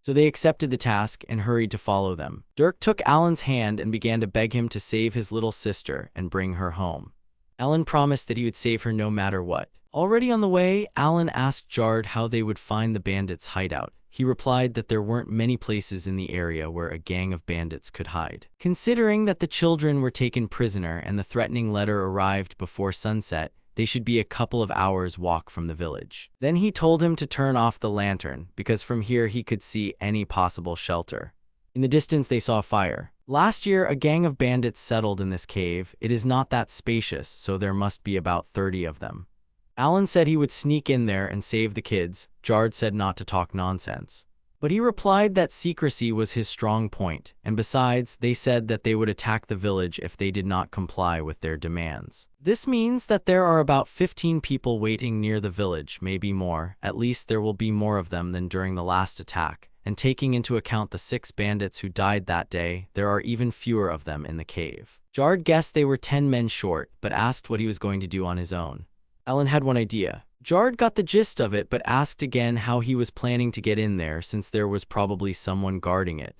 So they accepted the task and hurried to follow them. Dirk took Alan's hand and began to beg him to save his little sister and bring her home. Alan promised that he would save her no matter what. Already on the way, Alan asked Jard how they would find the bandits' hideout. He replied that there weren't many places in the area where a gang of bandits could hide. Considering that the children were taken prisoner and the threatening letter arrived before sunset, they should be a couple of hours' walk from the village. Then he told him to turn off the lantern, because from here he could see any possible shelter. In the distance they saw a fire. Last year, a gang of bandits settled in this cave. It is not that spacious, so there must be about 30 of them. Alan said he would sneak in there and save the kids. Jard said not to talk nonsense. But he replied that secrecy was his strong point, and besides, they said that they would attack the village if they did not comply with their demands. This means that there are about 15 people waiting near the village, maybe more. At least there will be more of them than during the last attack, and taking into account the 6 bandits who died that day, there are even fewer of them in the cave. Jard guessed they were 10 men short, but asked what he was going to do on his own. Alan had one idea. Jard got the gist of it but asked again how he was planning to get in there since there was probably someone guarding it.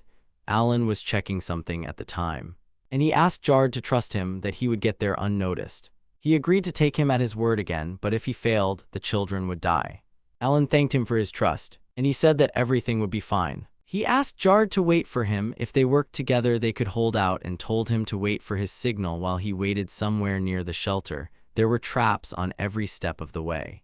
Alan was checking something at the time, and he asked Jard to trust him that he would get there unnoticed. He agreed to take him at his word again, but if he failed, the children would die. Alan thanked him for his trust, and he said that everything would be fine. He asked Jard to wait for him. If they worked together they could hold out, and told him to wait for his signal while he waited somewhere near the shelter. There were traps on every step of the way.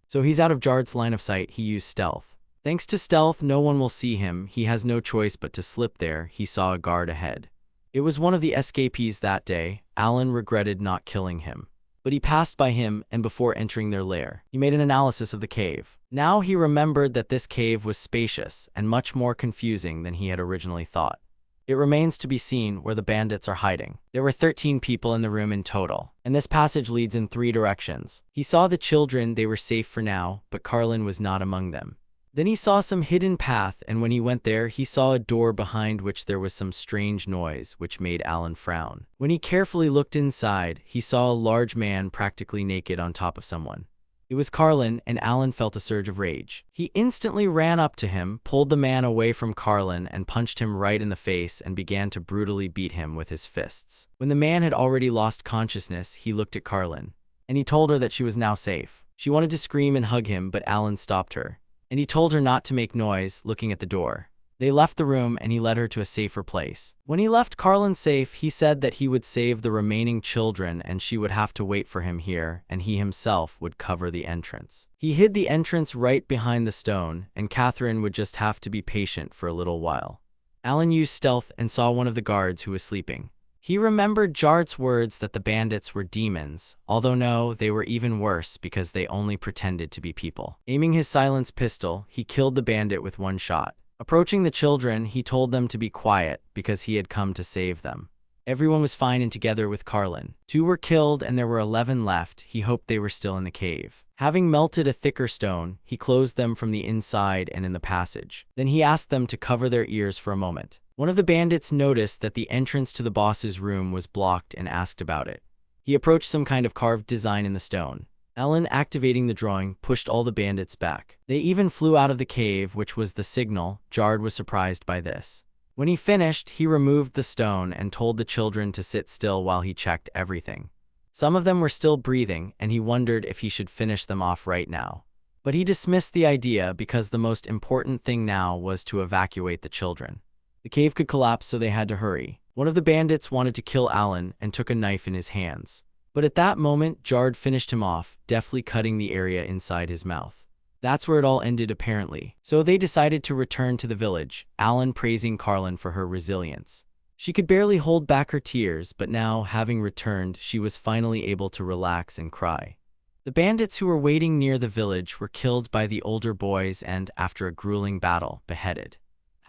So he's out of Jard's line of sight. He used stealth. Thanks to stealth, no one will see him. He has no choice but to slip there. He saw a guard ahead. It was one of the escapees that day. Alan regretted not killing him. But he passed by him, and before entering their lair, he made an analysis of the cave. Now he remembered that this cave was spacious and much more confusing than he had originally thought. It remains to be seen where the bandits are hiding. There were 13 people in the room in total, and this passage leads in 3 directions. He saw the children. They were safe for now, but Carlin was not among them. Then he saw some hidden path, and when he went there, he saw a door behind which there was some strange noise, which made Alan frown. When he carefully looked inside, he saw a large man practically naked on top of someone. It was Carlin, and Alan felt a surge of rage. He instantly ran up to him, pulled the man away from Carlin, and punched him right in the face and began to brutally beat him with his fists. When the man had already lost consciousness, he looked at Carlin, and he told her that she was now safe. She wanted to scream and hug him, but Alan stopped her, and he told her not to make noise, looking at the door. They left the room, and he led her to a safer place. When he left Carlin safe, he said that he would save the remaining children and she would have to wait for him here, and he himself would cover the entrance. He hid the entrance right behind the stone, and Catherine would just have to be patient for a little while. Alan used stealth and saw one of the guards who was sleeping. He remembered Jard's words that the bandits were demons, although no, they were even worse because they only pretended to be people. Aiming his silenced pistol, he killed the bandit with one shot. Approaching the children, he told them to be quiet because he had come to save them. Everyone was fine and together with Carlin. 2 were killed and there were 11 left. He hoped they were still in the cave. Having melted a thicker stone, he closed them from the inside and in the passage. Then he asked them to cover their ears for a moment. One of the bandits noticed that the entrance to the boss's room was blocked and asked about it. He approached some kind of carved design in the stone. Alan, activating the drawing, pushed all the bandits back. They even flew out of the cave, which was the signal. Jard was surprised by this. When he finished, he removed the stone and told the children to sit still while he checked everything. Some of them were still breathing, and he wondered if he should finish them off right now. But he dismissed the idea because the most important thing now was to evacuate the children. The cave could collapse, so they had to hurry. One of the bandits wanted to kill Alan and took a knife in his hands. But at that moment, Jard finished him off, deftly cutting the area inside his mouth. That's where it all ended apparently. So they decided to return to the village, Alan praising Carlin for her resilience. She could barely hold back her tears, but now, having returned, she was finally able to relax and cry. The bandits who were waiting near the village were killed by the older boys and, after a grueling battle, beheaded.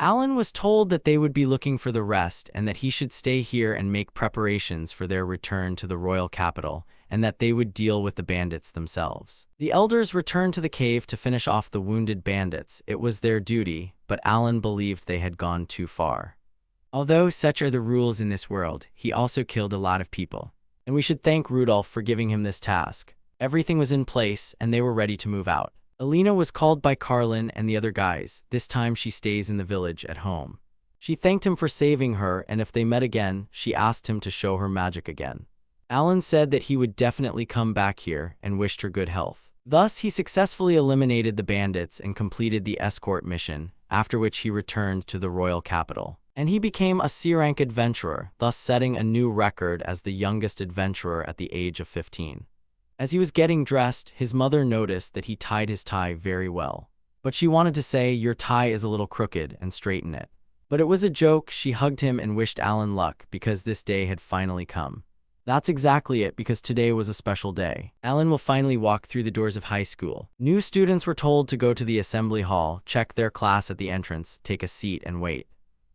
Alan was told that they would be looking for the rest and that he should stay here and make preparations for their return to the royal capital, and that they would deal with the bandits themselves. The elders returned to the cave to finish off the wounded bandits. It was their duty, but Alan believed they had gone too far. Although such are the rules in this world, he also killed a lot of people. And we should thank Rudolph for giving him this task. Everything was in place, and they were ready to move out. Alina was called by Carlin and the other guys. This time she stays in the village at home. She thanked him for saving her, and if they met again, she asked him to show her magic again. Alan said that he would definitely come back here and wished her good health. Thus, he successfully eliminated the bandits and completed the escort mission, after which he returned to the royal capital. And he became a C-rank adventurer, thus setting a new record as the youngest adventurer at the age of 15. As he was getting dressed, his mother noticed that he tied his tie very well. But she wanted to say, "Your tie is a little crooked," and straighten it. But it was a joke. She hugged him and wished Alan luck because this day had finally come. That's exactly it, because today was a special day. Alan will finally walk through the doors of high school. New students were told to go to the assembly hall, check their class at the entrance, take a seat and wait.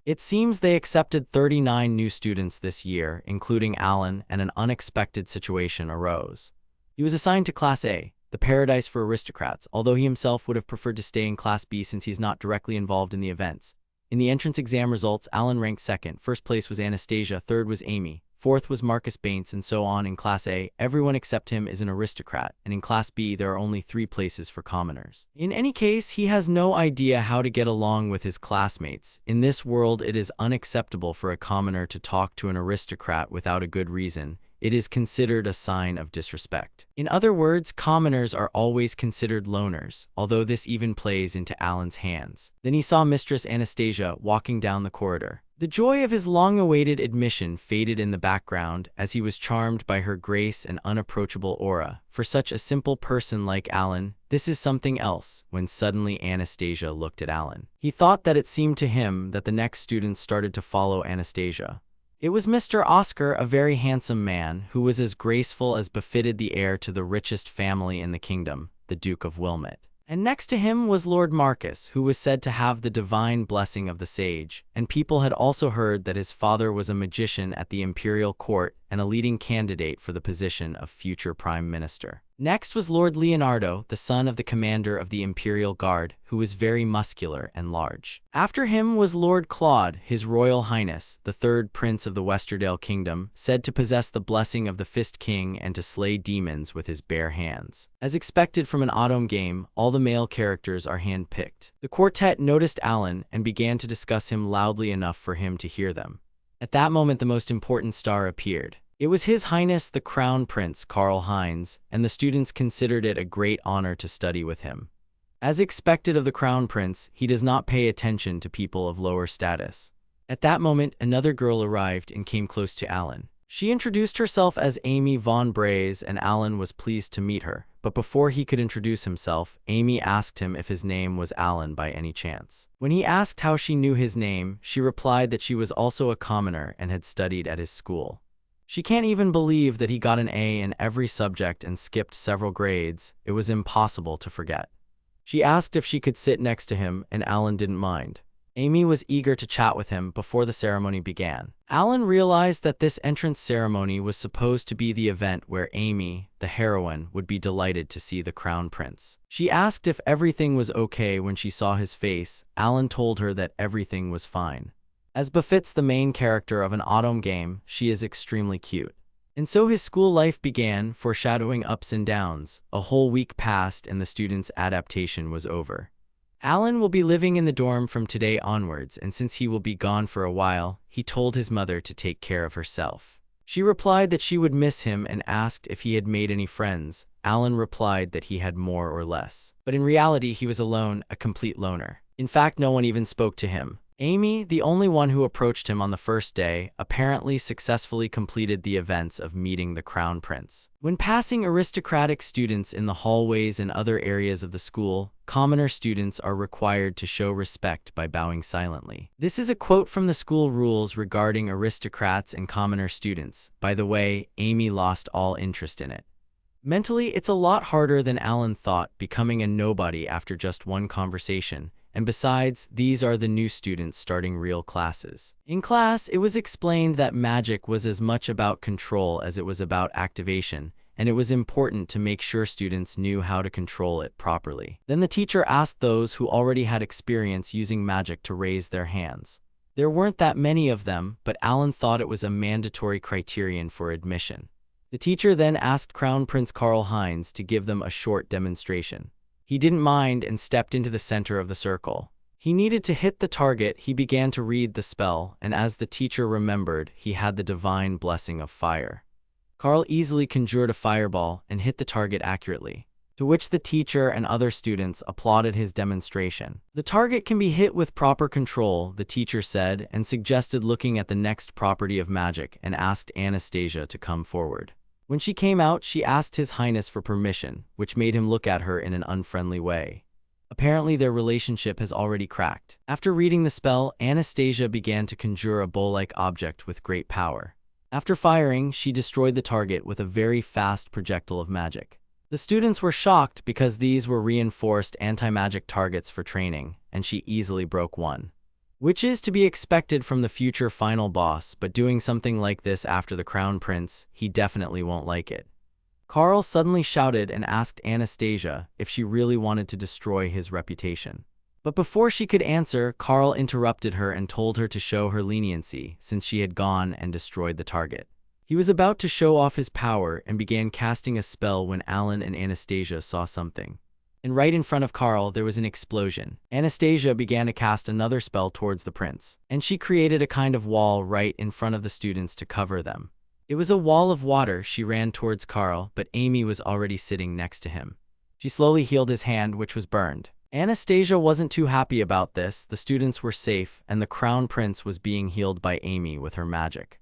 It seems they accepted 39 new students this year, including Alan, and an unexpected situation arose. He was assigned to Class A, the paradise for aristocrats, although he himself would have preferred to stay in Class B since he's not directly involved in the events. In the entrance exam results, Alan ranked second. First place was Anastasia, third was Amy, fourth was Marcus Baines, and so on. In Class A, everyone except him is an aristocrat, and in Class B, there are only 3 places for commoners. In any case, he has no idea how to get along with his classmates. In this world, it is unacceptable for a commoner to talk to an aristocrat without a good reason. It is considered a sign of disrespect. In other words, commoners are always considered loners, although this even plays into Alan's hands. Then he saw Mistress Anastasia walking down the corridor. The joy of his long-awaited admission faded in the background as he was charmed by her grace and unapproachable aura. For such a simple person like Alan, this is something else. When suddenly Anastasia looked at Alan, he thought that it seemed to him that the next students started to follow Anastasia. It was Mr. Oscar, a very handsome man, who was as graceful as befitted the heir to the richest family in the kingdom, the Duke of Wilmot. And next to him was Lord Marcus, who was said to have the divine blessing of the sage, and people had also heard that his father was a magician at the imperial court and a leading candidate for the position of future prime minister. Next was Lord Leonardo, the son of the commander of the Imperial Guard, who was very muscular and large. After him was Lord Claude, His Royal Highness, the third prince of the Westerdale Kingdom, said to possess the blessing of the Fist King and to slay demons with his bare hands. As expected from an autumn game, all the male characters are hand-picked. The quartet noticed Alan and began to discuss him loudly enough for him to hear them. At that moment, the most important star appeared. It was His Highness the Crown Prince Karl Heinz, and the students considered it a great honor to study with him. As expected of the Crown Prince, he does not pay attention to people of lower status. At that moment, another girl arrived and came close to Alan. She introduced herself as Amy von Braise, and Alan was pleased to meet her. But before he could introduce himself, Amy asked him if his name was Alan by any chance. When he asked how she knew his name, she replied that she was also a commoner and had studied at his school. She can't even believe that he got an A in every subject and skipped several grades. It was impossible to forget. She asked if she could sit next to him, and Alan didn't mind. Amy was eager to chat with him before the ceremony began. Alan realized that this entrance ceremony was supposed to be the event where Amy, the heroine, would be delighted to see the crown prince. She asked if everything was okay when she saw his face. Alan told her that everything was fine. As befits the main character of an autumn game, she is extremely cute. And so his school life began, foreshadowing ups and downs. A whole week passed and the student's adaptation was over. Alan will be living in the dorm from today onwards, and since he will be gone for a while, he told his mother to take care of herself. She replied that she would miss him and asked if he had made any friends. Alan replied that he had more or less. But in reality, he was alone, a complete loner. In fact, no one even spoke to him. Amy, the only one who approached him on the first day, apparently successfully completed the events of meeting the crown prince. When passing aristocratic students in the hallways and other areas of the school, commoner students are required to show respect by bowing silently. This is a quote from the school rules regarding aristocrats and commoner students. By the way, Amy lost all interest in it. Mentally, it's a lot harder than Alan thought, becoming a nobody after just one conversation. And besides, these are the new students starting real classes. In class, it was explained that magic was as much about control as it was about activation, and it was important to make sure students knew how to control it properly. Then the teacher asked those who already had experience using magic to raise their hands. There weren't that many of them, but Alan thought it was a mandatory criterion for admission. The teacher then asked Crown Prince Karl Heinz to give them a short demonstration. He didn't mind and stepped into the center of the circle. He needed to hit the target. He began to read the spell, and as the teacher remembered, he had the divine blessing of fire. Karl easily conjured a fireball and hit the target accurately, to which the teacher and other students applauded his demonstration. The target can be hit with proper control, the teacher said, and suggested looking at the next property of magic and asked Anastasia to come forward. When she came out, she asked His Highness for permission, which made him look at her in an unfriendly way. Apparently, their relationship has already cracked. After reading the spell, Anastasia began to conjure a bow-like object with great power. After firing, she destroyed the target with a very fast projectile of magic. The students were shocked because these were reinforced anti-magic targets for training, and she easily broke one. Which is to be expected from the future final boss, but doing something like this after the crown prince, he definitely won't like it. Karl suddenly shouted and asked Anastasia if she really wanted to destroy his reputation. But before she could answer, Karl interrupted her and told her to show her leniency since she had gone and destroyed the target. He was about to show off his power and began casting a spell when Alan and Anastasia saw something. And right in front of Karl, there was an explosion. Anastasia began to cast another spell towards the prince, and she created a kind of wall right in front of the students to cover them. It was a wall of water. She ran towards Karl, but Amy was already sitting next to him. She slowly healed his hand, which was burned. Anastasia wasn't too happy about this. The students were safe, and the crown prince was being healed by Amy with her magic.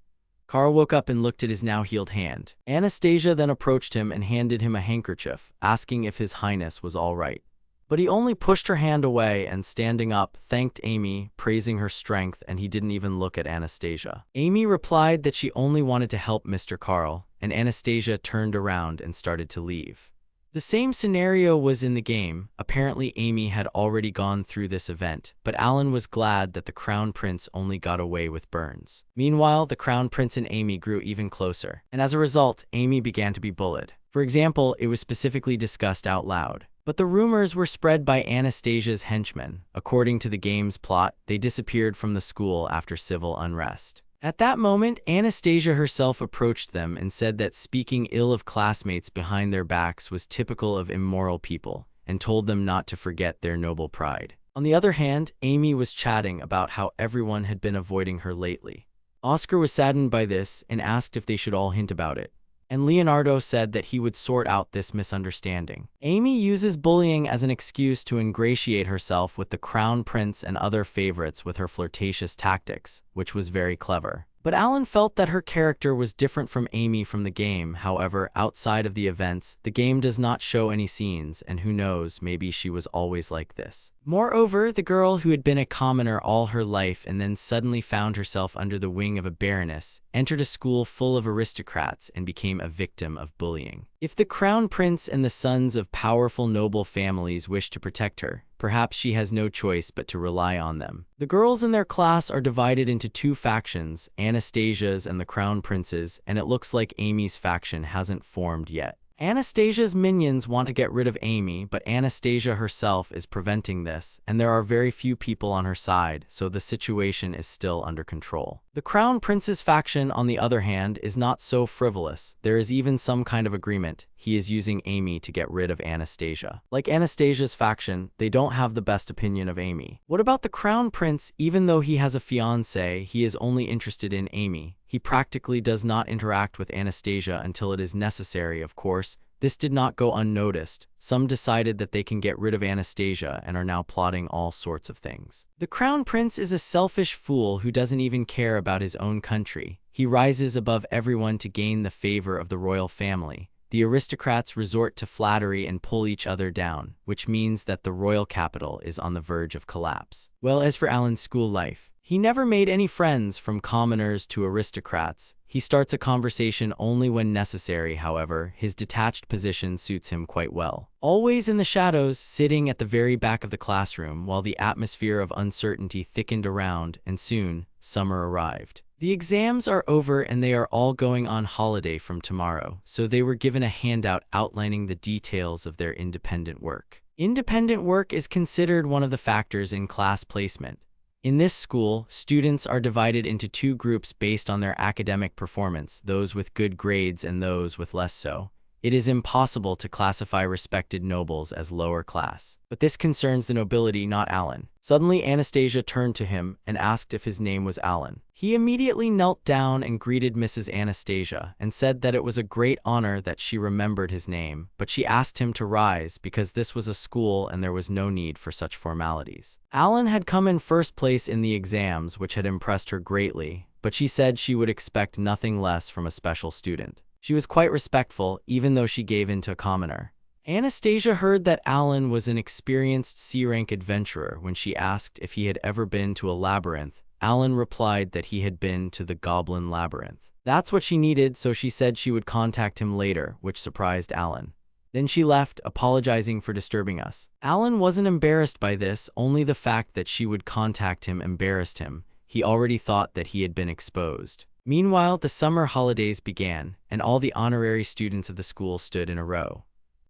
Karl woke up and looked at his now healed hand. Anastasia then approached him and handed him a handkerchief, asking if His Highness was all right. But he only pushed her hand away and, standing up, thanked Amy, praising her strength, and he didn't even look at Anastasia. Amy replied that she only wanted to help Mr. Karl, and Anastasia turned around and started to leave. The same scenario was in the game. Apparently Amy had already gone through this event, but Alan was glad that the crown prince only got away with burns. Meanwhile, the crown prince and Amy grew even closer, and as a result, Amy began to be bullied. For example, it was specifically discussed out loud. But the rumors were spread by Anastasia's henchmen. According to the game's plot, they disappeared from the school after civil unrest. At that moment, Anastasia herself approached them and said that speaking ill of classmates behind their backs was typical of immoral people, and told them not to forget their noble pride. On the other hand, Amy was chatting about how everyone had been avoiding her lately. Oscar was saddened by this and asked if they should all hint about it. And Leonardo said that he would sort out this misunderstanding. Amy uses bullying as an excuse to ingratiate herself with the crown prince and other favorites with her flirtatious tactics, which was very clever. But Alan felt that her character was different from Amy from the game. However, outside of the events, the game does not show any scenes, and who knows, maybe she was always like this. Moreover, the girl who had been a commoner all her life and then suddenly found herself under the wing of a baroness, entered a school full of aristocrats and became a victim of bullying. If the crown prince and the sons of powerful noble families wished to protect her, perhaps she has no choice but to rely on them. The girls in their class are divided into two factions, Anastasia's and the Crown Prince's, and it looks like Amy's faction hasn't formed yet. Anastasia's minions want to get rid of Amy, but Anastasia herself is preventing this, and there are very few people on her side, so the situation is still under control. The Crown Prince's faction, on the other hand, is not so frivolous. There is even some kind of agreement. He is using Amy to get rid of Anastasia. Like Anastasia's faction, they don't have the best opinion of Amy. What about the Crown Prince? Even though he has a fiancée, he is only interested in Amy. He practically does not interact with Anastasia until it is necessary, of course. This did not go unnoticed. Some decided that they can get rid of Anastasia and are now plotting all sorts of things. The Crown Prince is a selfish fool who doesn't even care about his own country. He rises above everyone to gain the favor of the royal family. The aristocrats resort to flattery and pull each other down, which means that the royal capital is on the verge of collapse. Well, as for Alan's school life, he never made any friends, from commoners to aristocrats. He starts a conversation only when necessary, however. His detached position suits him quite well. Always in the shadows, sitting at the very back of the classroom while the atmosphere of uncertainty thickened around, and soon, summer arrived. The exams are over and they are all going on holiday from tomorrow, so they were given a handout outlining the details of their independent work. Independent work is considered one of the factors in class placement. In this school, students are divided into two groups based on their academic performance, those with good grades and those with less so. It is impossible to classify respected nobles as lower class. But this concerns the nobility, not Alan. Suddenly, Anastasia turned to him and asked if his name was Alan. He immediately knelt down and greeted Mrs. Anastasia and said that it was a great honor that she remembered his name, but she asked him to rise because this was a school and there was no need for such formalities. Alan had come in first place in the exams, which had impressed her greatly, but she said she would expect nothing less from a special student. She was quite respectful, even though she gave in to a commoner. Anastasia heard that Alan was an experienced C-rank adventurer. When she asked if he had ever been to a labyrinth, Alan replied that he had been to the Goblin Labyrinth. That's what she needed, so she said she would contact him later, which surprised Alan. Then she left, apologizing for disturbing us. Alan wasn't embarrassed by this, only the fact that she would contact him embarrassed him. He already thought that he had been exposed. Meanwhile, the summer holidays began, and all the honorary students of the school stood in a row.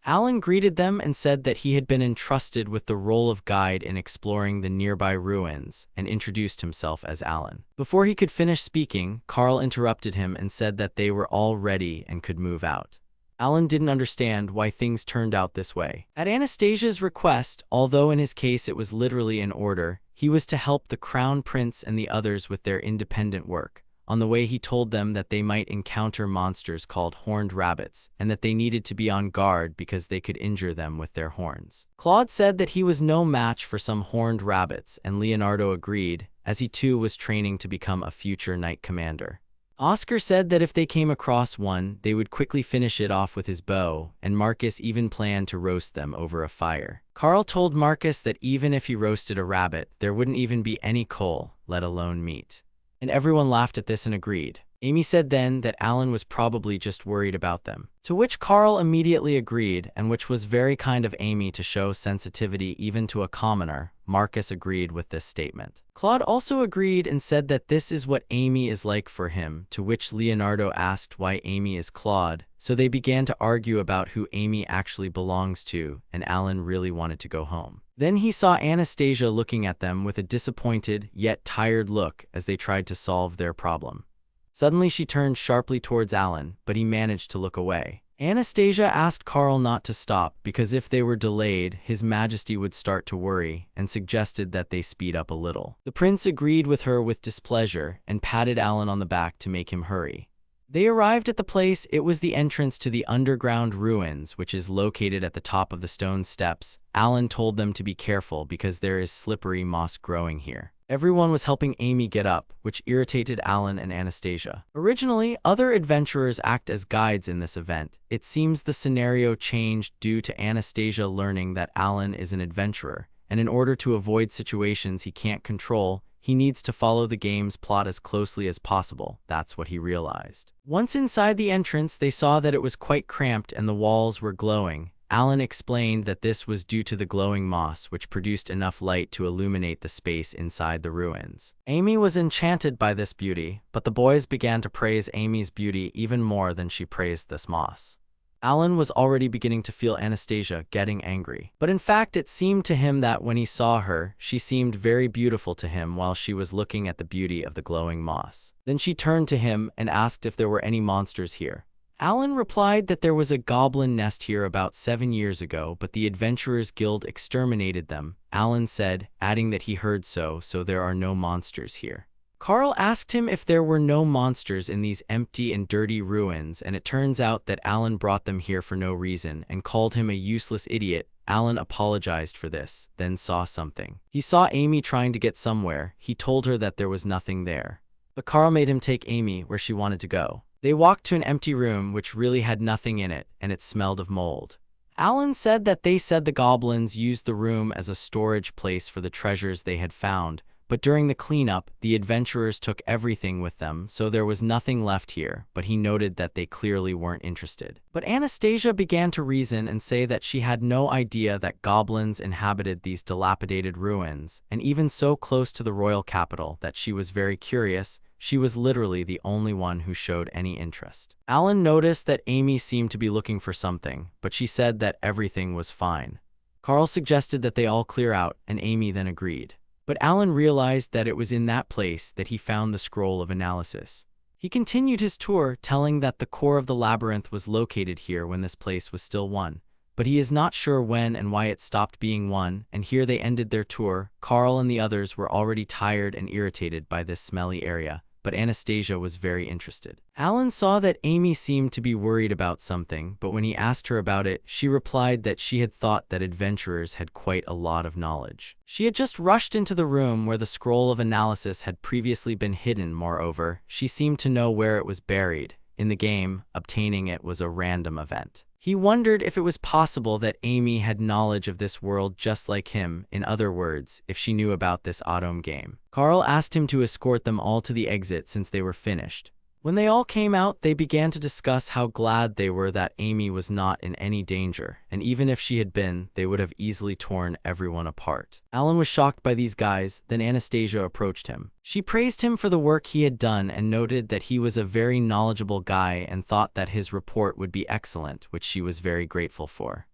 Alan greeted them and said that he had been entrusted with the role of guide in exploring the nearby ruins, and introduced himself as Alan. Before he could finish speaking, Carl interrupted him and said that they were all ready and could move out. Alan didn't understand why things turned out this way. At Anastasia's request, although in his case it was literally in order, he was to help the Crown Prince and the others with their independent work. On the way, he told them that they might encounter monsters called horned rabbits, and that they needed to be on guard because they could injure them with their horns. Claude said that he was no match for some horned rabbits, and Leonardo agreed, as he too was training to become a future knight commander. Oscar said that if they came across one, they would quickly finish it off with his bow, and Marcus even planned to roast them over a fire. Carl told Marcus that even if he roasted a rabbit, there wouldn't even be any coal, let alone meat. And everyone laughed at this and agreed. Amy said then that Alan was probably just worried about them, to which Carl immediately agreed, and which was very kind of Amy to show sensitivity even to a commoner. Marcus agreed with this statement. Claude also agreed and said that this is what Amy is like for him, to which Leonardo asked why Amy is Claude, so they began to argue about who Amy actually belongs to, and Alan really wanted to go home. Then he saw Anastasia looking at them with a disappointed yet tired look as they tried to solve their problem. Suddenly she turned sharply towards Alan, but he managed to look away. Anastasia asked Carl not to stop because if they were delayed, His Majesty would start to worry, and suggested that they speed up a little. The prince agreed with her with displeasure and patted Alan on the back to make him hurry. They arrived at the place. It was the entrance to the underground ruins, which is located at the top of the stone steps. Alan told them to be careful because there is slippery moss growing here. Everyone was helping Amy get up, which irritated Alan and Anastasia. Originally, other adventurers act as guides in this event. It seems the scenario changed due to Anastasia learning that Alan is an adventurer, and in order to avoid situations he can't control, he needs to follow the game's plot as closely as possible. That's what he realized. Once inside the entrance, they saw that it was quite cramped and the walls were glowing. Alan explained that this was due to the glowing moss, which produced enough light to illuminate the space inside the ruins. Amy was enchanted by this beauty, but the boys began to praise Amy's beauty even more than she praised this moss. Alan was already beginning to feel Anastasia getting angry. But in fact, it seemed to him that when he saw her, she seemed very beautiful to him while she was looking at the beauty of the glowing moss. Then she turned to him and asked if there were any monsters here. Alan replied that there was a goblin nest here about 7 years ago, but the Adventurers Guild exterminated them, Alan said, adding that he heard so there are no monsters here. Carl asked him if there were no monsters in these empty and dirty ruins, and it turns out that Alan brought them here for no reason and called him a useless idiot. Alan apologized for this, then saw something. He saw Amy trying to get somewhere. He told her that there was nothing there. But Carl made him take Amy where she wanted to go. They walked to an empty room which really had nothing in it, and it smelled of mold. Alan said that they said the goblins used the room as a storage place for the treasures they had found, but during the cleanup, the adventurers took everything with them, so there was nothing left here, but he noted that they clearly weren't interested. But Anastasia began to reason and say that she had no idea that goblins inhabited these dilapidated ruins, and even so close to the royal capital that she was very curious. She was literally the only one who showed any interest. Alan noticed that Amy seemed to be looking for something, but she said that everything was fine. Carl suggested that they all clear out, and Amy then agreed. But Alan realized that it was in that place that he found the scroll of analysis. He continued his tour, telling that the core of the labyrinth was located here when this place was still one. But he is not sure when and why it stopped being one, and here they ended their tour. Carl and the others were already tired and irritated by this smelly area, but Anastasia was very interested. Alan saw that Amy seemed to be worried about something, but when he asked her about it, she replied that she had thought that adventurers had quite a lot of knowledge. She had just rushed into the room where the scroll of analysis had previously been hidden. Moreover, she seemed to know where it was buried. In the game, obtaining it was a random event. He wondered if it was possible that Amy had knowledge of this world just like him, in other words, if she knew about this autumn game. Carl asked him to escort them all to the exit since they were finished. When they all came out, they began to discuss how glad they were that Amy was not in any danger, and even if she had been, they would have easily torn everyone apart. Alan was shocked by these guys, then Anastasia approached him. She praised him for the work he had done and noted that he was a very knowledgeable guy and thought that his report would be excellent, which she was very grateful for.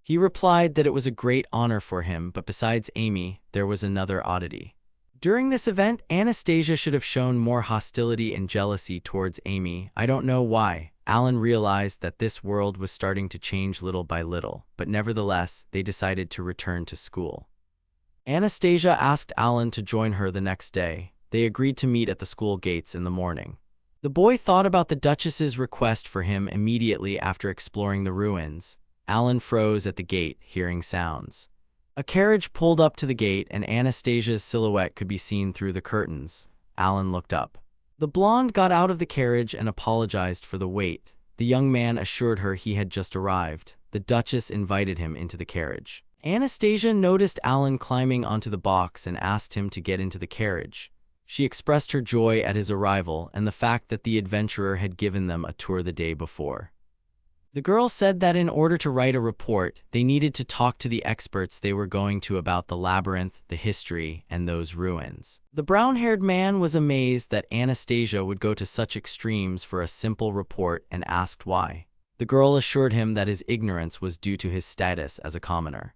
He replied that it was a great honor for him, but besides Amy, there was another oddity. During this event, Anastasia should have shown more hostility and jealousy towards Amy. I don't know why. Alan realized that this world was starting to change little by little, but nevertheless, they decided to return to school. Anastasia asked Alan to join her the next day. They agreed to meet at the school gates in the morning. The boy thought about the Duchess's request for him immediately after exploring the ruins. Alan froze at the gate, hearing sounds. A carriage pulled up to the gate and Anastasia's silhouette could be seen through the curtains. Alan looked up. The blonde got out of the carriage and apologized for the wait. The young man assured her he had just arrived. The Duchess invited him into the carriage. Anastasia noticed Alan climbing onto the box and asked him to get into the carriage. She expressed her joy at his arrival and the fact that the adventurer had given them a tour the day before. The girl said that in order to write a report, they needed to talk to the experts they were going to about the labyrinth, the history, and those ruins. The brown-haired man was amazed that Anastasia would go to such extremes for a simple report and asked why. The girl assured him that his ignorance was due to his status as a commoner.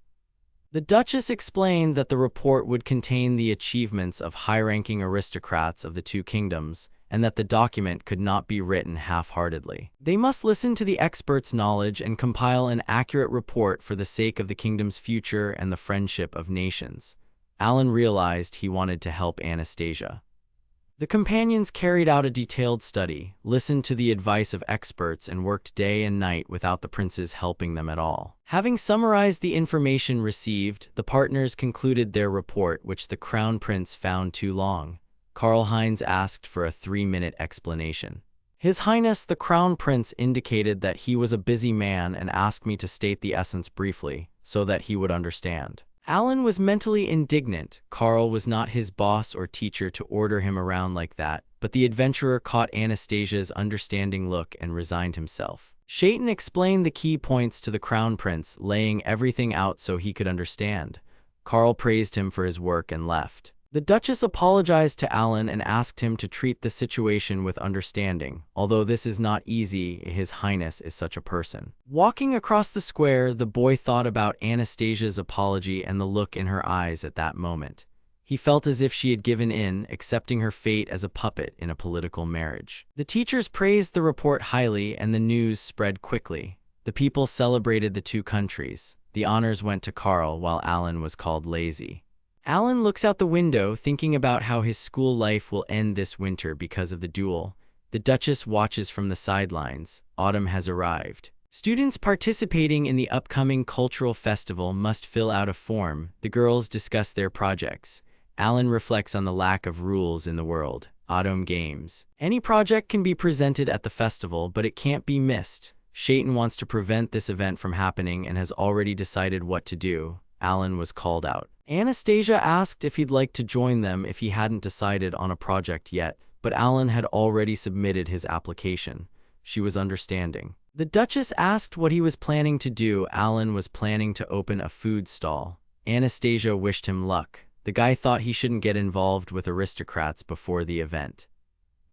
The Duchess explained that the report would contain the achievements of high-ranking aristocrats of the two kingdoms, and that the document could not be written half-heartedly. They must listen to the experts' knowledge and compile an accurate report for the sake of the kingdom's future and the friendship of nations. Alan realized he wanted to help Anastasia. The companions carried out a detailed study, listened to the advice of experts, and worked day and night without the princes helping them at all. Having summarized the information received, the partners concluded their report, which the Crown Prince found too long. Karl-Heinz asked for a 3-minute explanation. His Highness the Crown Prince indicated that he was a busy man and asked me to state the essence briefly, so that he would understand. Alan was mentally indignant. Carl was not his boss or teacher to order him around like that, but the adventurer caught Anastasia's understanding look and resigned himself. Shaitan explained the key points to the crown prince, laying everything out so he could understand. Carl praised him for his work and left. The Duchess apologized to Alan and asked him to treat the situation with understanding. Although this is not easy, His Highness is such a person. Walking across the square, the boy thought about Anastasia's apology and the look in her eyes at that moment. He felt as if she had given in, accepting her fate as a puppet in a political marriage. The teachers praised the report highly and the news spread quickly. The people celebrated the two countries. The honors went to Carl while Alan was called lazy. Alan looks out the window, thinking about how his school life will end this winter because of the duel. The Duchess watches from the sidelines. Autumn has arrived. Students participating in the upcoming cultural festival must fill out a form. The girls discuss their projects. Alan reflects on the lack of rules in the world. Autumn games. Any project can be presented at the festival, but it can't be missed. Shaitan wants to prevent this event from happening and has already decided what to do. Alan was called out. Anastasia asked if he'd like to join them if he hadn't decided on a project yet, but Alan had already submitted his application. She was understanding. The Duchess asked what he was planning to do. Alan was planning to open a food stall. Anastasia wished him luck. The guy thought he shouldn't get involved with aristocrats before the event.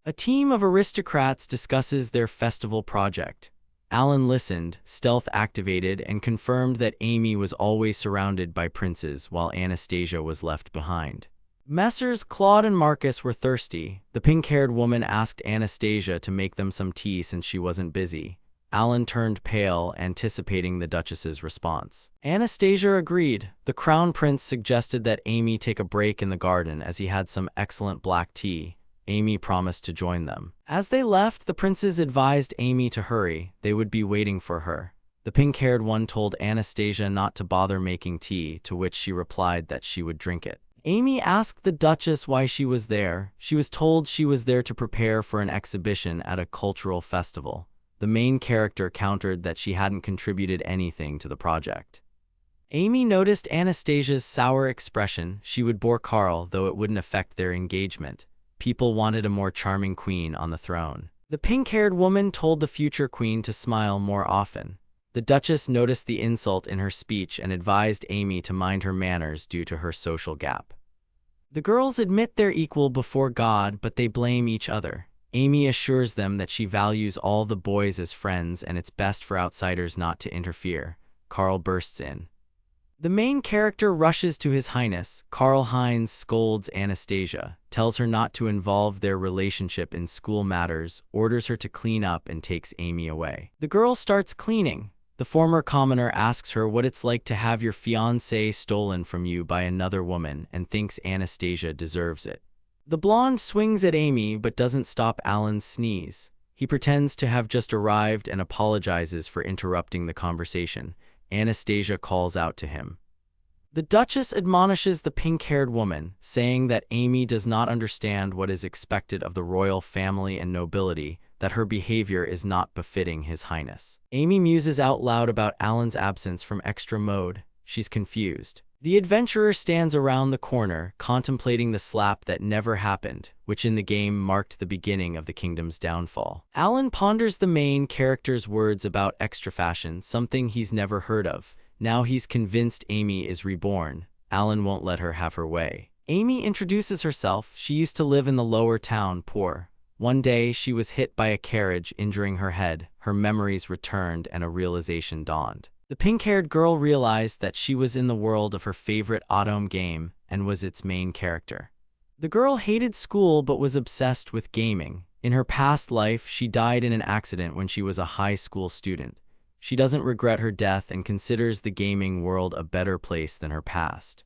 A team of aristocrats discusses their festival project. Alan listened, stealth activated, and confirmed that Amy was always surrounded by princes while Anastasia was left behind. Messrs. Claude and Marcus were thirsty. The pink-haired woman asked Anastasia to make them some tea since she wasn't busy. Alan turned pale, anticipating the Duchess's response. Anastasia agreed. The Crown Prince suggested that Amy take a break in the garden as he had some excellent black tea. Amy promised to join them. As they left, the princes advised Amy to hurry. They would be waiting for her. The pink-haired one told Anastasia not to bother making tea, to which she replied that she would drink it. Amy asked the Duchess why she was there. She was told she was there to prepare for an exhibition at a cultural festival. The main character countered that she hadn't contributed anything to the project. Amy noticed Anastasia's sour expression. She would bore Carl, though it wouldn't affect their engagement. People wanted a more charming queen on the throne. The pink-haired woman told the future queen to smile more often. The Duchess noticed the insult in her speech and advised Amy to mind her manners due to her social gap. The girls admit they're equal before God, but they blame each other. Amy assures them that she values all the boys as friends and it's best for outsiders not to interfere. Carl bursts in. The main character rushes to His Highness. Karl Heinz scolds Anastasia, tells her not to involve their relationship in school matters, orders her to clean up, and takes Amy away. The girl starts cleaning. The former commoner asks her what it's like to have your fiancé stolen from you by another woman and thinks Anastasia deserves it. The blonde swings at Amy but doesn't stop Alan's sneeze. He pretends to have just arrived and apologizes for interrupting the conversation. Anastasia calls out to him. The Duchess admonishes the pink-haired woman, saying that Amy does not understand what is expected of the royal family and nobility, that her behavior is not befitting His Highness. Amy muses out loud about Alan's absence from extra mode. She's confused. The adventurer stands around the corner, contemplating the slap that never happened, which in the game marked the beginning of the kingdom's downfall. Alan ponders the main character's words about extra fashion, something he's never heard of. Now he's convinced Amy is reborn. Alan won't let her have her way. Amy introduces herself. She used to live in the lower town, poor. One day, she was hit by a carriage, injuring her head. Her memories returned and a realization dawned. The pink-haired girl realized that she was in the world of her favorite autumn game and was its main character. The girl hated school but was obsessed with gaming. In her past life, she died in an accident when she was a high school student. She doesn't regret her death and considers the gaming world a better place than her past.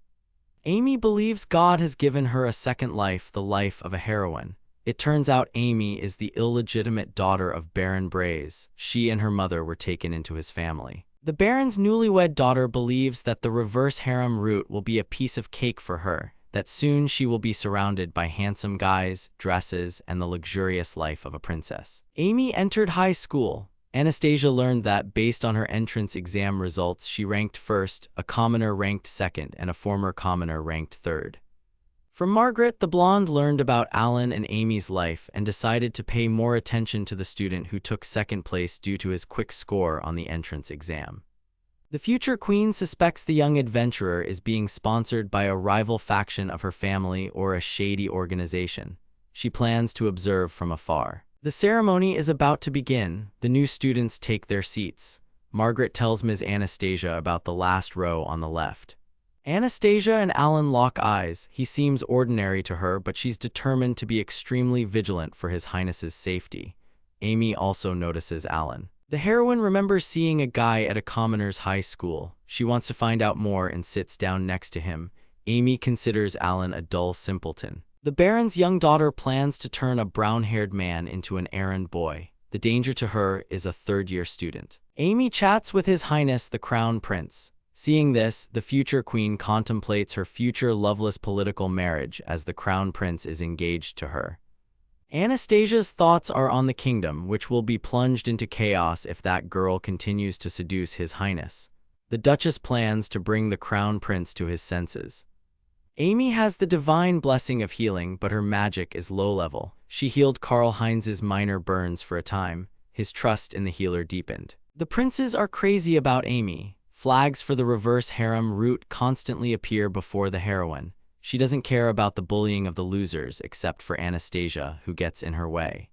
Amy believes God has given her a second life, the life of a heroine. It turns out Amy is the illegitimate daughter of Baron Braze. She and her mother were taken into his family. The Baron's newlywed daughter believes that the reverse harem route will be a piece of cake for her, that soon she will be surrounded by handsome guys, dresses, and the luxurious life of a princess. Amy entered high school. Anastasia learned that, based on her entrance exam results, she ranked first, a commoner ranked second, and a former commoner ranked third. From Margaret, the blonde learned about Alan and Amy's life and decided to pay more attention to the student who took second place due to his quick score on the entrance exam. The future queen suspects the young adventurer is being sponsored by a rival faction of her family or a shady organization. She plans to observe from afar. The ceremony is about to begin. The new students take their seats. Margaret tells Ms. Anastasia about the last row on the left. Anastasia and Alan lock eyes. He seems ordinary to her, but she's determined to be extremely vigilant for His Highness's safety. Amy also notices Alan. The heroine remembers seeing a guy at a commoner's high school. She wants to find out more and sits down next to him. Amy considers Alan a dull simpleton. The Baron's young daughter plans to turn a brown-haired man into an errand boy. The danger to her is a third-year student. Amy chats with His Highness the Crown Prince. Seeing this, the future queen contemplates her future loveless political marriage as the Crown Prince is engaged to her. Anastasia's thoughts are on the kingdom, which will be plunged into chaos if that girl continues to seduce His Highness. The Duchess plans to bring the Crown Prince to his senses. Amy has the divine blessing of healing, but her magic is low-level. She healed Karl Heinz's minor burns for a time. His trust in the healer deepened. The princes are crazy about Amy. Flags for the reverse harem route constantly appear before the heroine. She doesn't care about the bullying of the losers, except for Anastasia, who gets in her way.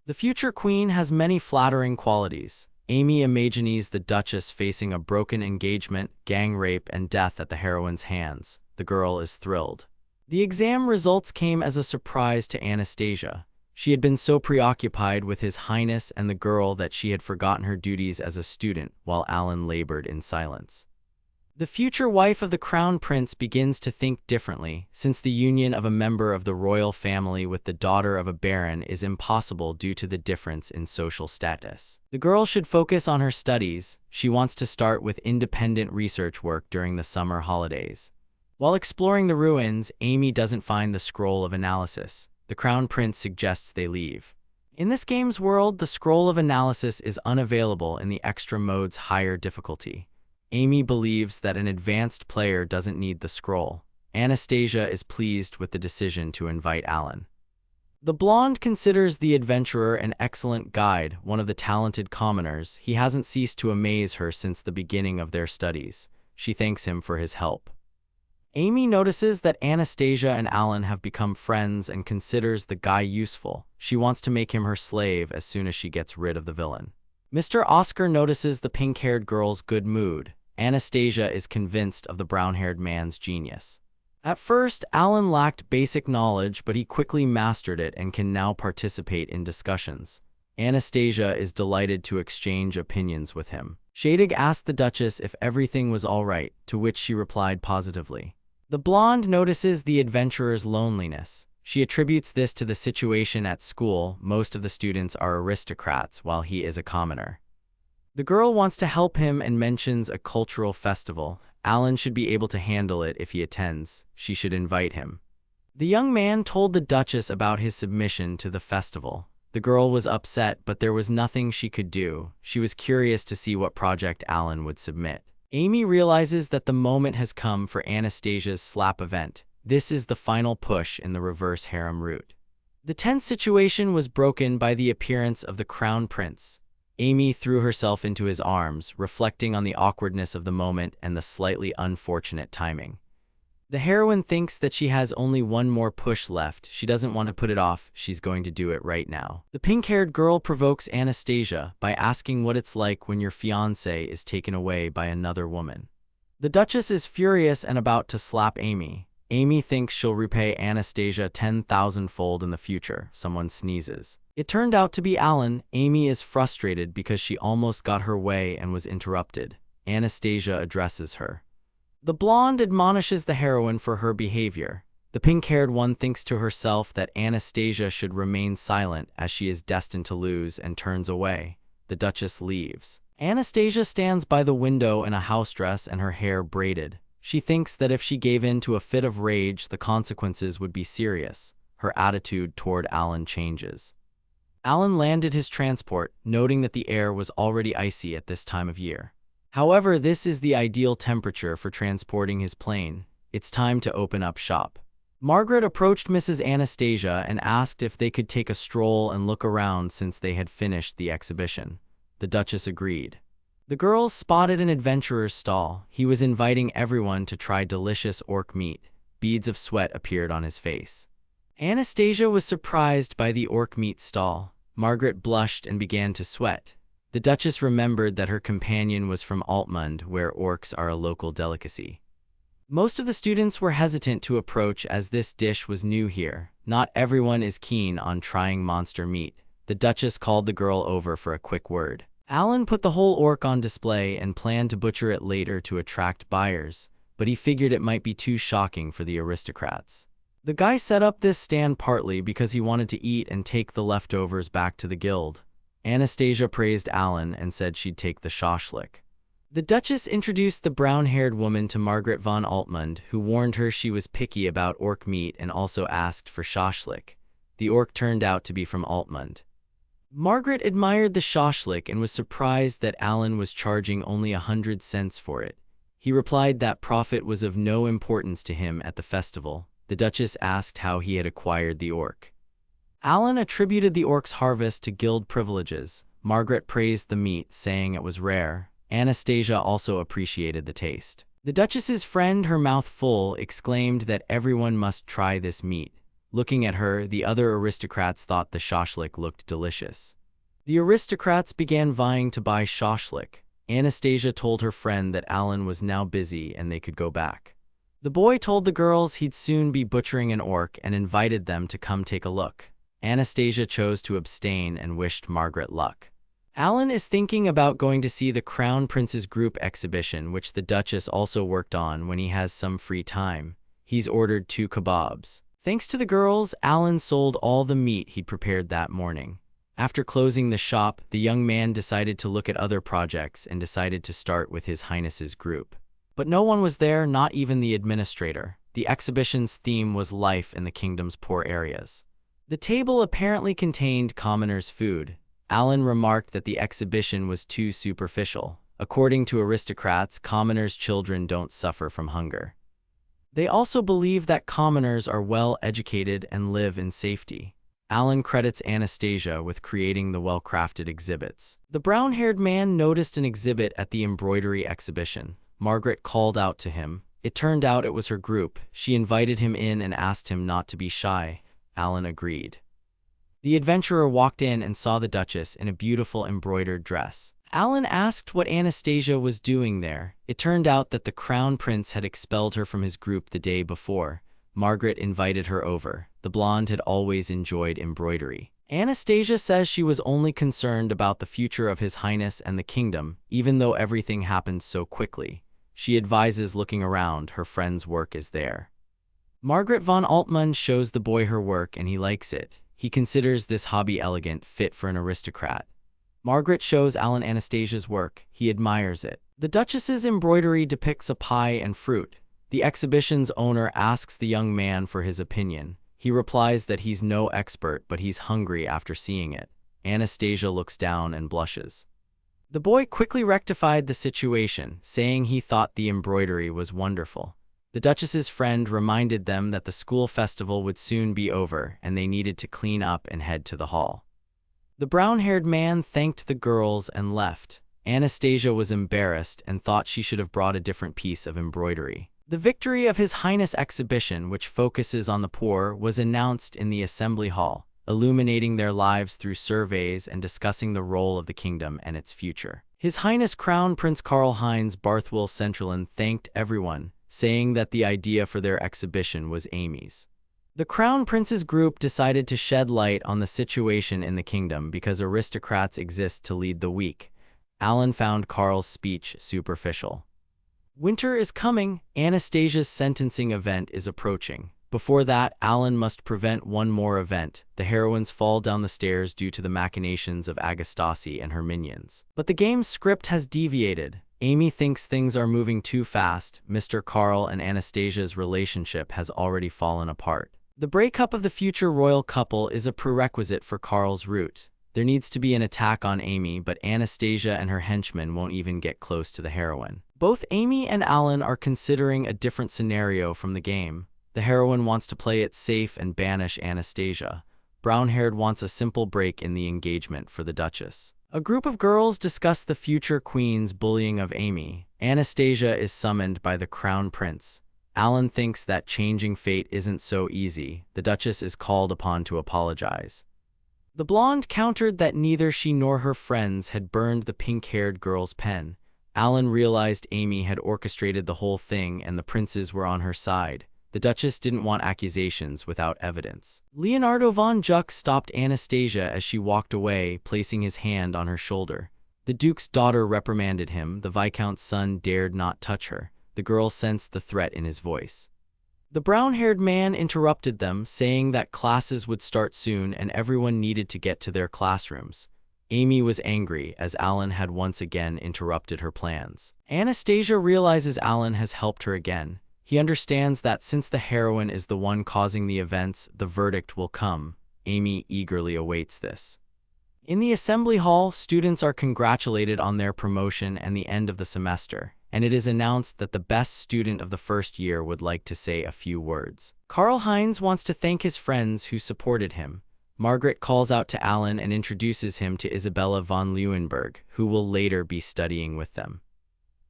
The future queen has many flattering qualities. Amy imagines the Duchess facing a broken engagement, gang rape, and death at the heroine's hands. The girl is thrilled. The exam results came as a surprise to Anastasia. She had been so preoccupied with His Highness and the girl that she had forgotten her duties as a student, while Alan labored in silence. The future wife of the Crown Prince begins to think differently, since the union of a member of the royal family with the daughter of a baron is impossible due to the difference in social status. The girl should focus on her studies. She wants to start with independent research work during the summer holidays. While exploring the ruins, Amy doesn't find the scroll of analysis. The Crown Prince suggests they leave. In this game's world, the scroll of analysis is unavailable in the extra mode's higher difficulty. Amy believes that an advanced player doesn't need the scroll. Anastasia is pleased with the decision to invite Alan. The blonde considers the adventurer an excellent guide, one of the talented commoners. He hasn't ceased to amaze her since the beginning of their studies. She thanks him for his help. Amy notices that Anastasia and Alan have become friends and considers the guy useful. She wants to make him her slave as soon as she gets rid of the villain. Mr. Oscar notices the pink-haired girl's good mood. Anastasia is convinced of the brown-haired man's genius. At first, Alan lacked basic knowledge, but he quickly mastered it and can now participate in discussions. Anastasia is delighted to exchange opinions with him. Shadig asked the Duchess if everything was all right, to which she replied positively. The blonde notices the adventurer's loneliness. She attributes this to the situation at school. Most of the students are aristocrats, while he is a commoner. The girl wants to help him and mentions a cultural festival. Alan should be able to handle it if he attends. She should invite him. The young man told the Duchess about his submission to the festival. The girl was upset, but there was nothing she could do. She was curious to see what project Alan would submit. Amy realizes that the moment has come for Anastasia's slap event. This is the final push in the reverse harem route. The tense situation was broken by the appearance of the Crown Prince. Amy threw herself into his arms, reflecting on the awkwardness of the moment and the slightly unfortunate timing. The heroine thinks that she has only one more push left. She doesn't want to put it off. She's going to do it right now. The pink-haired girl provokes Anastasia by asking what it's like when your fiancé is taken away by another woman. The Duchess is furious and about to slap Amy. Amy thinks she'll repay Anastasia 10,000-fold in the future. Someone sneezes. It turned out to be Alan. Amy is frustrated because she almost got her way and was interrupted. Anastasia addresses her. The blonde admonishes the heroine for her behavior. The pink-haired one thinks to herself that Anastasia should remain silent as she is destined to lose and turns away. The Duchess leaves. Anastasia stands by the window in a house dress and her hair braided. She thinks that if she gave in to a fit of rage, the consequences would be serious. Her attitude toward Alan changes. Alan landed his transport, noting that the air was already icy at this time of year. However, this is the ideal temperature for transporting his plane. It's time to open up shop. Margaret approached Mrs. Anastasia and asked if they could take a stroll and look around since they had finished the exhibition. The Duchess agreed. The girls spotted an adventurer's stall. He was inviting everyone to try delicious orc meat. Beads of sweat appeared on his face. Anastasia was surprised by the orc meat stall. Margaret blushed and began to sweat. The Duchess remembered that her companion was from Altmund, where orcs are a local delicacy. Most of the students were hesitant to approach as this dish was new here. Not everyone is keen on trying monster meat. The Duchess called the girl over for a quick word. Alan put the whole orc on display and planned to butcher it later to attract buyers, but he figured it might be too shocking for the aristocrats. The guy set up this stand partly because he wanted to eat and take the leftovers back to the guild. Anastasia praised Alan and said she'd take the shashlik. The Duchess introduced the brown-haired woman to Margaret von Altmund, who warned her she was picky about orc meat and also asked for shashlik. The orc turned out to be from Altmund. Margaret admired the shashlik and was surprised that Alan was charging only 100 cents for it. He replied that profit was of no importance to him at the festival. The Duchess asked how he had acquired the orc. Alan attributed the orc's harvest to guild privileges. Margaret praised the meat, saying it was rare. Anastasia also appreciated the taste. The Duchess's friend, her mouth full, exclaimed that everyone must try this meat. Looking at her, the other aristocrats thought the shashlik looked delicious. The aristocrats began vying to buy shashlik. Anastasia told her friend that Alan was now busy and they could go back. The boy told the girls he'd soon be butchering an orc and invited them to come take a look. Anastasia chose to abstain and wished Margaret luck. Alan is thinking about going to see the Crown Prince's group exhibition, which the Duchess also worked on when he has some free time. He's ordered 2 kebabs. Thanks to the girls, Alan sold all the meat he'd prepared that morning. After closing the shop, the young man decided to look at other projects and decided to start with His Highness's group. But no one was there, not even the administrator. The exhibition's theme was life in the kingdom's poor areas. The table apparently contained commoners' food. Alan remarked that the exhibition was too superficial. According to aristocrats, commoners' children don't suffer from hunger. They also believe that commoners are well educated and live in safety. Alan credits Anastasia with creating the well-crafted exhibits. The brown-haired man noticed an exhibit at the embroidery exhibition. Margaret called out to him. It turned out it was her group. She invited him in and asked him not to be shy. Alan agreed. The adventurer walked in and saw the Duchess in a beautiful embroidered dress. Alan asked what Anastasia was doing there. It turned out that the Crown Prince had expelled her from his group the day before. Margaret invited her over. The blonde had always enjoyed embroidery. Anastasia says she was only concerned about the future of His Highness and the kingdom, even though everything happened so quickly. She advises looking around. Her friend's work is there. Margaret von Altmund shows the boy her work and he likes it. He considers this hobby elegant, fit for an aristocrat. Margaret shows Alan Anastasia's work. He admires it. The Duchess's embroidery depicts a pie and fruit. The exhibition's owner asks the young man for his opinion. He replies that he's no expert, but he's hungry after seeing it. Anastasia looks down and blushes. The boy quickly rectified the situation, saying he thought the embroidery was wonderful. The Duchess's friend reminded them that the school festival would soon be over and they needed to clean up and head to the hall. The brown-haired man thanked the girls and left. Anastasia was embarrassed and thought she should have brought a different piece of embroidery. The victory of His Highness exhibition, which focuses on the poor, was announced in the assembly hall, illuminating their lives through surveys and discussing the role of the kingdom and its future. His Highness Crown Prince Karl-Heinz Barthwil Centralin thanked everyone, saying that the idea for their exhibition was Amy's. The Crown Prince's group decided to shed light on the situation in the kingdom because aristocrats exist to lead the weak. Alan found Karl's speech superficial. Winter is coming. Anastasia's sentencing event is approaching. Before that, Alan must prevent one more event. The heroines fall down the stairs due to the machinations of Agastasi and her minions. But the game's script has deviated. Amy thinks things are moving too fast. Mr. Karl and Anastasia's relationship has already fallen apart. The breakup of the future royal couple is a prerequisite for Karl's route. There needs to be an attack on Amy, but Anastasia and her henchmen won't even get close to the heroine. Both Amy and Alan are considering a different scenario from the game. The heroine wants to play it safe and banish Anastasia. Brown-haired wants a simple break in the engagement for the Duchess. A group of girls discuss the future queen's bullying of Amy. Anastasia is summoned by the crown prince. Alan thinks that changing fate isn't so easy. The Duchess is called upon to apologize. The blonde countered that neither she nor her friends had burned the pink-haired girl's pen. Alan realized Amy had orchestrated the whole thing and the princes were on her side. The Duchess didn't want accusations without evidence. Leonardo von Juck stopped Anastasia as she walked away, placing his hand on her shoulder. The Duke's daughter reprimanded him. The Viscount's son dared not touch her. The girl sensed the threat in his voice. The brown-haired man interrupted them, saying that classes would start soon and everyone needed to get to their classrooms. Amy was angry as Alan had once again interrupted her plans. Anastasia realizes Alan has helped her again. He understands that since the heroine is the one causing the events, the verdict will come. Amy eagerly awaits this. In the assembly hall, students are congratulated on their promotion and the end of the semester, and it is announced that the best student of the first year would like to say a few words. Karl-Heinz wants to thank his friends who supported him. Margaret calls out to Alan and introduces him to Isabella von Leeuwenburg, who will later be studying with them.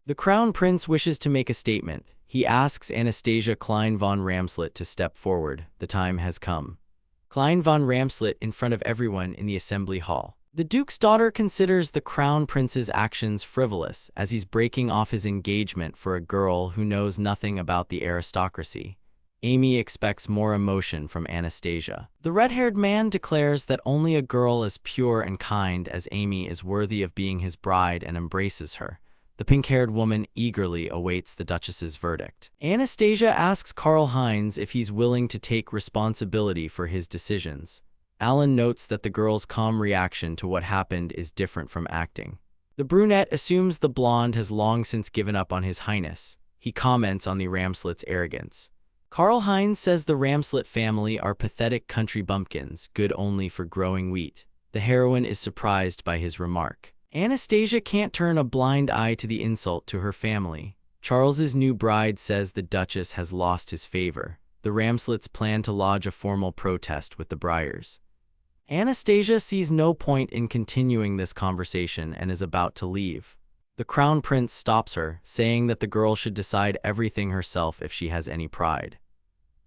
The Crown Prince wishes to make a statement. He asks Anastasia Klein von Ramslet to step forward. The time has come. Klein von Ramslet in front of everyone in the assembly hall. The Duke's daughter considers the Crown Prince's actions frivolous as he's breaking off his engagement for a girl who knows nothing about the aristocracy. Amy expects more emotion from Anastasia. The red-haired man declares that only a girl as pure and kind as Amy is worthy of being his bride and embraces her. The pink-haired woman eagerly awaits the Duchess's verdict. Anastasia asks Karl-Heinz if he's willing to take responsibility for his decisions. Alan notes that the girl's calm reaction to what happened is different from acting. The brunette assumes the blonde has long since given up on his highness. He comments on the Ramslet's arrogance. Karl-Heinz says the Ramslet family are pathetic country bumpkins, good only for growing wheat. The heroine is surprised by his remark. Anastasia can't turn a blind eye to the insult to her family. Charles's new bride says the Duchess has lost his favor. The Ramslets plan to lodge a formal protest with the Briars. Anastasia sees no point in continuing this conversation and is about to leave. The Crown Prince stops her, saying that the girl should decide everything herself if she has any pride.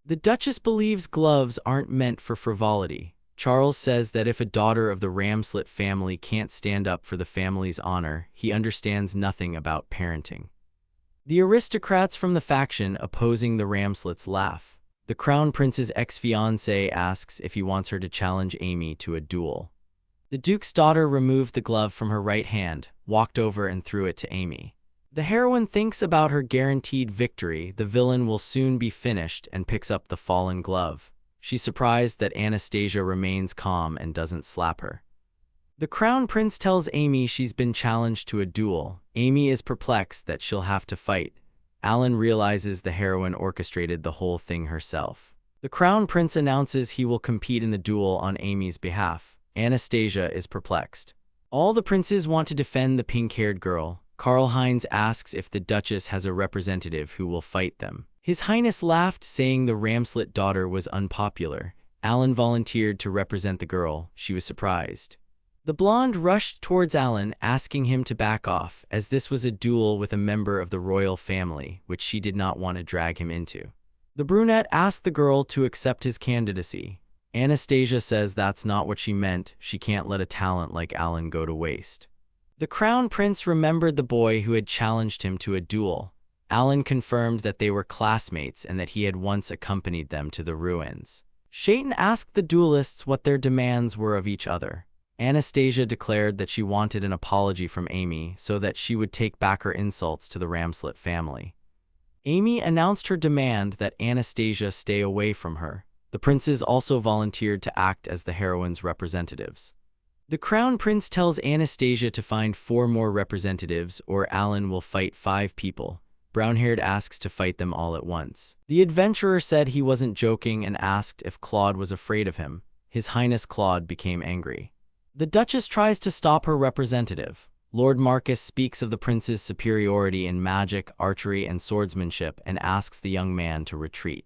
The Duchess believes gloves aren't meant for frivolity. Charles says that if a daughter of the Ramslet family can't stand up for the family's honor, he understands nothing about parenting. The aristocrats from the faction opposing the Ramslets laugh. The Crown Prince's ex-fiancée asks if he wants her to challenge Amy to a duel. The Duke's daughter removed the glove from her right hand, walked over and threw it to Amy. The heroine thinks about her guaranteed victory. The villain will soon be finished and picks up the fallen glove. She's surprised that Anastasia remains calm and doesn't slap her. The Crown Prince tells Amy she's been challenged to a duel. Amy is perplexed that she'll have to fight. Alan realizes the heroine orchestrated the whole thing herself. The Crown Prince announces he will compete in the duel on Amy's behalf. Anastasia is perplexed. All the princes want to defend the pink-haired girl. Karl-Heinz asks if the Duchess has a representative who will fight them. His Highness laughed, saying the Ramslet daughter was unpopular. Alan volunteered to represent the girl. She was surprised. The blonde rushed towards Alan, asking him to back off, as this was a duel with a member of the royal family, which she did not want to drag him into. The brunette asked the girl to accept his candidacy. Anastasia says that's not what she meant. She can't let a talent like Alan go to waste. The Crown Prince remembered the boy who had challenged him to a duel. Alan confirmed that they were classmates and that he had once accompanied them to the ruins. Shaitan asked the duelists what their demands were of each other. Anastasia declared that she wanted an apology from Amy so that she would take back her insults to the Ramslet family. Amy announced her demand that Anastasia stay away from her. The princes also volunteered to act as the heroine's representatives. The Crown Prince tells Anastasia to find 4 more representatives or Alan will fight 5 people. Brown-haired asks to fight them all at once. The adventurer said he wasn't joking and asked if Claude was afraid of him. His Highness Claude became angry. The Duchess tries to stop her representative. Lord Marcus speaks of the prince's superiority in magic, archery, and swordsmanship and asks the young man to retreat.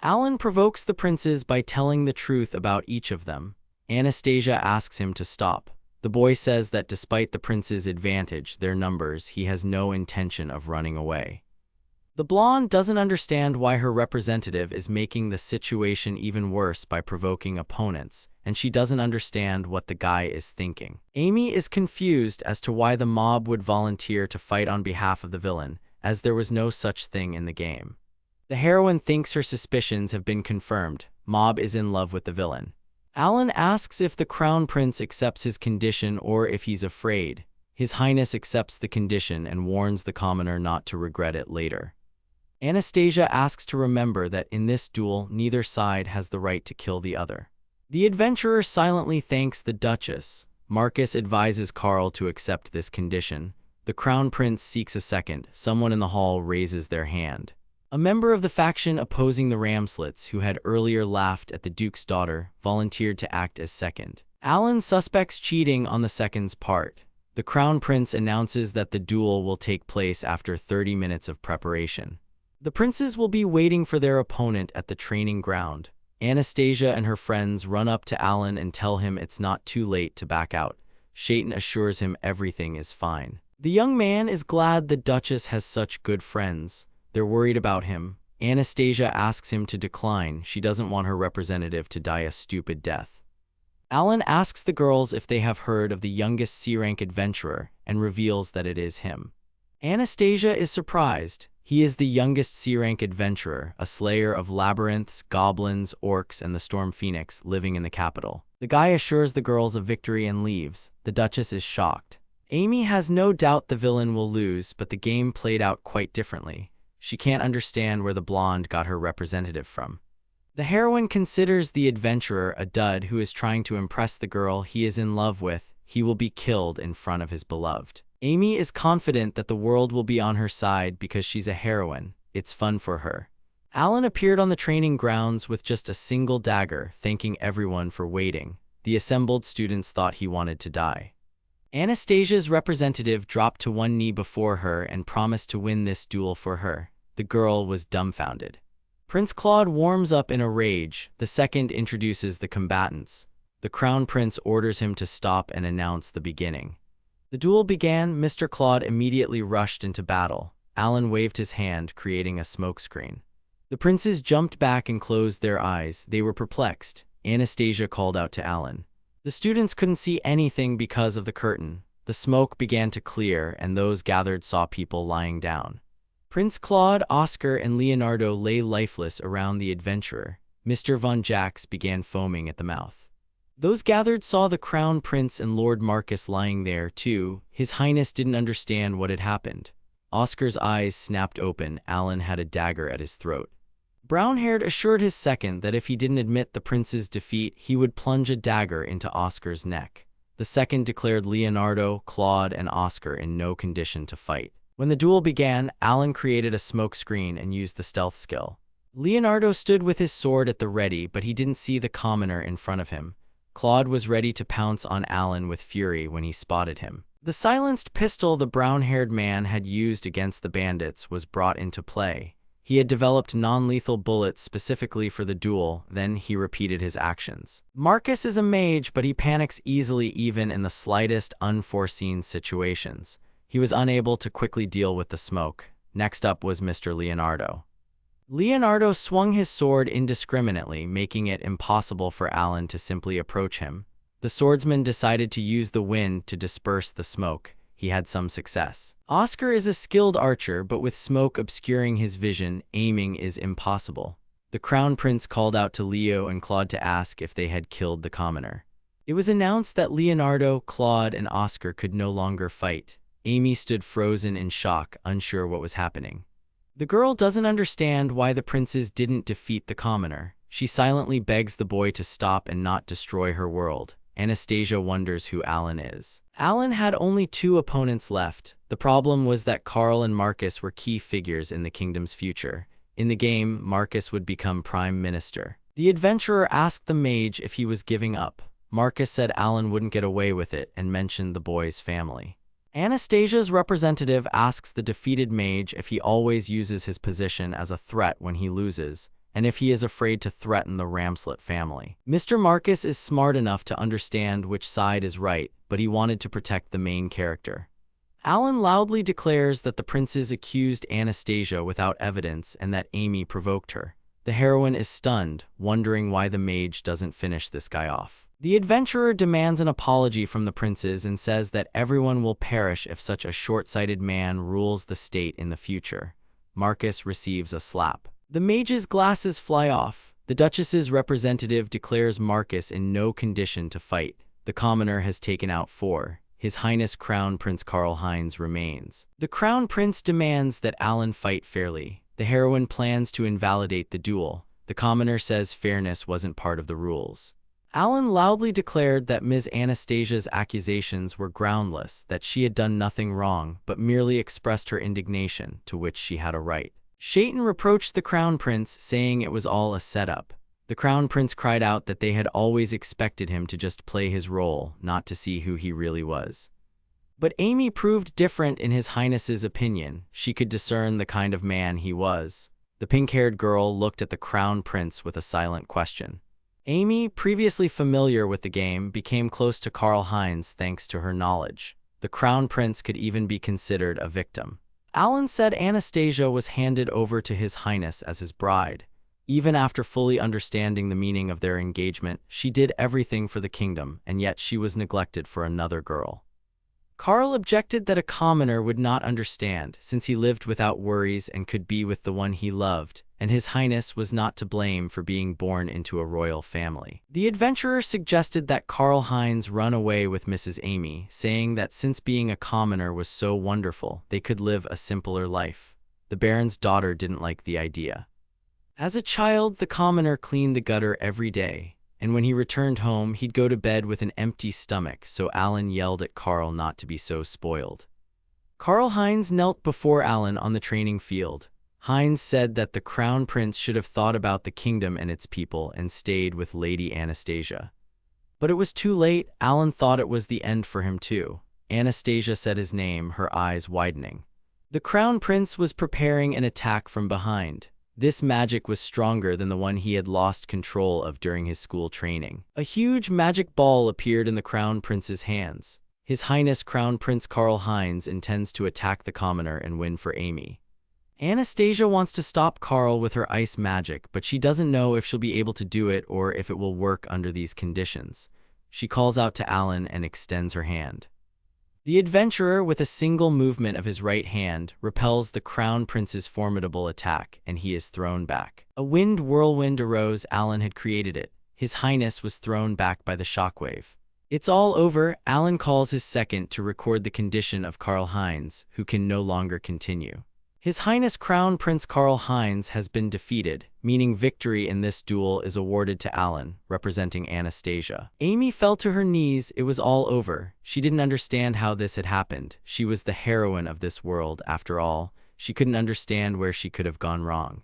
Alan provokes the princes by telling the truth about each of them. Anastasia asks him to stop. The boy says that despite the prince's advantage, their numbers, he has no intention of running away. The blonde doesn't understand why her representative is making the situation even worse by provoking opponents, and she doesn't understand what the guy is thinking. Amy is confused as to why the mob would volunteer to fight on behalf of the villain, as there was no such thing in the game. The heroine thinks her suspicions have been confirmed. Mob is in love with the villain. Alan asks if the crown prince accepts his condition or if he's afraid. His Highness accepts the condition and warns the commoner not to regret it later. Anastasia asks to remember that in this duel, neither side has the right to kill the other. The adventurer silently thanks the Duchess. Marcus advises Carl to accept this condition. The crown prince seeks a second. Someone in the hall raises their hand. A member of the faction opposing the Ramslets, who had earlier laughed at the Duke's daughter, volunteered to act as second. Alan suspects cheating on the second's part. The crown prince announces that the duel will take place after 30 minutes of preparation. The princes will be waiting for their opponent at the training ground. Anastasia and her friends run up to Alan and tell him it's not too late to back out. Shaitan assures him everything is fine. The young man is glad the Duchess has such good friends. They're worried about him. Anastasia asks him to decline. She doesn't want her representative to die a stupid death. Alan asks the girls if they have heard of the youngest C-rank adventurer and reveals that it is him. Anastasia is surprised. He is the youngest C-rank adventurer, a slayer of labyrinths, goblins, orcs, and the Storm Phoenix living in the capital. The guy assures the girls of victory and leaves. The Duchess is shocked. Amy has no doubt the villain will lose, but the game played out quite differently. She can't understand where the blonde got her representative from. The heroine considers the adventurer a dud who is trying to impress the girl he is in love with. He will be killed in front of his beloved. Amy is confident that the world will be on her side because she's a heroine. It's fun for her. Alan appeared on the training grounds with just a single dagger, thanking everyone for waiting. The assembled students thought he wanted to die. Anastasia's representative dropped to one knee before her and promised to win this duel for her. The girl was dumbfounded. Prince Claude warms up in a rage. The second introduces the combatants. The crown prince orders him to stop and announce the beginning. The duel began. Mr. Claude immediately rushed into battle. Alan waved his hand, creating a smokescreen. The princes jumped back and closed their eyes. They were perplexed. Anastasia called out to Alan. The students couldn't see anything because of the curtain. The smoke began to clear, and those gathered saw people lying down. Prince Claude, Oscar, and Leonardo lay lifeless around the adventurer. Mr. Von Jax began foaming at the mouth. Those gathered saw the crown prince and Lord Marcus lying there, too. His Highness didn't understand what had happened. Oscar's eyes snapped open. Alan had a dagger at his throat. Brown-haired assured his second that if he didn't admit the prince's defeat, he would plunge a dagger into Oscar's neck. The second declared Leonardo, Claude, and Oscar in no condition to fight. When the duel began, Alan created a smoke screen and used the stealth skill. Leonardo stood with his sword at the ready, but he didn't see the commoner in front of him. Claude was ready to pounce on Alan with fury when he spotted him. The silenced pistol the brown-haired man had used against the bandits was brought into play. He had developed non-lethal bullets specifically for the duel, then he repeated his actions. Marcus is a mage, but he panics easily even in the slightest unforeseen situations. He was unable to quickly deal with the smoke. Next up was Mr. Leonardo. Leonardo swung his sword indiscriminately, making it impossible for Alan to simply approach him. The swordsman decided to use the wind to disperse the smoke. He had some success. Oscar is a skilled archer, but with smoke obscuring his vision, aiming is impossible. The crown prince called out to Leo and Claude to ask if they had killed the commoner. It was announced that Leonardo, Claude, and Oscar could no longer fight. Amy stood frozen in shock, unsure what was happening. The girl doesn't understand why the princes didn't defeat the commoner. She silently begs the boy to stop and not destroy her world. Anastasia wonders who Alan is. Alan had only 2 opponents left. The problem was that Carl and Marcus were key figures in the kingdom's future. In the game, Marcus would become prime minister. The adventurer asked the mage if he was giving up. Marcus said Alan wouldn't get away with it and mentioned the boy's family. Anastasia's representative asks the defeated mage if he always uses his position as a threat when he loses, and if he is afraid to threaten the Ramslet family. Mr. Marcus is smart enough to understand which side is right, but he wanted to protect the main character. Alan loudly declares that the princes accused Anastasia without evidence and that Amy provoked her. The heroine is stunned, wondering why the mage doesn't finish this guy off. The adventurer demands an apology from the princes and says that everyone will perish if such a short-sighted man rules the state in the future. Marcus receives a slap. The mage's glasses fly off. The Duchess's representative declares Marcus in no condition to fight. The commoner has taken out 4. His Highness Crown Prince Karl-Heinz remains. The Crown Prince demands that Alan fight fairly. The heroine plans to invalidate the duel. The commoner says fairness wasn't part of the rules. Alan loudly declared that Ms. Anastasia's accusations were groundless, that she had done nothing wrong, but merely expressed her indignation, to which she had a right. Shaitan reproached the Crown Prince, saying it was all a setup. The Crown Prince cried out that they had always expected him to just play his role, not to see who he really was. But Amy proved different in His Highness's opinion. She could discern the kind of man he was. The pink-haired girl looked at the Crown Prince with a silent question. Amy, previously familiar with the game, became close to Karl-Heinz thanks to her knowledge. The Crown Prince could even be considered a victim. Alan said Anastasia was handed over to His Highness as his bride. Even after fully understanding the meaning of their engagement, she did everything for the kingdom, and yet she was neglected for another girl. Karl objected that a commoner would not understand, since he lived without worries and could be with the one he loved, and His Highness was not to blame for being born into a royal family. The adventurer suggested that Karl-Heinz run away with Mrs. Amy, saying that since being a commoner was so wonderful, they could live a simpler life. The Baron's daughter didn't like the idea. As a child, the commoner cleaned the gutter every day, and when he returned home, he'd go to bed with an empty stomach, so Alan yelled at Karl not to be so spoiled. Karl-Heinz knelt before Alan on the training field. Heinz said that the Crown Prince should have thought about the kingdom and its people and stayed with Lady Anastasia. But it was too late. Alan thought it was the end for him too. Anastasia said his name, her eyes widening. The Crown Prince was preparing an attack from behind. This magic was stronger than the one he had lost control of during his school training. A huge magic ball appeared in the Crown Prince's hands. His Highness Crown Prince Karl-Heinz intends to attack the commoner and win for Amy. Anastasia wants to stop Karl with her ice magic, but she doesn't know if she'll be able to do it or if it will work under these conditions. She calls out to Alan and extends her hand. The adventurer, with a single movement of his right hand, repels the Crown Prince's formidable attack, and he is thrown back. A wind whirlwind arose. Alan had created it. His Highness was thrown back by the shockwave. It's all over. Alan calls his second to record the condition of Karl-Heinz, who can no longer continue. His Highness Crown Prince Karl-Heinz has been defeated, meaning victory in this duel is awarded to Alan, representing Anastasia. Amy fell to her knees. It was all over. She didn't understand how this had happened. She was the heroine of this world, after all. She couldn't understand where she could have gone wrong.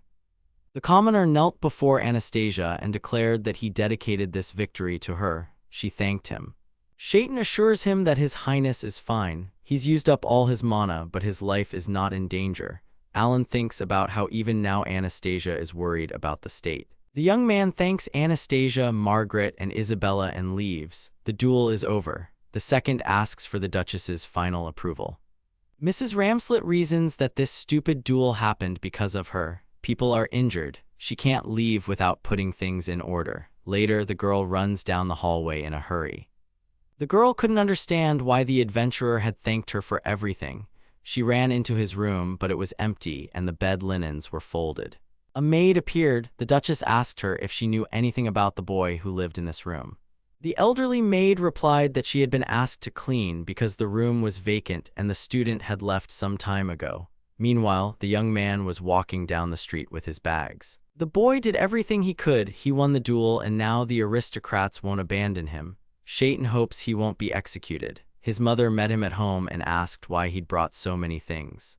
The commoner knelt before Anastasia and declared that he dedicated this victory to her. She thanked him. Shaitan assures him that His Highness is fine. He's used up all his mana, but his life is not in danger. Alan thinks about how even now Anastasia is worried about the state. The young man thanks Anastasia, Margaret, and Isabella and leaves. The duel is over. The second asks for the Duchess's final approval. Mrs. Ramslet reasons that this stupid duel happened because of her. People are injured. She can't leave without putting things in order. Later, the girl runs down the hallway in a hurry. The girl couldn't understand why the adventurer had thanked her for everything. She ran into his room, but it was empty and the bed linens were folded. A maid appeared. The Duchess asked her if she knew anything about the boy who lived in this room. The elderly maid replied that she had been asked to clean because the room was vacant and the student had left some time ago. Meanwhile, the young man was walking down the street with his bags. The boy did everything he could. He won the duel, and now the aristocrats won't abandon him. Shaitan hopes he won't be executed. His mother met him at home and asked why he'd brought so many things.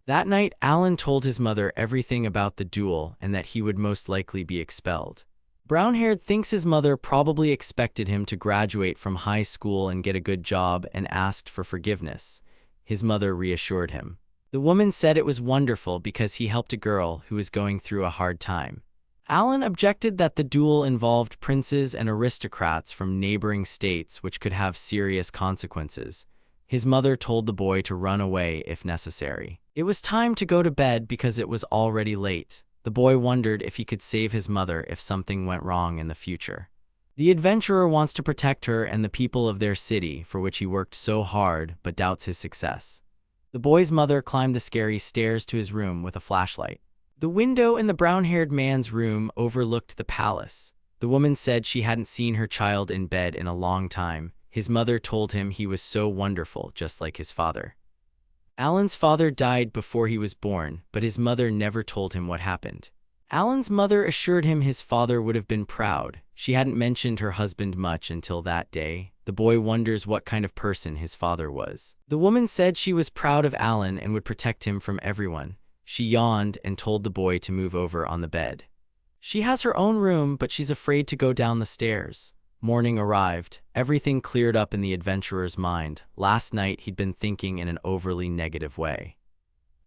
That night, Alan told his mother everything about the duel and that he would most likely be expelled. Brownhaired thinks his mother probably expected him to graduate from high school and get a good job and asked for forgiveness. His mother reassured him. The woman said it was wonderful because he helped a girl who was going through a hard time. Alan objected that the duel involved princes and aristocrats from neighboring states, which could have serious consequences. His mother told the boy to run away if necessary. It was time to go to bed because it was already late. The boy wondered if he could save his mother if something went wrong in the future. The adventurer wants to protect her and the people of their city, for which he worked so hard, but doubts his success. The boy's mother climbed the scary stairs to his room with a flashlight. The window in the brown-haired man's room overlooked the palace. The woman said she hadn't seen her child in bed in a long time. His mother told him he was so wonderful, just like his father. Alan's father died before he was born, but his mother never told him what happened. Alan's mother assured him his father would have been proud. She hadn't mentioned her husband much until that day. The boy wonders what kind of person his father was. The woman said she was proud of Alan and would protect him from everyone. She yawned and told the boy to move over on the bed. She has her own room, but she's afraid to go down the stairs. Morning arrived. Everything cleared up in the adventurer's mind. Last night he'd been thinking in an overly negative way.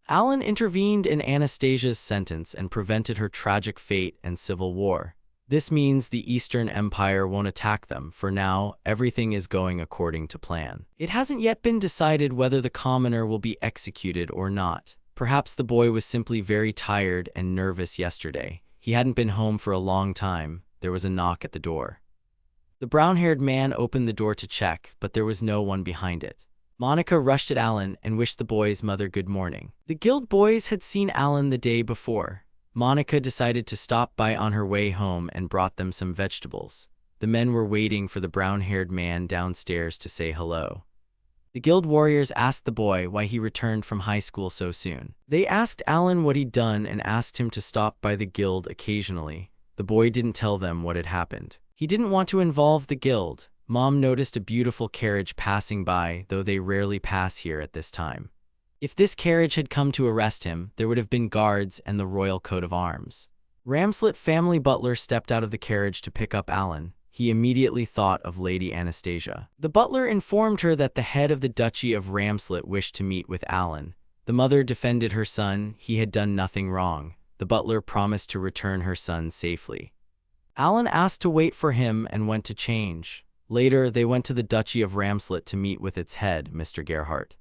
Alan intervened in Anastasia's sentence and prevented her tragic fate and civil war. This means the Eastern Empire won't attack them. For now, everything is going according to plan. It hasn't yet been decided whether the commoner will be executed or not. Perhaps the boy was simply very tired and nervous yesterday. He hadn't been home for a long time. There was a knock at the door. The brown-haired man opened the door to check, but there was no one behind it. Monica rushed at Alan and wished the boy's mother good morning. The guild boys had seen Alan the day before. Monica decided to stop by on her way home and brought them some vegetables. The men were waiting for the brown-haired man downstairs to say hello. The guild warriors asked the boy why he returned from high school so soon. They asked Alan what he'd done and asked him to stop by the guild occasionally. The boy didn't tell them what had happened. He didn't want to involve the guild. Mom noticed a beautiful carriage passing by, though they rarely pass here at this time. If this carriage had come to arrest him, there would have been guards and the royal coat of arms. Ramslet family butler stepped out of the carriage to pick up Alan. He immediately thought of Lady Anastasia. The butler informed her that the head of the Duchy of Ramslet wished to meet with Alan. The mother defended her son. He had done nothing wrong. The butler promised to return her son safely. Alan asked to wait for him and went to change. Later, they went to the Duchy of Ramslet to meet with its head, Mr. Gerhardt.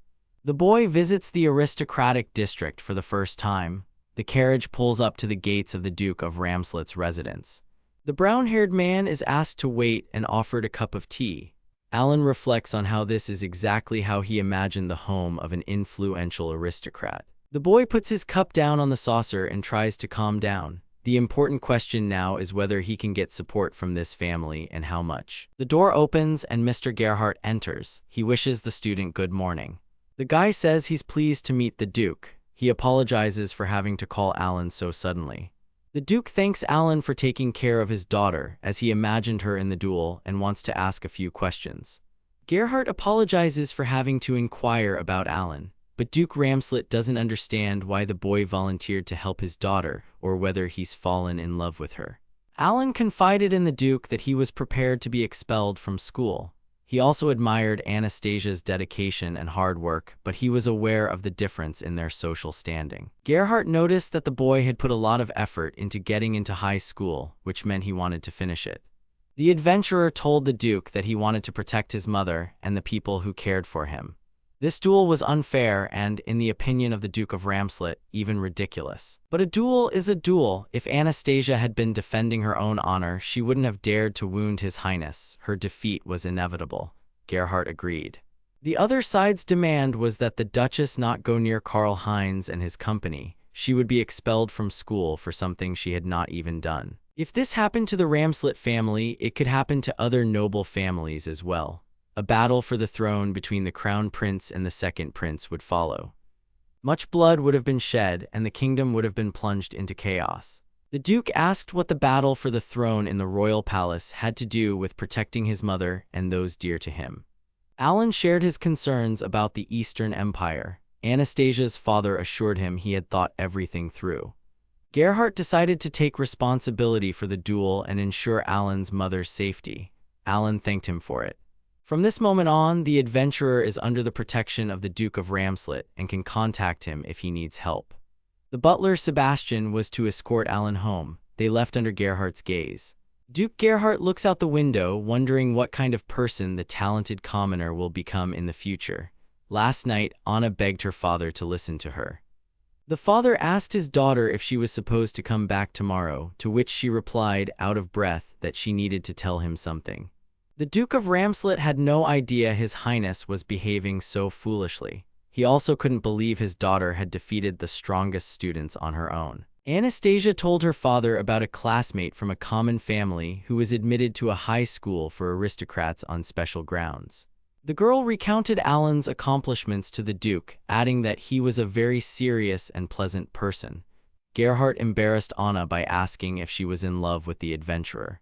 The boy visits the aristocratic district for the first time. The carriage pulls up to the gates of the Duke of Ramslet's residence. The brown-haired man is asked to wait and offered a cup of tea. Alan reflects on how this is exactly how he imagined the home of an influential aristocrat. The boy puts his cup down on the saucer and tries to calm down. The important question now is whether he can get support from this family and how much. The door opens and Mr. Gerhardt enters. He wishes the student good morning. The guy says he's pleased to meet the Duke. He apologizes for having to call Alan so suddenly. The Duke thanks Alan for taking care of his daughter, as he imagined her in the duel, and wants to ask a few questions. Gerhardt apologizes for having to inquire about Alan, but Duke Ramslet doesn't understand why the boy volunteered to help his daughter, or whether he's fallen in love with her. Alan confided in the Duke that he was prepared to be expelled from school. He also admired Anastasia's dedication and hard work, but he was aware of the difference in their social standing. Gerhardt noticed that the boy had put a lot of effort into getting into high school, which meant he wanted to finish it. The adventurer told the Duke that he wanted to protect his mother and the people who cared for him. This duel was unfair and, in the opinion of the Duke of Ramslet, even ridiculous. But a duel is a duel. If Anastasia had been defending her own honor, she wouldn't have dared to wound His Highness. Her defeat was inevitable. Gerhardt agreed. The other side's demand was that the Duchess not go near Karl Heinz and his company. She would be expelled from school for something she had not even done. If this happened to the Ramslet family, it could happen to other noble families as well. A battle for the throne between the crown prince and the second prince would follow. Much blood would have been shed, and the kingdom would have been plunged into chaos. The Duke asked what the battle for the throne in the royal palace had to do with protecting his mother and those dear to him. Alan shared his concerns about the Eastern Empire. Anastasia's father assured him he had thought everything through. Gerhardt decided to take responsibility for the duel and ensure Alan's mother's safety. Alan thanked him for it. From this moment on, the adventurer is under the protection of the Duke of Ramslet and can contact him if he needs help. The butler Sebastian was to escort Alan home. they left under Gerhardt's gaze. Duke Gerhardt looks out the window, wondering what kind of person the talented commoner will become in the future. Last night, Anna begged her father to listen to her. The father asked his daughter if she was supposed to come back tomorrow, to which she replied, out of breath, that she needed to tell him something. The Duke of Ramslet had no idea His Highness was behaving so foolishly. He also couldn't believe his daughter had defeated the strongest students on her own. Anastasia told her father about a classmate from a common family who was admitted to a high school for aristocrats on special grounds. The girl recounted Alan's accomplishments to the Duke, adding that he was a very serious and pleasant person. Gerhardt embarrassed Anna by asking if she was in love with the adventurer.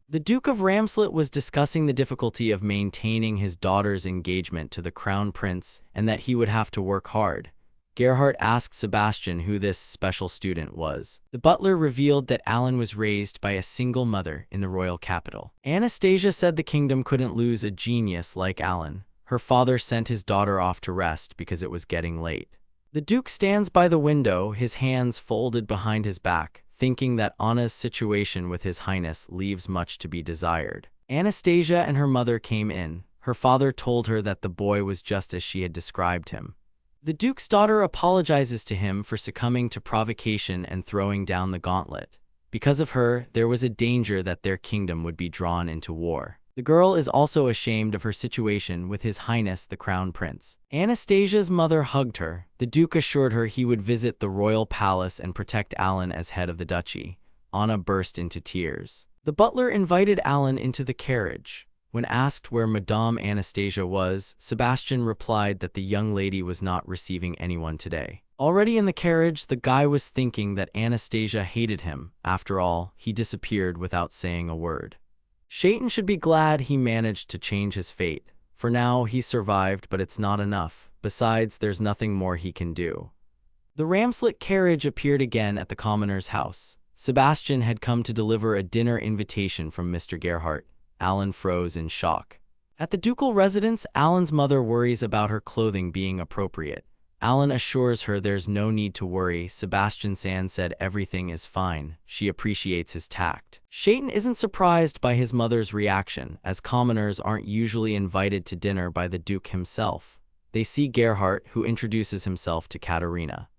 The Duke of Ramslet was discussing the difficulty of maintaining his daughter's engagement to the Crown Prince and that he would have to work hard. Gerhardt asked Sebastian who this special student was. The butler revealed that Alan was raised by a single mother in the royal capital. Anastasia said the kingdom couldn't lose a genius like Alan. Her father sent his daughter off to rest because it was getting late. The Duke stands by the window, his hands folded behind his back, thinking that Anna's situation with His Highness leaves much to be desired. Anastasia and her mother came in. Her father told her that the boy was just as she had described him. The Duke's daughter apologizes to him for succumbing to provocation and throwing down the gauntlet. Because of her, there was a danger that their kingdom would be drawn into war. The girl is also ashamed of her situation with His Highness the Crown Prince. Anastasia's mother hugged her. The Duke assured her he would visit the royal palace and protect Alan as head of the duchy. Anna burst into tears. The butler invited Alan into the carriage. When asked where Madame Anastasia was, Sebastian replied that the young lady was not receiving anyone today. Already in the carriage, the guy was thinking that Anastasia hated him. After all, he disappeared without saying a word. Shaitan should be glad he managed to change his fate. For now, he survived, but it's not enough. Besides, there's nothing more he can do. The Ramslet carriage appeared again at the commoner's house. Sebastian had come to deliver a dinner invitation from Mr. Gerhardt. Alan froze in shock. At the ducal residence, Alan's mother worries about her clothing being appropriate. Alan assures her there's no need to worry. Sebastian Sand said everything is fine. She appreciates his tact. Shaitan isn't surprised by his mother's reaction, as commoners aren't usually invited to dinner by the Duke himself. They see Gerhardt, who introduces himself to Katerina.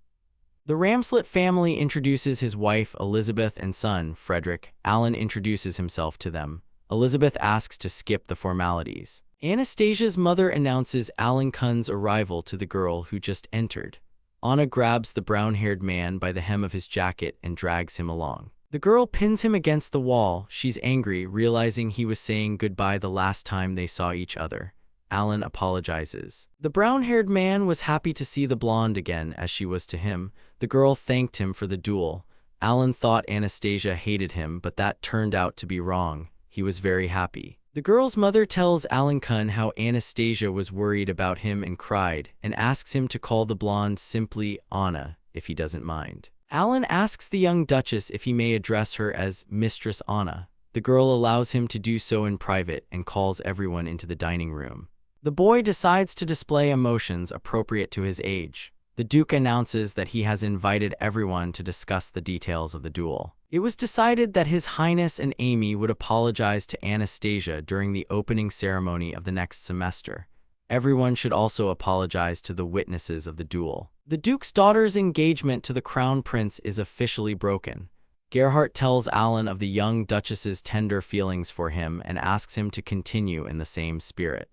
The Ramslet family introduces his wife Elizabeth and son Frederick. Alan introduces himself to them. Elizabeth asks to skip the formalities. Anastasia's mother announces Alan Kuhn's arrival to the girl who just entered. Anna grabs the brown-haired man by the hem of his jacket and drags him along. The girl pins him against the wall. She's angry, realizing he was saying goodbye the last time they saw each other. Alan apologizes. The brown-haired man was happy to see the blonde again, as she was to him. The girl thanked him for the duel. Alan thought Anastasia hated him, but that turned out to be wrong. He was very happy. The girl's mother tells Alan Kuhn how Anastasia was worried about him and cried, and asks him to call the blonde simply Anna, if he doesn't mind. Alan asks the young duchess if he may address her as Mistress Anna. The girl allows him to do so in private and calls everyone into the dining room. The boy decides to display emotions appropriate to his age. The Duke announces that he has invited everyone to discuss the details of the duel. It was decided that His Highness and Amy would apologize to Anastasia during the opening ceremony of the next semester. Everyone should also apologize to the witnesses of the duel. The Duke's daughter's engagement to the Crown Prince is officially broken. Gerhardt tells Alan of the young Duchess's tender feelings for him and asks him to continue in the same spirit.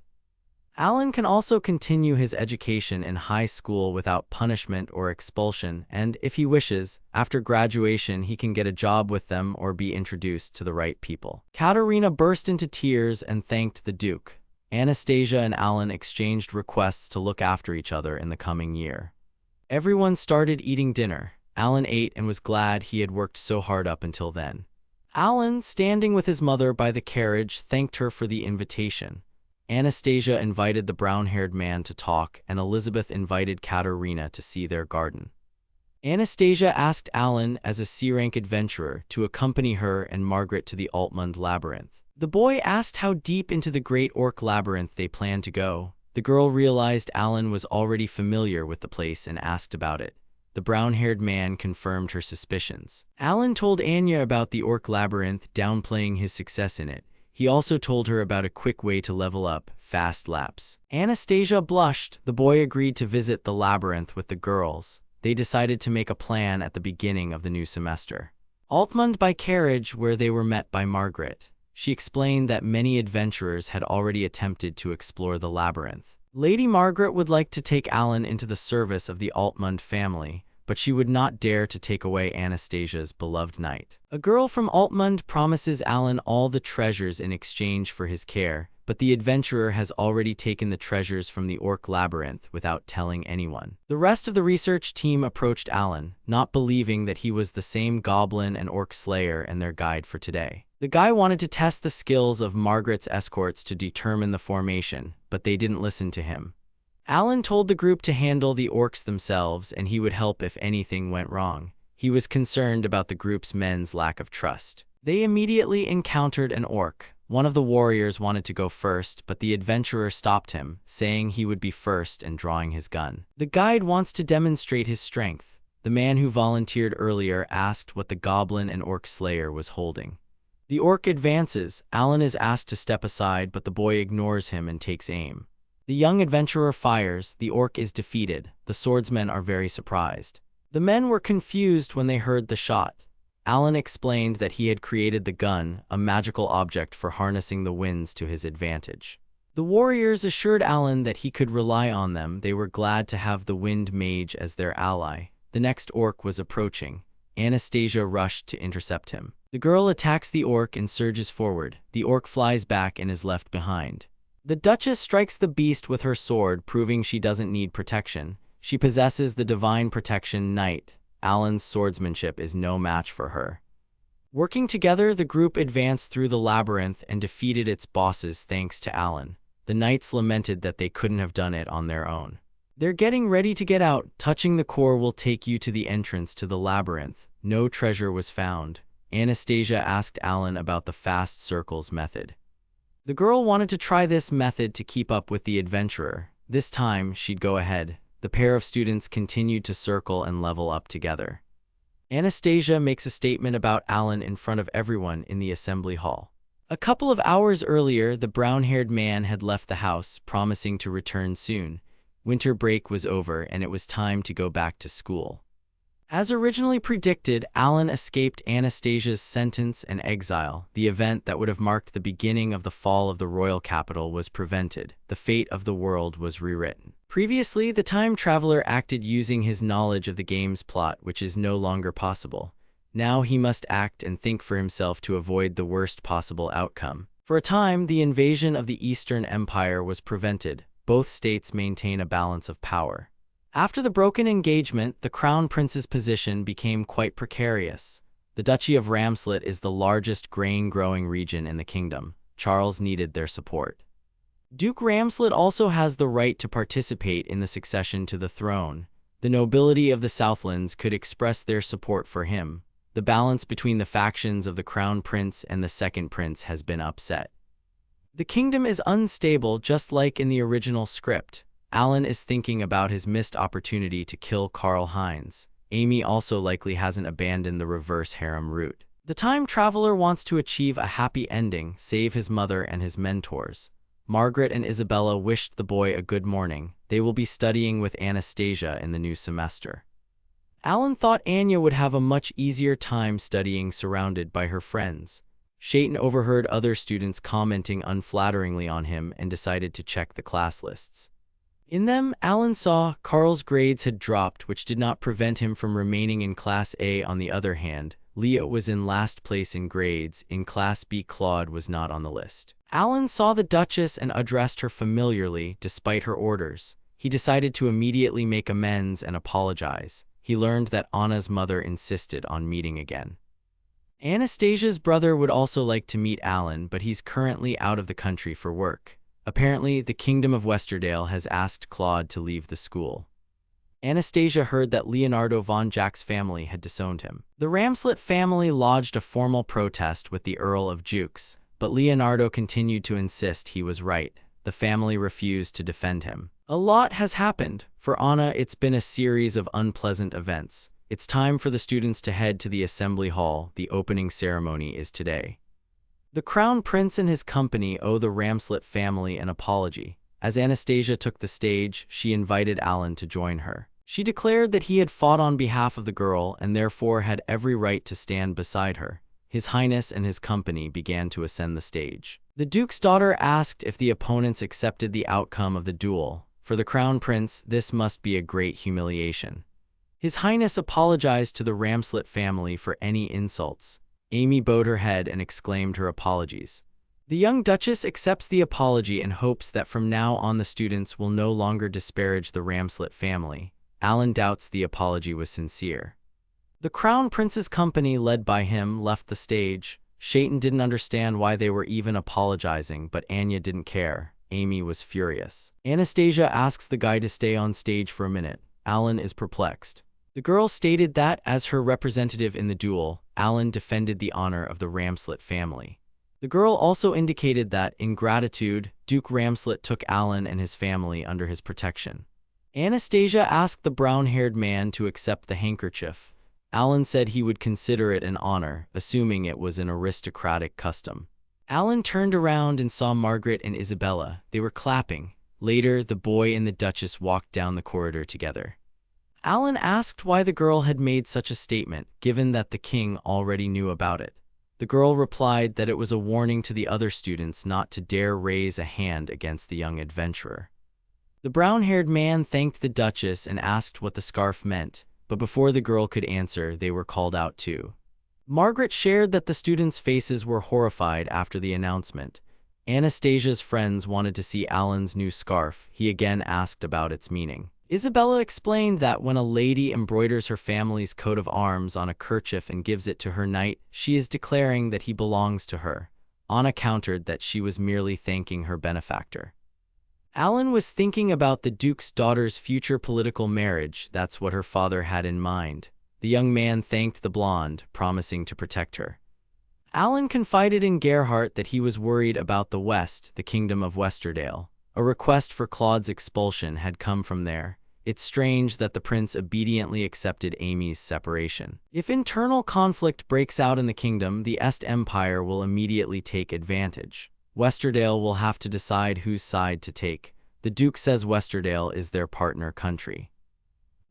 Alan can also continue his education in high school without punishment or expulsion, and, if he wishes, after graduation he can get a job with them or be introduced to the right people. Katerina burst into tears and thanked the Duke. Anastasia and Alan exchanged requests to look after each other in the coming year. Everyone started eating dinner. Alan ate and was glad he had worked so hard up until then. Alan, standing with his mother by the carriage, thanked her for the invitation. Anastasia invited the brown-haired man to talk, and Elizabeth invited Katerina to see their garden. Anastasia asked Alan, as a C-rank adventurer, to accompany her and Margaret to the Altmund Labyrinth. The boy asked how deep into the Great Orc Labyrinth they planned to go. The girl realized Alan was already familiar with the place and asked about it. The the brown-haired man confirmed her suspicions. Alan told Anya about the orc labyrinth, downplaying his success in it. He also told her about a quick way to level up, fast laps. Anastasia blushed. The boy agreed to visit the labyrinth with the girls. They decided to make a plan at the beginning of the new semester. Altmund by carriage, where they were met by Margaret. She explained that many adventurers had already attempted to explore the labyrinth. Lady Margaret would like to take Alan into the service of the Altmund family, but she would not dare to take away Anastasia's beloved knight. A girl from Altmund promises Alan all the treasures in exchange for his care, but the adventurer has already taken the treasures from the orc labyrinth without telling anyone. The rest of the research team approached Alan, not believing that he was the same goblin and orc slayer and their guide for today. The guy wanted to test the skills of Margaret's escorts to determine the formation, but they didn't listen to him. Alan told the group to handle the orcs themselves and he would help if anything went wrong. He was concerned about the group's men's lack of trust. They immediately encountered an orc. One of the warriors wanted to go first, but the adventurer stopped him, saying he would be first and drawing his gun. The guide wants to demonstrate his strength. The man who volunteered earlier asked what the goblin and orc slayer was holding. The orc advances. Alan is asked to step aside, but the boy ignores him and takes aim. The young adventurer fires. The orc is defeated. The swordsmen are very surprised. The men were confused when they heard the shot. Alan explained that he had created the gun, a magical object for harnessing the winds to his advantage. The warriors assured Alan that he could rely on them. They were glad to have the wind mage as their ally. The next orc was approaching. Anastasia rushed to intercept him. The girl attacks the orc and surges forward. The orc flies back and is left behind. The Duchess strikes the beast with her sword, proving she doesn't need protection. She possesses the divine protection Knight. Alan's swordsmanship is no match for her. Working together, the group advanced through the labyrinth and defeated its bosses thanks to Alan. The knights lamented that they couldn't have done it on their own. They're getting ready to get out. Touching the core will take you to the entrance to the labyrinth. No treasure was found. Anastasia asked Alan about the fast circles method. The girl wanted to try this method to keep up with the adventurer. This time, she'd go ahead. The pair of students continued to circle and level up together. Anastasia makes a statement about Alan in front of everyone in the assembly hall. A couple of hours earlier, the brown-haired man had left the house, promising to return soon. Winter break was over and it was time to go back to school. As originally predicted, Alan escaped Anastasia's sentence and exile. The event that would have marked the beginning of the fall of the royal capital was prevented. The fate of the world was rewritten. Previously, the time traveler acted using his knowledge of the game's plot, which is no longer possible. Now he must act and think for himself to avoid the worst possible outcome. For a time, the invasion of the Eastern Empire was prevented. Both states maintain a balance of power. After the broken engagement, the Crown Prince's position became quite precarious. The Duchy of Ramslet is the largest grain-growing region in the kingdom. Charles needed their support. Duke Ramslet also has the right to participate in the succession to the throne. The nobility of the Southlands could express their support for him. The balance between the factions of the Crown Prince and the Second Prince has been upset. The kingdom is unstable, just like in the original script. Alan is thinking about his missed opportunity to kill Karl Heinz. Amy also likely hasn't abandoned the reverse harem route. The time traveler wants to achieve a happy ending, save his mother and his mentors. Margaret and Isabella wished the boy a good morning. They will be studying with Anastasia in the new semester. Alan thought Anya would have a much easier time studying surrounded by her friends. Shaitan overheard other students commenting unflatteringly on him and decided to check the class lists. In them, Alan saw Carl's grades had dropped, which did not prevent him from remaining in Class A. On the other hand, Leah was in last place in grades. In Class B, Claude was not on the list. Alan saw the Duchess and addressed her familiarly, despite her orders. He decided to immediately make amends and apologize. He learned that Anna's mother insisted on meeting again. Anastasia's brother would also like to meet Alan, but he's currently out of the country for work. Apparently, the Kingdom of Westerdale has asked Claude to leave the school. Anastasia heard that Leonardo von Jack's family had disowned him. The Ramslet family lodged a formal protest with the Earl of Jukes, but Leonardo continued to insist he was right. The family refused to defend him. A lot has happened. For Anna, it's been a series of unpleasant events. It's time for the students to head to the assembly hall. The opening ceremony is today. The crown prince and his company owe the Ramslet family an apology. As Anastasia took the stage, she invited Alan to join her. She declared that he had fought on behalf of the girl and therefore had every right to stand beside her. His Highness and his company began to ascend the stage. The Duke's daughter asked if the opponents accepted the outcome of the duel. For the crown prince, this must be a great humiliation. His Highness apologized to the Ramslet family for any insults. Amy bowed her head and exclaimed her apologies. The young Duchess accepts the apology and hopes that from now on the students will no longer disparage the Ramslet family. Alan doubts the apology was sincere. The Crown Prince's company, led by him, left the stage. Shaitan didn't understand why they were even apologizing, but Anya didn't care. Amy was furious. Anastasia asks the guy to stay on stage for a minute. Alan is perplexed. The girl stated that, as her representative in the duel, Alan defended the honor of the Ramslet family. The girl also indicated that, in gratitude, Duke Ramslet took Alan and his family under his protection. Anastasia asked the brown-haired man to accept the handkerchief. Alan said he would consider it an honor, assuming it was an aristocratic custom. Alan turned around and saw Margaret and Isabella. They were clapping. Later, the boy and the Duchess walked down the corridor together. Alan asked why the girl had made such a statement, given that the king already knew about it. The girl replied that it was a warning to the other students not to dare raise a hand against the young adventurer. The brown-haired man thanked the Duchess and asked what the scarf meant, but before the girl could answer, they were called out too. Margaret shared that the students' faces were horrified after the announcement. Anastasia's friends wanted to see Alan's new scarf. He again asked about its meaning. Isabella explained that when a lady embroiders her family's coat of arms on a kerchief and gives it to her knight, she is declaring that he belongs to her. Anna countered that she was merely thanking her benefactor. Alan was thinking about the Duke's daughter's future political marriage. That's what her father had in mind. The young man thanked the blonde, promising to protect her. Alan confided in Gerhardt that he was worried about the West, the kingdom of Westerdale. A request for Claude's expulsion had come from there. It's strange that the prince obediently accepted Amy's separation. If internal conflict breaks out in the kingdom, the Est Empire will immediately take advantage. Westerdale will have to decide whose side to take. The Duke says Westerdale is their partner country.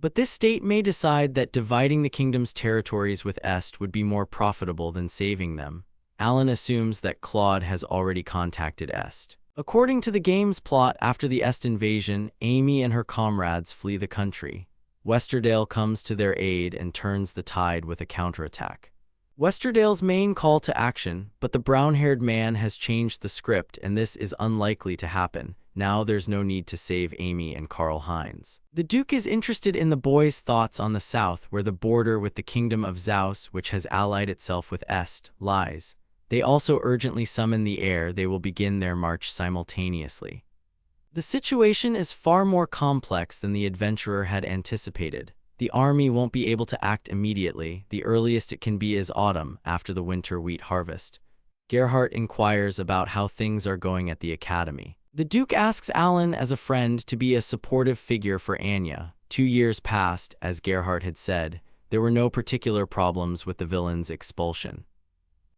But this state may decide that dividing the kingdom's territories with Est would be more profitable than saving them. Alan assumes that Claude has already contacted Est. According to the game's plot, after the Est invasion, Amy and her comrades flee the country. Westerdale comes to their aid and turns the tide with a counterattack. Westerdale's main call to action, but the brown-haired man has changed the script and this is unlikely to happen. Now there's no need to save Amy and Karl Heinz. The Duke is interested in the boys' thoughts on the south, where the border with the kingdom of Zaus, which has allied itself with Est, lies. They also urgently summon the heir. They will begin their march simultaneously. The situation is far more complex than the adventurer had anticipated. The army won't be able to act immediately. The earliest it can be is autumn, after the winter wheat harvest. Gerhardt inquires about how things are going at the academy. The Duke asks Alan as a friend to be a supportive figure for Anya. 2 years passed, as Gerhardt had said. There were no particular problems with the villain's expulsion.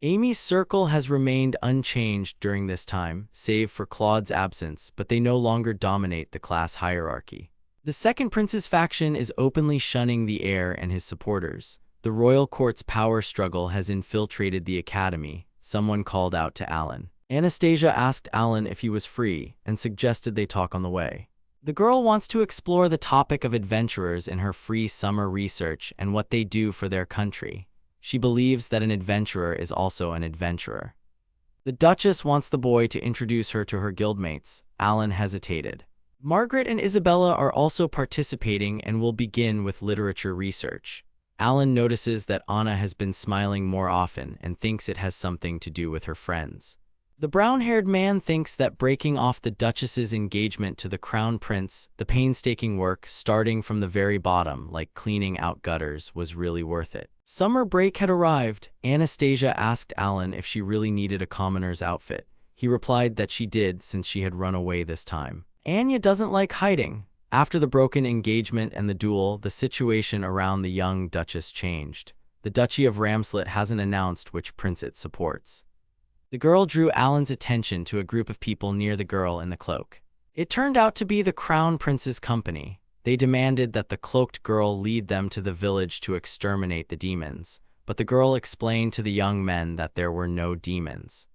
Amy's circle has remained unchanged during this time, save for Claude's absence, but they no longer dominate the class hierarchy. The second prince's faction is openly shunning the heir and his supporters. The royal court's power struggle has infiltrated the academy. Someone called out to Alan. Anastasia asked Alan if he was free and suggested they talk on the way. The girl wants to explore the topic of adventurers in her free summer research and what they do for their country. She believes that an adventurer is also an adventurer. The Duchess wants the boy to introduce her to her guildmates. Alan hesitated. Margaret and Isabella are also participating and will begin with literature research. Alan notices that Anna has been smiling more often and thinks it has something to do with her friends. The brown-haired man thinks that breaking off the Duchess's engagement to the Crown Prince, the painstaking work, starting from the very bottom, like cleaning out gutters, was really worth it. Summer break had arrived. Anastasia asked Alan if she really needed a commoner's outfit. He replied that she did, since she had run away this time. Anya doesn't like hiding. After the broken engagement and the duel, the situation around the young Duchess changed. The Duchy of Ramslet hasn't announced which prince it supports. The girl drew Alan's attention to a group of people near the girl in the cloak. It turned out to be the Crown Prince's company. They demanded that the cloaked girl lead them to the village to exterminate the demons, but the girl explained to the young men that there were no demons.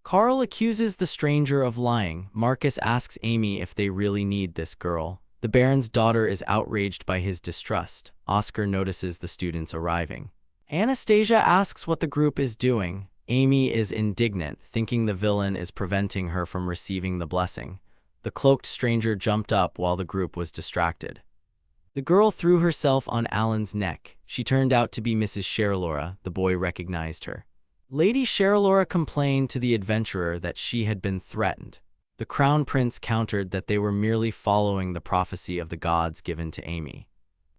Carl accuses the stranger of lying. Marcus asks Amy if they really need this girl. The Baron's daughter is outraged by his distrust. Oscar notices the students arriving. Anastasia asks what the group is doing. Amy is indignant, thinking the villain is preventing her from receiving the blessing. The cloaked stranger jumped up while the group was distracted. The girl threw herself on Alan's neck. She turned out to be Mrs. Sheralora. The boy recognized her. Lady Sheralora complained to the adventurer that she had been threatened. The Crown Prince countered that they were merely following the prophecy of the gods given to Amy.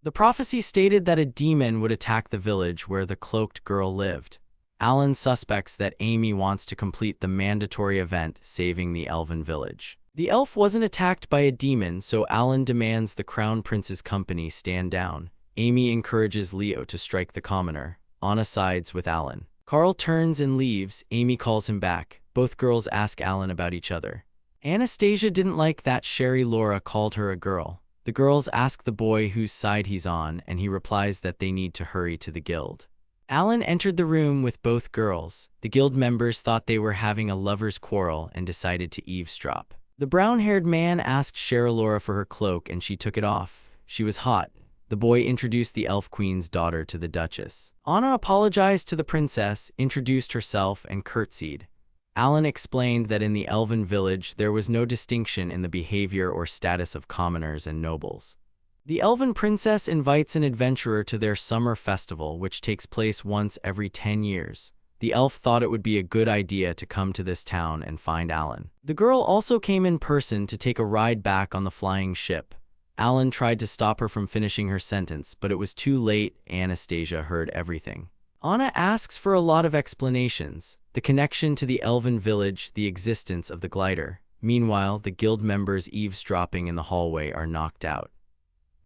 The prophecy stated that a demon would attack the village where the cloaked girl lived. Alan suspects that Amy wants to complete the mandatory event, saving the elven village. The elf wasn't attacked by a demon, so Alan demands the Crown Prince's company stand down. Amy encourages Leo to strike the commoner. Anna sides with Alan. Carl turns and leaves. Amy calls him back. Both girls ask Alan about each other. Anastasia didn't like that Sherry Laura called her a girl. The girls ask the boy whose side he's on, and he replies that they need to hurry to the guild. Alan entered the room with both girls. The guild members thought they were having a lover's quarrel and decided to eavesdrop. The brown-haired man asked Sheralora for her cloak and she took it off. She was hot. The boy introduced the elf queen's daughter to the Duchess. Anna apologized to the princess, introduced herself, and curtsied. Alan explained that in the elven village there was no distinction in the behavior or status of commoners and nobles. The elven princess invites an adventurer to their summer festival, which takes place once every 10 years. The elf thought it would be a good idea to come to this town and find Alan. The girl also came in person to take a ride back on the flying ship. Alan tried to stop her from finishing her sentence, but it was too late. Anastasia heard everything. Anna asks for a lot of explanations. The connection to the elven village, the existence of the glider. Meanwhile, the guild members eavesdropping in the hallway are knocked out.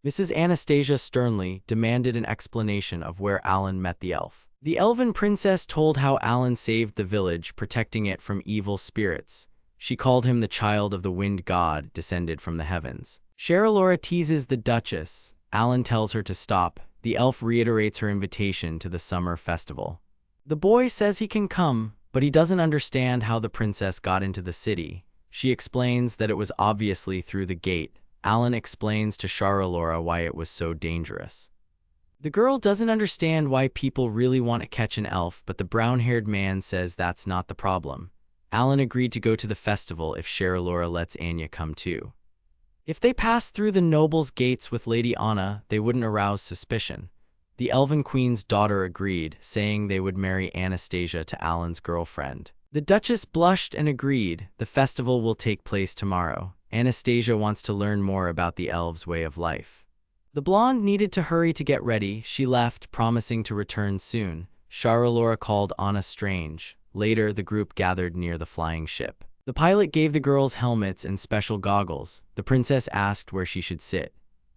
Mrs. Anastasia sternly demanded an explanation of where Alan met the elf. The elven princess told how Alan saved the village, protecting it from evil spirits. She called him the child of the wind god, descended from the heavens. Sheralora teases the Duchess. Alan tells her to stop. The elf reiterates her invitation to the summer festival. The boy says he can come, but he doesn't understand how the princess got into the city. She explains that it was obviously through the gate. Alan explains to Sheralora why it was so dangerous. The girl doesn't understand why people really want to catch an elf, but the brown-haired man says that's not the problem. Alan agreed to go to the festival if Sheralora lets Anya come too. If they passed through the noble's gates with Lady Anna, they wouldn't arouse suspicion. The Elven Queen's daughter agreed, saying they would marry Anastasia to Alan's girlfriend. The Duchess blushed and agreed. The festival will take place tomorrow. Anastasia wants to learn more about the elves' way of life. The blonde needed to hurry to get ready. She left, promising to return soon. Sheralora called Anna strange. Later, the group gathered near the flying ship. The pilot gave the girls helmets and special goggles. The princess asked where she should sit.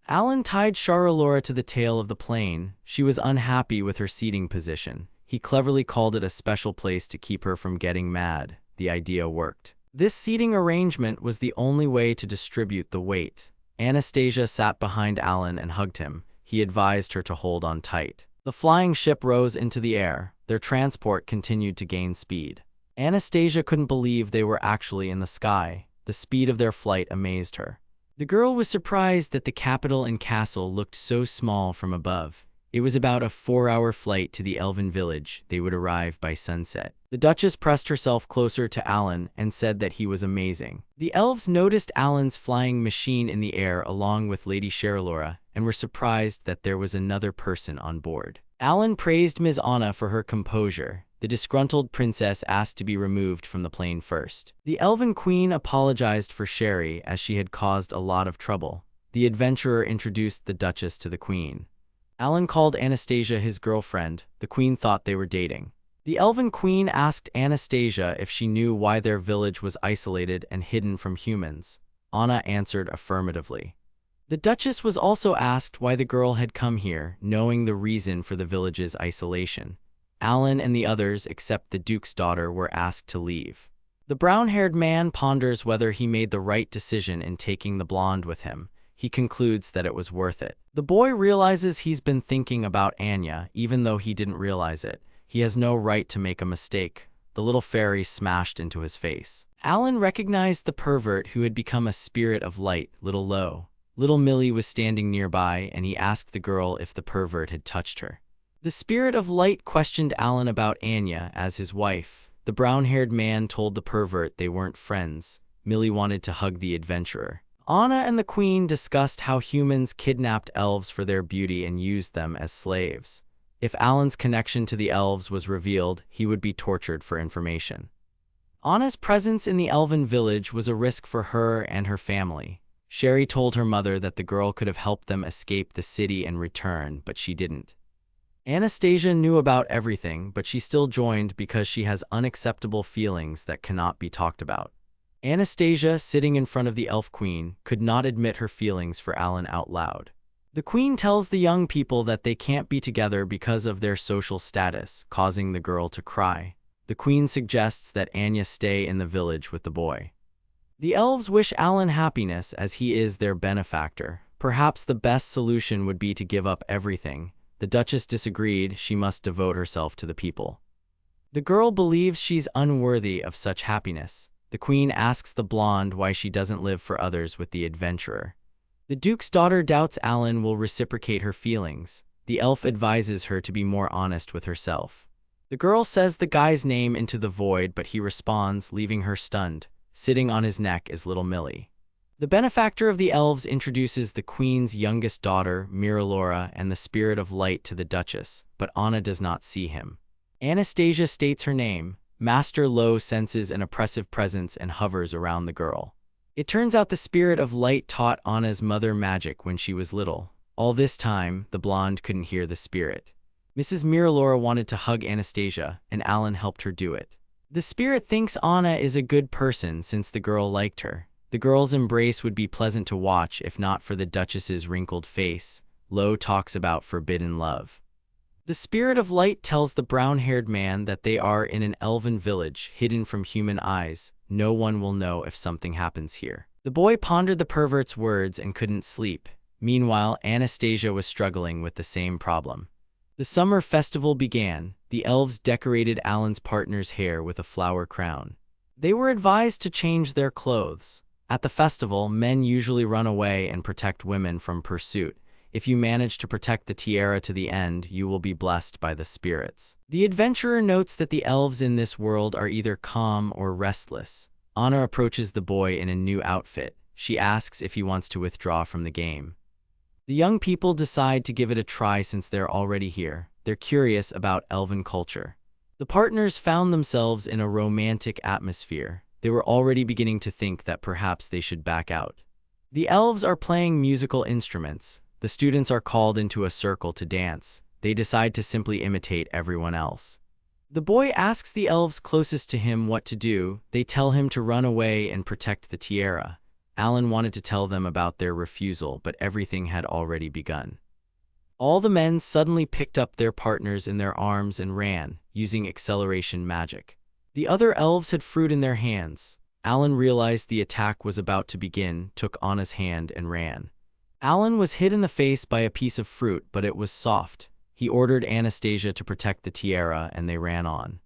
Alan tied Sheralora to the tail of the plane. She was unhappy with her seating position. He cleverly called it a special place to keep her from getting mad. The idea worked. This seating arrangement was the only way to distribute the weight. Anastasia sat behind Alan and hugged him. He advised her to hold on tight. The flying ship rose into the air. Their transport continued to gain speed. Anastasia couldn't believe they were actually in the sky. The speed of their flight amazed her. The girl was surprised that the capital and castle looked so small from above. It was about a 4-hour flight to the elven village. They would arrive by sunset. The Duchess pressed herself closer to Alan and said that he was amazing. The elves noticed Alan's flying machine in the air along with Lady Sheralora and were surprised that there was another person on board. Alan praised Ms. Anna for her composure. The disgruntled princess asked to be removed from the plane first. The Elven Queen apologized for Sherry as she had caused a lot of trouble. The adventurer introduced the Duchess to the Queen. Alan called Anastasia his girlfriend. The Queen thought they were dating. The Elven Queen asked Anastasia if she knew why their village was isolated and hidden from humans. Anna answered affirmatively. The Duchess was also asked why the girl had come here, knowing the reason for the village's isolation. Alan and the others, except the Duke's daughter, were asked to leave. The brown-haired man ponders whether he made the right decision in taking the blonde with him. He concludes that it was worth it. The boy realizes he's been thinking about Anya, even though he didn't realize it. He has no right to make a mistake. The little fairy smashed into his face. Alan recognized the pervert who had become a spirit of light, Little Lo. Little Millie was standing nearby, and he asked the girl if the pervert had touched her. The spirit of light questioned Alan about Anya as his wife. The brown-haired man told the pervert they weren't friends. Millie wanted to hug the adventurer. Anna and the Queen discussed how humans kidnapped elves for their beauty and used them as slaves. If Alan's connection to the elves was revealed, he would be tortured for information. Anna's presence in the elven village was a risk for her and her family. Sherry told her mother that the girl could have helped them escape the city and return, but she didn't. Anastasia knew about everything, but she still joined because she has unacceptable feelings that cannot be talked about. Anastasia, sitting in front of the Elf Queen, could not admit her feelings for Alan out loud. The Queen tells the young people that they can't be together because of their social status, causing the girl to cry. The Queen suggests that Anya stay in the village with the boy. The elves wish Alan happiness as he is their benefactor. Perhaps the best solution would be to give up everything. The Duchess disagreed. She must devote herself to the people. The girl believes she's unworthy of such happiness. The Queen asks the blonde why she doesn't live for others with the adventurer. The Duke's daughter doubts Alan will reciprocate her feelings. The elf advises her to be more honest with herself. The girl says the guy's name into the void, but he responds, leaving her stunned. Sitting on his neck is little Millie. The benefactor of the elves introduces the Queen's youngest daughter, Miralora, and the Spirit of Light to the Duchess, but Anna does not see him. Anastasia states her name. Master Lo senses an oppressive presence and hovers around the girl. It turns out the Spirit of Light taught Anna's mother magic when she was little. All this time, the blonde couldn't hear the spirit. Mrs. Miralora wanted to hug Anastasia, and Alan helped her do it. The spirit thinks Anna is a good person since the girl liked her. The girl's embrace would be pleasant to watch if not for the Duchess's wrinkled face. Lo talks about forbidden love. The Spirit of Light tells the brown-haired man that they are in an elven village, hidden from human eyes. No one will know if something happens here. The boy pondered the pervert's words and couldn't sleep. Meanwhile, Anastasia was struggling with the same problem. The summer festival began. The elves decorated Alan's partner's hair with a flower crown. They were advised to change their clothes. At the festival, men usually run away and protect women from pursuit. If you manage to protect the tiara to the end, you will be blessed by the spirits. The adventurer notes that the elves in this world are either calm or restless. Anna approaches the boy in a new outfit. She asks if he wants to withdraw from the game. The young people decide to give it a try since they're already here. They're curious about elven culture. The partners found themselves in a romantic atmosphere. They were already beginning to think that perhaps they should back out. The elves are playing musical instruments. The students are called into a circle to dance. They decide to simply imitate everyone else. The boy asks the elves closest to him what to do. They tell him to run away and protect the tiara. Alan wanted to tell them about their refusal, but everything had already begun. All the men suddenly picked up their partners in their arms and ran, using acceleration magic. The other elves had fruit in their hands. Alan realized the attack was about to begin, took Anna's hand, and ran. Alan was hit in the face by a piece of fruit, but it was soft. He ordered Anastasia to protect the tiara, and they ran on.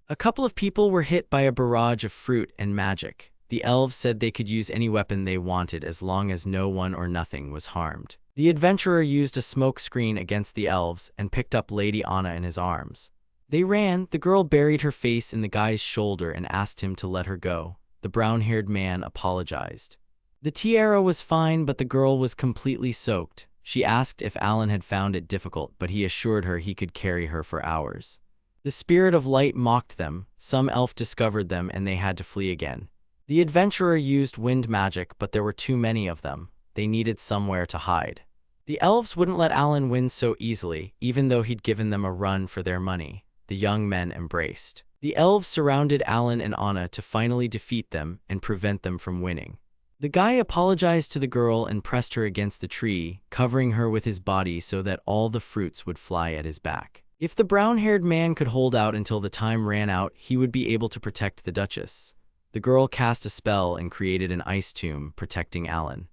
A couple of people were hit by a barrage of fruit and magic. The elves said they could use any weapon they wanted as long as no one or nothing was harmed. The adventurer used a smoke screen against the elves and picked up Lady Anna in his arms. They ran. The girl buried her face in the guy's shoulder and asked him to let her go. The brown-haired man apologized. The tiara was fine, but the girl was completely soaked. She asked if Alan had found it difficult, but he assured her he could carry her for hours. The Spirit of Light mocked them. Some elf discovered them and they had to flee again. The adventurer used wind magic, but there were too many of them. They needed somewhere to hide. The elves wouldn't let Alan win so easily, even though he'd given them a run for their money. The young men embraced. The elves surrounded Alan and Anna to finally defeat them and prevent them from winning. The guy apologized to the girl and pressed her against the tree, covering her with his body so that all the fruits would fly at his back. If the brown-haired man could hold out until the time ran out, he would be able to protect the Duchess. The girl cast a spell and created an ice tomb, protecting Alan.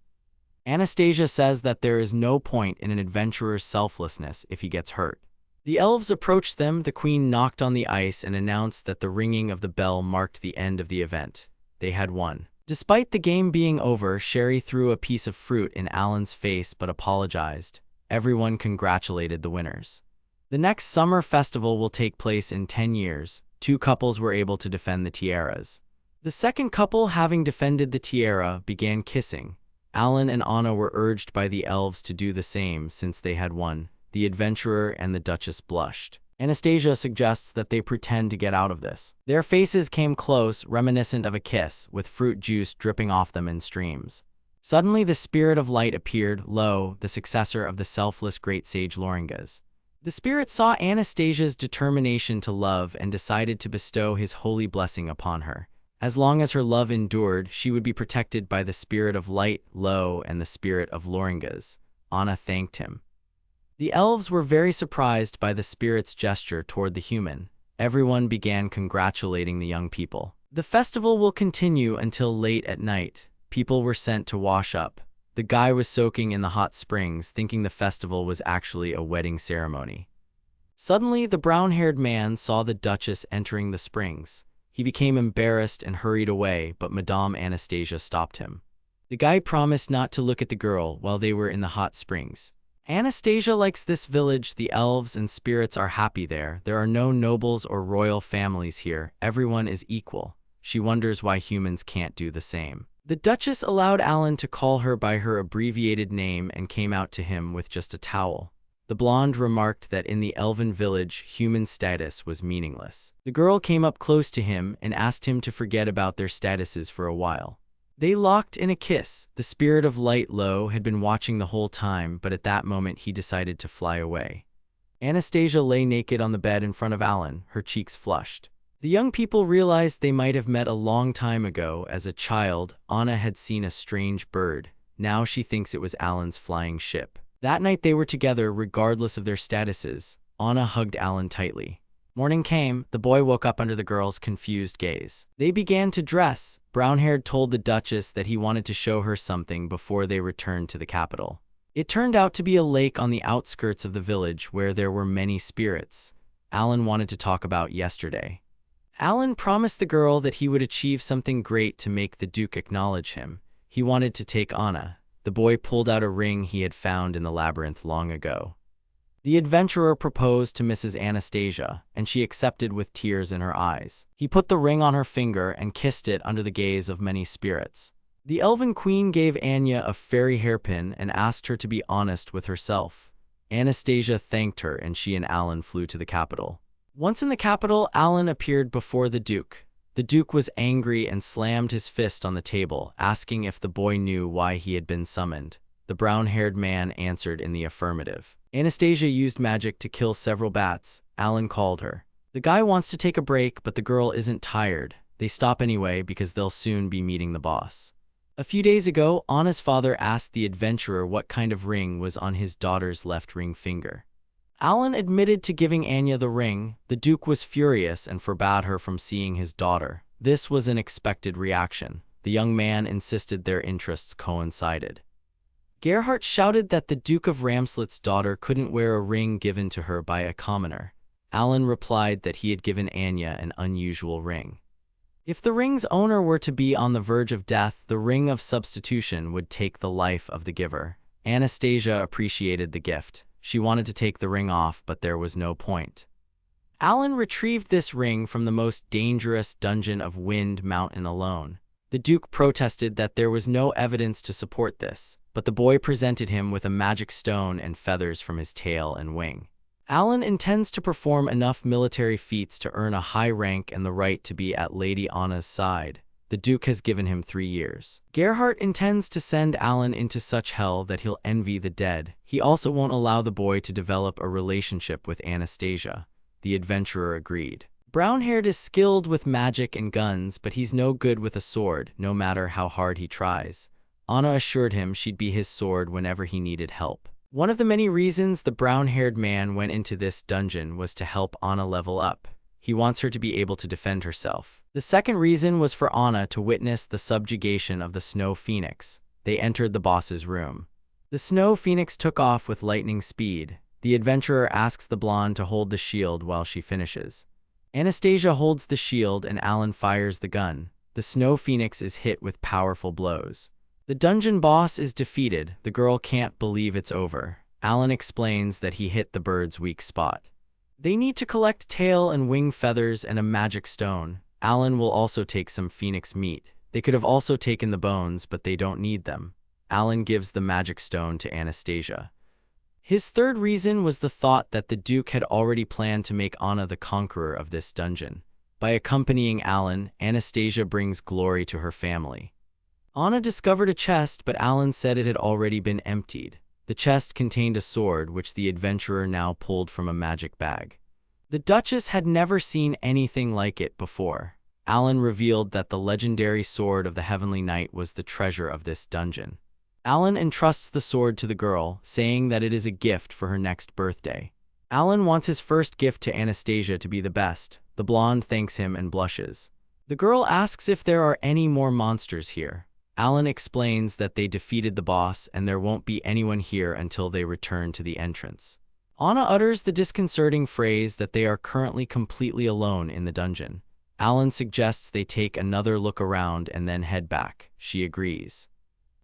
Anastasia says that there is no point in an adventurer's selflessness if he gets hurt. The elves approached them, the queen knocked on the ice and announced that the ringing of the bell marked the end of the event. They had won. Despite the game being over, Sherry threw a piece of fruit in Alan's face but apologized. Everyone congratulated the winners. The next summer festival will take place in 10 years. 2 couples were able to defend the tiaras. The second couple, having defended the tiara, began kissing. Alan and Anna were urged by the elves to do the same since they had won. The adventurer and the Duchess blushed. Anastasia suggests that they pretend to get out of this. Their faces came close, reminiscent of a kiss, with fruit juice dripping off them in streams. Suddenly the spirit of light appeared, Lo, the successor of the selfless great sage Loringas. The spirit saw Anastasia's determination to love and decided to bestow his holy blessing upon her. As long as her love endured, she would be protected by the spirit of light, Lo, and the spirit of Loringas. Anna thanked him. The elves were very surprised by the spirit's gesture toward the human. Everyone began congratulating the young people. The festival will continue until late at night. People were sent to wash up. The guy was soaking in the hot springs, thinking the festival was actually a wedding ceremony. Suddenly, the brown-haired man saw the Duchess entering the springs. He became embarrassed and hurried away, but Madame Anastasia stopped him. The guy promised not to look at the girl while they were in the hot springs. Anastasia likes this village. The elves and spirits are happy there. There are no nobles or royal families here. Everyone is equal. She wonders why humans can't do the same. The Duchess allowed Alan to call her by her abbreviated name and came out to him with just a towel. The blonde remarked that in the elven village, human status was meaningless. The girl came up close to him and asked him to forget about their statuses for a while. They locked in a kiss. The spirit of light, Lo, had been watching the whole time, but at that moment he decided to fly away. Anastasia lay naked on the bed in front of Alan, her cheeks flushed. The young people realized they might have met a long time ago. As a child, Anna had seen a strange bird. Now she thinks it was Alan's flying ship. That night they were together regardless of their statuses. Anna hugged Alan tightly. Morning came. The boy woke up under the girl's confused gaze. They began to dress. Brown-haired told the Duchess that he wanted to show her something before they returned to the capital. It turned out to be a lake on the outskirts of the village where there were many spirits. Alan wanted to talk about yesterday. Alan promised the girl that he would achieve something great to make the Duke acknowledge him. He wanted to take Anna. The boy pulled out a ring he had found in the labyrinth long ago. The adventurer proposed to Mrs. Anastasia, and she accepted with tears in her eyes. He put the ring on her finger and kissed it under the gaze of many spirits. The elven queen gave Anya a fairy hairpin and asked her to be honest with herself. Anastasia thanked her and she and Alan flew to the capital. Once in the capital, Alan appeared before the Duke. The Duke was angry and slammed his fist on the table, asking if the boy knew why he had been summoned. The brown-haired man answered in the affirmative. Anastasia used magic to kill several bats. Alan called her. The guy wants to take a break, but the girl isn't tired. They stop anyway because they'll soon be meeting the boss. A few days ago, Anna's father asked the adventurer what kind of ring was on his daughter's left ring finger. Alan admitted to giving Anya the ring. The Duke was furious and forbade her from seeing his daughter. This was an expected reaction. The young man insisted their interests coincided. Gerhardt shouted that the Duke of Ramslet's daughter couldn't wear a ring given to her by a commoner. Alan replied that he had given Anya an unusual ring. If the ring's owner were to be on the verge of death, the ring of substitution would take the life of the giver. Anastasia appreciated the gift. She wanted to take the ring off, but there was no point. Alan retrieved this ring from the most dangerous dungeon of Wind Mountain alone. The Duke protested that there was no evidence to support this, but the boy presented him with a magic stone and feathers from his tail and wing. Alan intends to perform enough military feats to earn a high rank and the right to be at Lady Anna's side. The Duke has given him 3 years. Gerhardt intends to send Alan into such hell that he'll envy the dead. He also won't allow the boy to develop a relationship with Anastasia. The adventurer agreed. Brown-haired is skilled with magic and guns, but he's no good with a sword, no matter how hard he tries. Anna assured him she'd be his sword whenever he needed help. One of the many reasons the brown-haired man went into this dungeon was to help Anna level up. He wants her to be able to defend herself. The second reason was for Anna to witness the subjugation of the Snow Phoenix. They entered the boss's room. The Snow Phoenix took off with lightning speed. The adventurer asks the blonde to hold the shield while she finishes. Anastasia holds the shield and Alan fires the gun. The Snow Phoenix is hit with powerful blows. The dungeon boss is defeated. The girl can't believe it's over. Alan explains that he hit the bird's weak spot. They need to collect tail and wing feathers and a magic stone. Alan will also take some phoenix meat. They could have also taken the bones, but they don't need them. Alan gives the magic stone to Anastasia. His third reason was the thought that the Duke had already planned to make Anna the conqueror of this dungeon. By accompanying Alan, Anastasia brings glory to her family. Anna discovered a chest, but Alan said it had already been emptied. The chest contained a sword, which the adventurer now pulled from a magic bag. The Duchess had never seen anything like it before. Alan revealed that the legendary sword of the Heavenly Knight was the treasure of this dungeon. Alan entrusts the sword to the girl, saying that it is a gift for her next birthday. Alan wants his first gift to Anastasia to be the best. The blonde thanks him and blushes. The girl asks if there are any more monsters here. Alan explains that they defeated the boss and there won't be anyone here until they return to the entrance. Anna utters the disconcerting phrase that they are currently completely alone in the dungeon. Alan suggests they take another look around and then head back. She agrees.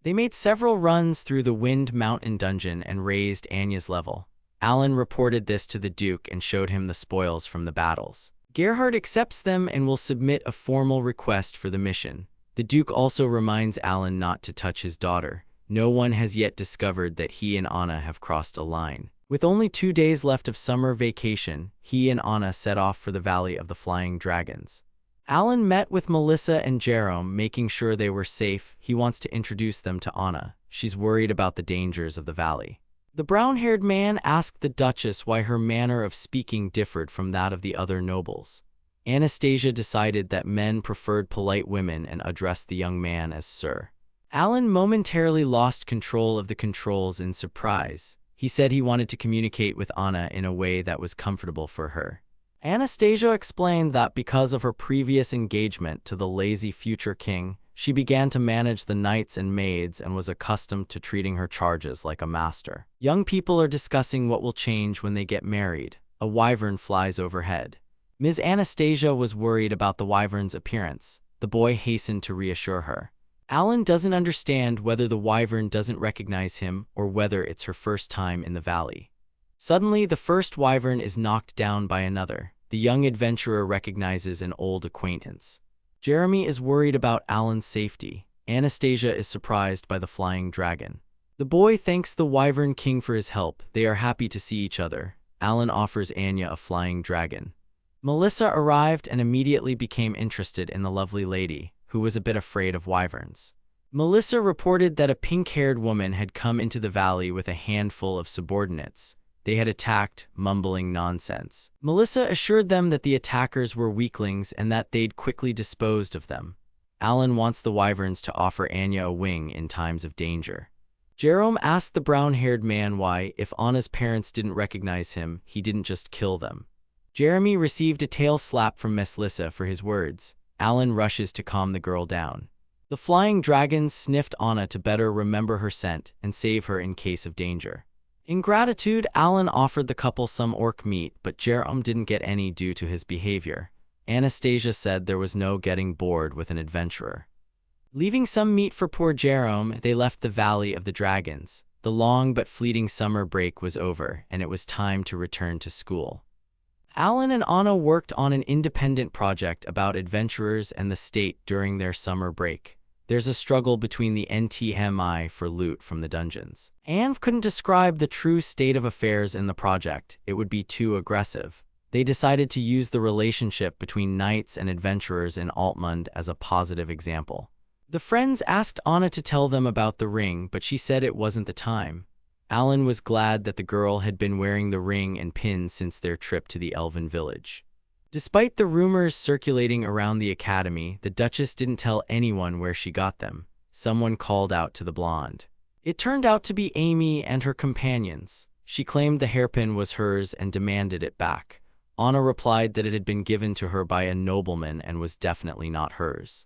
They made several runs through the Wind Mountain dungeon and raised Anya's level. Alan reported this to the Duke and showed him the spoils from the battles. Gerhard accepts them and will submit a formal request for the mission. The Duke also reminds Alan not to touch his daughter. No one has yet discovered that he and Anna have crossed a line. With only 2 days left of summer vacation, he and Anna set off for the Valley of the Flying Dragons. Alan met with Melissa and Jerome, making sure they were safe. He wants to introduce them to Anna. She's worried about the dangers of the valley. The brown-haired man asked the Duchess why her manner of speaking differed from that of the other nobles. Anastasia decided that men preferred polite women and addressed the young man as Sir. Alan momentarily lost control of the controls in surprise. He said he wanted to communicate with Anna in a way that was comfortable for her. Anastasia explained that because of her previous engagement to the lazy future king, she began to manage the knights and maids and was accustomed to treating her charges like a master. Young people are discussing what will change when they get married. A wyvern flies overhead. Ms. Anastasia was worried about the wyvern's appearance. The boy hastened to reassure her. Alan doesn't understand whether the wyvern doesn't recognize him or whether it's her first time in the valley. Suddenly, the first wyvern is knocked down by another. The young adventurer recognizes an old acquaintance. Jeremy is worried about Alan's safety. Anastasia is surprised by the flying dragon. The boy thanks the wyvern king for his help. They are happy to see each other. Alan offers Anya a flying dragon. Melissa arrived and immediately became interested in the lovely lady, who was a bit afraid of wyverns. Melissa reported that a pink-haired woman had come into the valley with a handful of subordinates. They had attacked, mumbling nonsense. Melissa assured them that the attackers were weaklings and that they'd quickly disposed of them. Alan wants the wyverns to offer Anya a wing in times of danger. Jerome asked the brown-haired man why, if Anna's parents didn't recognize him, he didn't just kill them. Jeremy received a tail slap from Miss Lissa for his words. Alan rushes to calm the girl down. The flying dragons sniffed Anna to better remember her scent and save her in case of danger. In gratitude, Alan offered the couple some orc meat, but Jerome didn't get any due to his behavior. Anastasia said there was no getting bored with an adventurer. Leaving some meat for poor Jerome, they left the Valley of the Dragons. The long but fleeting summer break was over, and it was time to return to school. Alan and Anna worked on an independent project about adventurers and the state during their summer break. There's a struggle between the NTMI for loot from the dungeons. Anne couldn't describe the true state of affairs in the project. It would be too aggressive. They decided to use the relationship between knights and adventurers in Altmund as a positive example. The friends asked Anna to tell them about the ring, but she said it wasn't the time. Alan was glad that the girl had been wearing the ring and pin since their trip to the Elven village. Despite the rumors circulating around the academy, the Duchess didn't tell anyone where she got them. someone called out to the blonde. It turned out to be Amy and her companions. She claimed the hairpin was hers and demanded it back. Anna replied that it had been given to her by a nobleman and was definitely not hers.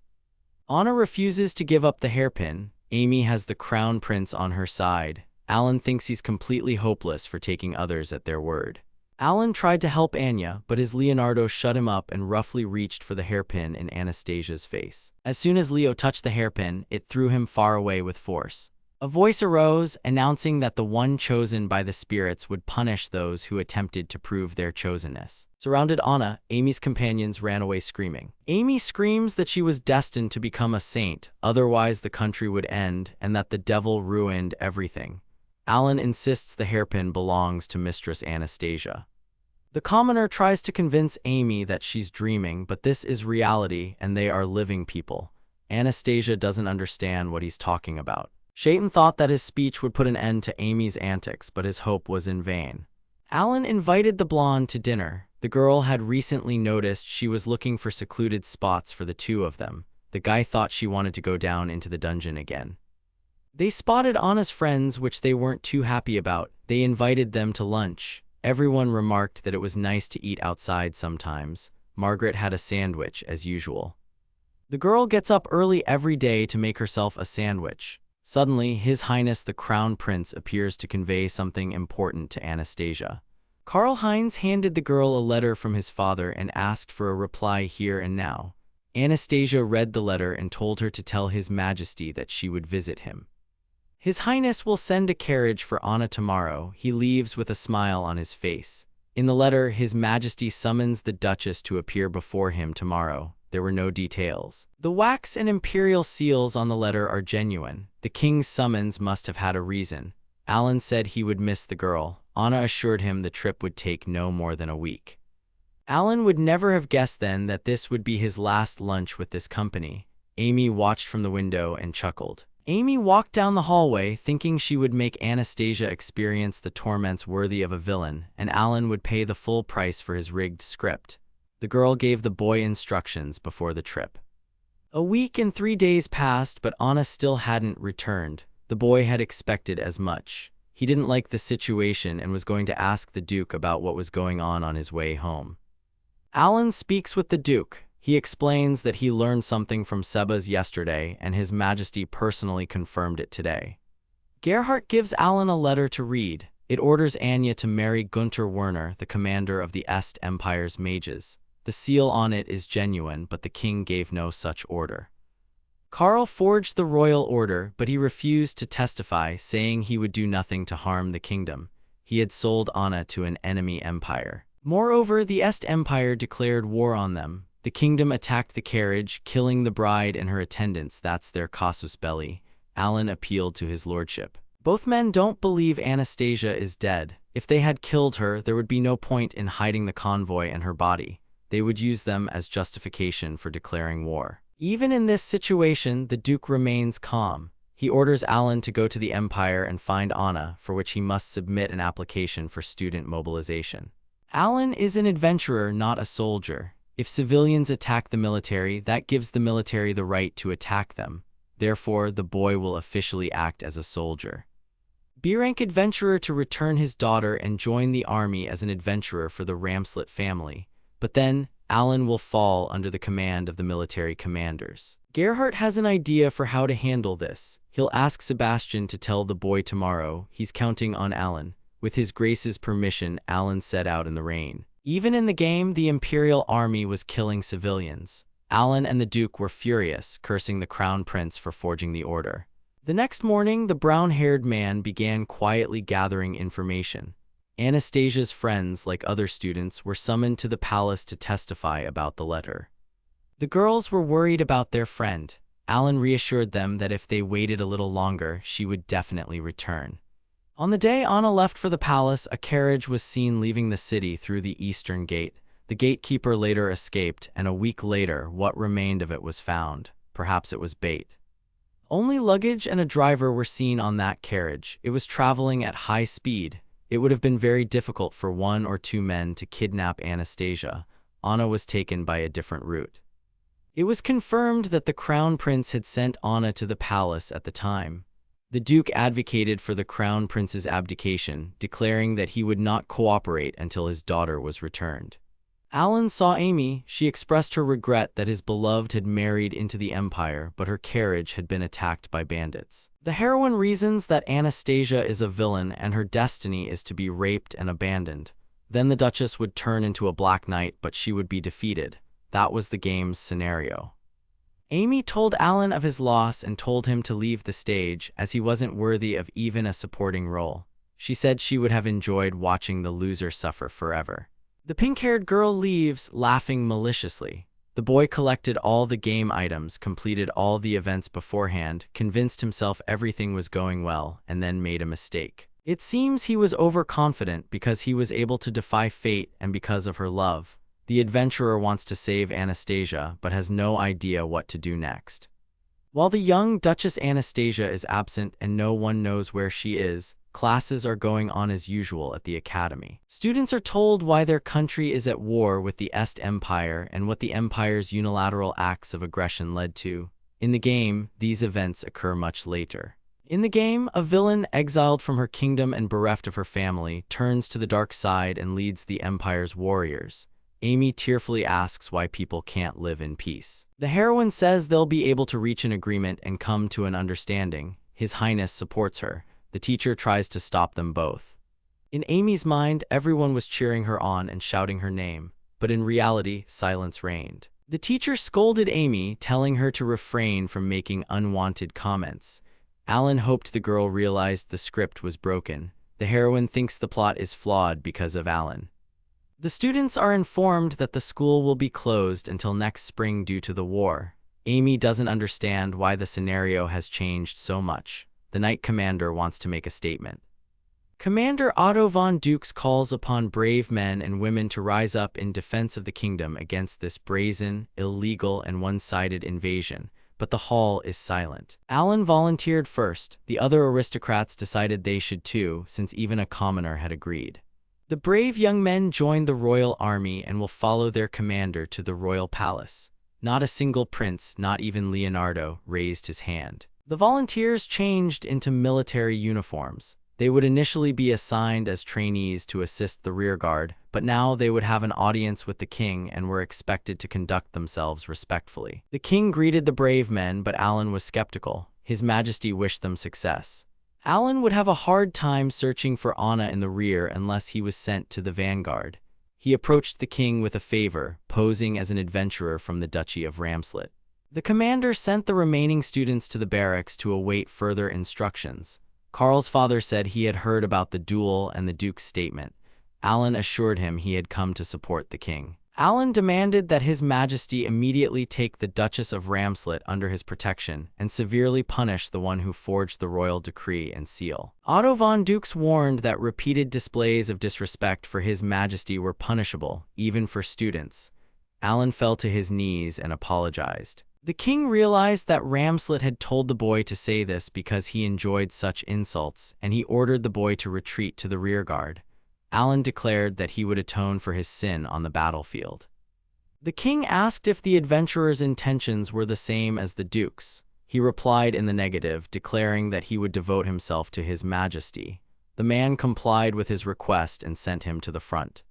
Anna refuses to give up the hairpin. Amy has the crown prince on her side. Alan thinks he's completely hopeless for taking others at their word. Alan tried to help Anya, but his Leonardo shut him up and roughly reached for the hairpin in Anastasia's face. As soon as Leo touched the hairpin, it threw him far away with force. A voice arose, announcing that the one chosen by the spirits would punish those who attempted to prove their chosenness. Surrounded Anna, Amy's companions ran away screaming. Amy screams that she was destined to become a saint, otherwise the country would end, and that the devil ruined everything. Alan insists the hairpin belongs to Mistress Anastasia. The commoner tries to convince Amy that she's dreaming, but this is reality and they are living people. Anastasia doesn't understand what he's talking about. Shaitan thought that his speech would put an end to Amy's antics, but his hope was in vain. Alan invited the blonde to dinner. The girl had recently noticed she was looking for secluded spots for the two of them. The guy thought she wanted to go down into the dungeon again. They spotted Anna's friends, which they weren't too happy about. They invited them to lunch. Everyone remarked that it was nice to eat outside sometimes. Margaret had a sandwich, as usual. The girl gets up early every day to make herself a sandwich. Suddenly, His Highness the Crown Prince appears to convey something important to Anastasia. Karl-Heinz handed the girl a letter from his father and asked for a reply here and now. Anastasia read the letter and told her to tell His Majesty that she would visit him. His Highness will send a carriage for Anna tomorrow. He leaves with a smile on his face. In the letter, His Majesty summons the Duchess to appear before him tomorrow. There were no details. The wax and imperial seals on the letter are genuine. The king's summons must have had a reason. Alan said he would miss the girl. Anna assured him the trip would take no more than a week. Alan would never have guessed then that this would be his last lunch with this company. Amy watched from the window and chuckled. Amy walked down the hallway thinking she would make Anastasia experience the torments worthy of a villain, and Alan would pay the full price for his rigged script. The girl gave the boy instructions before the trip. A week and 3 days passed, but Anna still hadn't returned. The boy had expected as much. He didn't like the situation and was going to ask the Duke about what was going on his way home. Alan speaks with the Duke. He explains that he learned something from Sebas yesterday and His Majesty personally confirmed it today. Gerhardt gives Alan a letter to read. It orders Anya to marry Gunther Werner, the commander of the Est Empire's mages. The seal on it is genuine, but the king gave no such order. Karl forged the royal order, but he refused to testify, saying he would do nothing to harm the kingdom. He had sold Anna to an enemy empire. Moreover, the Est Empire declared war on them. The kingdom attacked the carriage, killing the bride and her attendants. That's their casus belli. Alan appealed to his lordship. Both men don't believe Anastasia is dead. If they had killed her, there would be no point in hiding the convoy and her body. They would use them as justification for declaring war. Even in this situation, the Duke remains calm. He orders Alan to go to the Empire and find Anna, for which he must submit an application for student mobilization. Alan is an adventurer, not a soldier. If civilians attack the military, that gives the military the right to attack them. Therefore, the boy will officially act as a soldier. B-rank adventurer to return his daughter and join the army as an adventurer for the Ramslet family. But then, Alan will fall under the command of the military commanders. Gerhardt has an idea for how to handle this. He'll ask Sebastian to tell the boy tomorrow. He's counting on Alan. With His Grace's permission, Alan set out in the rain. Even in the game, the Imperial Army was killing civilians. Alan and the Duke were furious, cursing the Crown Prince for forging the order. The next morning, the brown-haired man began quietly gathering information. Anastasia's friends, like other students, were summoned to the palace to testify about the letter. The girls were worried about their friend. Alan reassured them that if they waited a little longer, she would definitely return. On the day Anna left for the palace, a carriage was seen leaving the city through the eastern gate. The gatekeeper later escaped, and a week later, what remained of it was found. Perhaps it was bait. Only luggage and a driver were seen on that carriage. It was traveling at high speed. It would have been very difficult for 1 or 2 men to kidnap Anastasia. Anna was taken by a different route. It was confirmed that the crown prince had sent Anna to the palace at the time. The duke advocated for the crown prince's abdication, declaring that he would not cooperate until his daughter was returned. Alan saw Amy. She expressed her regret that his beloved had married into the empire, but her carriage had been attacked by bandits. The heroine reasons that Anastasia is a villain and her destiny is to be raped and abandoned. Then the Duchess would turn into a Black Knight, but she would be defeated. That was the game's scenario. Amy told Alan of his loss and told him to leave the stage, as he wasn't worthy of even a supporting role. She said she would have enjoyed watching the loser suffer forever. The pink-haired girl leaves, laughing maliciously. The boy collected all the game items, completed all the events beforehand, convinced himself everything was going well, and then made a mistake. It seems he was overconfident because he was able to defy fate and because of her love. The adventurer wants to save Anastasia, but has no idea what to do next. While the young Duchess Anastasia is absent and no one knows where she is, classes are going on as usual at the academy. Students are told why their country is at war with the Est Empire and what the empire's unilateral acts of aggression led to. In the game, these events occur much later. In the game, a villain exiled from her kingdom and bereft of her family turns to the dark side and leads the empire's warriors. Amy tearfully asks why people can't live in peace. The heroine says they'll be able to reach an agreement and come to an understanding. His Highness supports her. The teacher tries to stop them both. In Amy's mind, everyone was cheering her on and shouting her name, but in reality, silence reigned. The teacher scolded Amy, telling her to refrain from making unwanted comments. Alan hoped the girl realized the script was broken. The heroine thinks the plot is flawed because of Alan. The students are informed that the school will be closed until next spring due to the war. Amy doesn't understand why the scenario has changed so much. The Knight Commander wants to make a statement. Commander Otto von Dux calls upon brave men and women to rise up in defense of the kingdom against this brazen, illegal, and one-sided invasion, but the hall is silent. Alan volunteered first. The other aristocrats decided they should too, since even a commoner had agreed. The brave young men joined the royal army and will follow their commander to the royal palace. Not a single prince, not even Leonardo, raised his hand. The volunteers changed into military uniforms. They would initially be assigned as trainees to assist the rearguard, but now they would have an audience with the king and were expected to conduct themselves respectfully. The king greeted the brave men, but Alan was skeptical. His Majesty wished them success. Alan would have a hard time searching for Anna in the rear unless he was sent to the vanguard. He approached the king with a favor, posing as an adventurer from the Duchy of Ramslet. The commander sent the remaining students to the barracks to await further instructions. Carl's father said he had heard about the duel and the Duke's statement. Alan assured him he had come to support the king. Alan demanded that His Majesty immediately take the Duchess of Ramslet under his protection and severely punish the one who forged the royal decree and seal. Otto von Dux warned that repeated displays of disrespect for His Majesty were punishable, even for students. Alan fell to his knees and apologized. The king realized that Ramslet had told the boy to say this because he enjoyed such insults, and he ordered the boy to retreat to the rearguard. Alan declared that he would atone for his sin on the battlefield. The king asked if the adventurer's intentions were the same as the Duke's. He replied in the negative, declaring that he would devote himself to His Majesty. The man complied with his request and sent him to the front.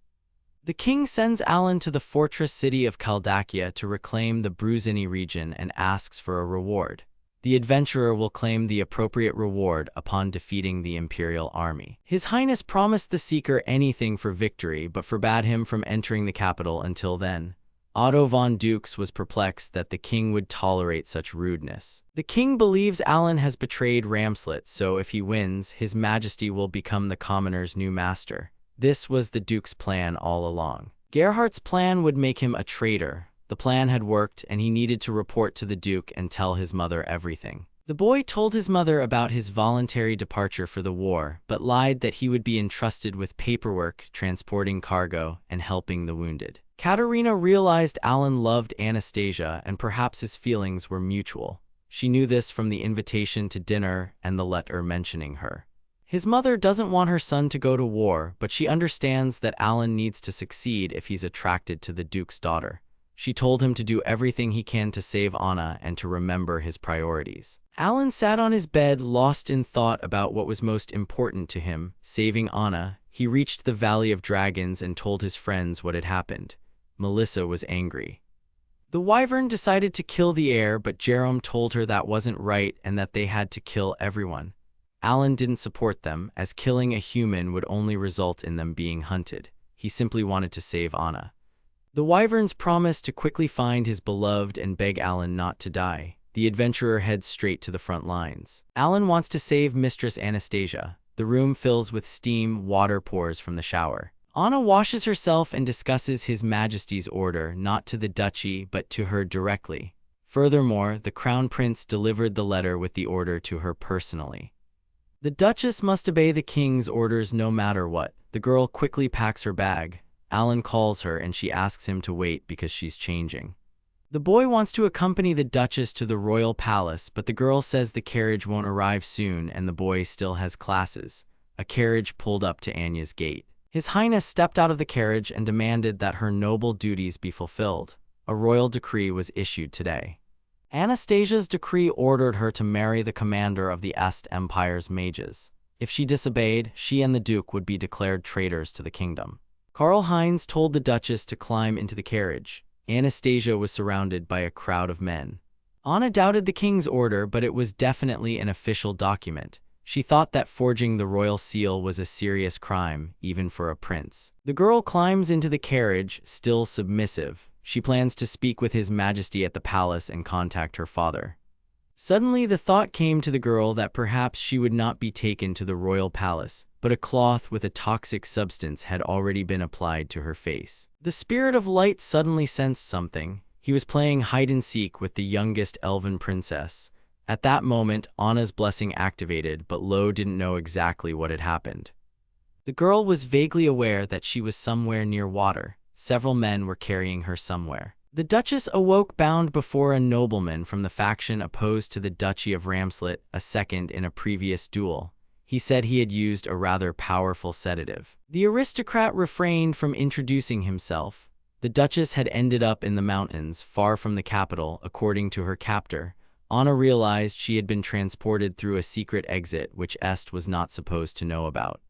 The king sends Alan to the fortress city of Caldakia to reclaim the Bruzini region and asks for a reward. The adventurer will claim the appropriate reward upon defeating the imperial army. His Highness promised the seeker anything for victory, but forbade him from entering the capital until then. Otto von Dux was perplexed that the king would tolerate such rudeness. The king believes Alan has betrayed Ramslet, so if he wins, His Majesty will become the commoner's new master. This was the Duke's plan all along. Gerhardt's plan would make him a traitor. The plan had worked, and he needed to report to the Duke and tell his mother everything. The boy told his mother about his voluntary departure for the war, but lied that he would be entrusted with paperwork, transporting cargo, and helping the wounded. Katerina realized Alan loved Anastasia, and perhaps his feelings were mutual. She knew this from the invitation to dinner and the letter mentioning her. His mother doesn't want her son to go to war, but she understands that Alan needs to succeed if he's attracted to the Duke's daughter. She told him to do everything he can to save Anna and to remember his priorities. Alan sat on his bed, lost in thought about what was most important to him, saving Anna. He reached the Valley of Dragons and told his friends what had happened. Melissa was angry. The wyvern decided to kill the heir, but Jerome told her that wasn't right and that they had to kill everyone. Alan didn't support them, as killing a human would only result in them being hunted. He simply wanted to save Anna. The wyverns promised to quickly find his beloved and beg Alan not to die. The adventurer heads straight to the front lines. Alan wants to save Mistress Anastasia. The room fills with steam, water pours from the shower. Anna washes herself and discusses His Majesty's order, not to the duchy but to her directly. Furthermore, the Crown Prince delivered the letter with the order to her personally. The Duchess must obey the king's orders no matter what. The girl quickly packs her bag. Alan calls her and she asks him to wait because she's changing. The boy wants to accompany the Duchess to the royal palace, but the girl says the carriage won't arrive soon and the boy still has classes. A carriage pulled up to Anya's gate. His Highness stepped out of the carriage and demanded that her noble duties be fulfilled. A royal decree was issued today. Anastasia's decree ordered her to marry the commander of the Est Empire's mages. If she disobeyed, she and the Duke would be declared traitors to the kingdom. Karl-Heinz told the Duchess to climb into the carriage. Anastasia was surrounded by a crowd of men. Anna doubted the king's order, but it was definitely an official document. She thought that forging the royal seal was a serious crime, even for a prince. The girl climbs into the carriage, still submissive. She plans to speak with His Majesty at the palace and contact her father. Suddenly, the thought came to the girl that perhaps she would not be taken to the royal palace, but a cloth with a toxic substance had already been applied to her face. The Spirit of Light suddenly sensed something. He was playing hide-and-seek with the youngest elven princess. At that moment, Anna's blessing activated, but Lo didn't know exactly what had happened. The girl was vaguely aware that she was somewhere near water. Several men were carrying her somewhere. The Duchess awoke bound before a nobleman from the faction opposed to the Duchy of Ramslet, a second in a previous duel. He said he had used a rather powerful sedative. The aristocrat refrained from introducing himself. The Duchess had ended up in the mountains, far from the capital, according to her captor. Anna realized she had been transported through a secret exit which Est was not supposed to know about.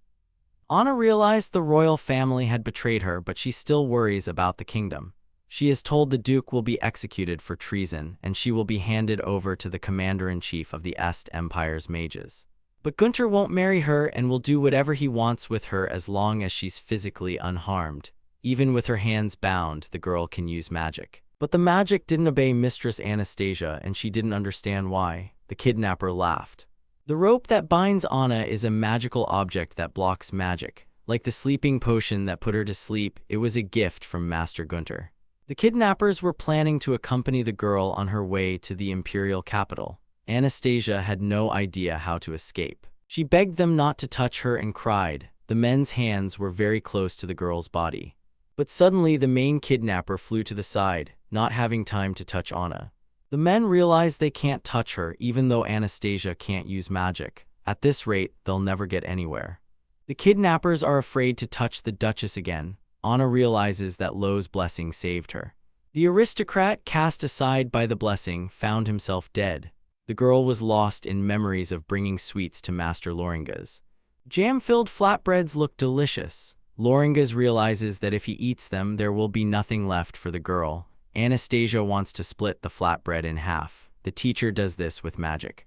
Anna realized the royal family had betrayed her, but she still worries about the kingdom. She is told the Duke will be executed for treason, and she will be handed over to the commander-in-chief of the Est Empire's mages. But Gunther won't marry her and will do whatever he wants with her as long as she's physically unharmed. Even with her hands bound, the girl can use magic. But the magic didn't obey Mistress Anastasia, and she didn't understand why. The kidnapper laughed. The rope that binds Anna is a magical object that blocks magic. Like the sleeping potion that put her to sleep, it was a gift from Master Gunther. The kidnappers were planning to accompany the girl on her way to the imperial capital. Anastasia had no idea how to escape. She begged them not to touch her and cried. The men's hands were very close to the girl's body. But suddenly the main kidnapper flew to the side, not having time to touch Anna. The men realize they can't touch her even though Anastasia can't use magic. At this rate, they'll never get anywhere. The kidnappers are afraid to touch the Duchess again. Anna realizes that Lo's blessing saved her. The aristocrat, cast aside by the blessing, found himself dead. The girl was lost in memories of bringing sweets to Master Loringas. Jam-filled flatbreads look delicious. Loringas realizes that if he eats them, there will be nothing left for the girl. Anastasia wants to split the flatbread in half. The teacher does this with magic.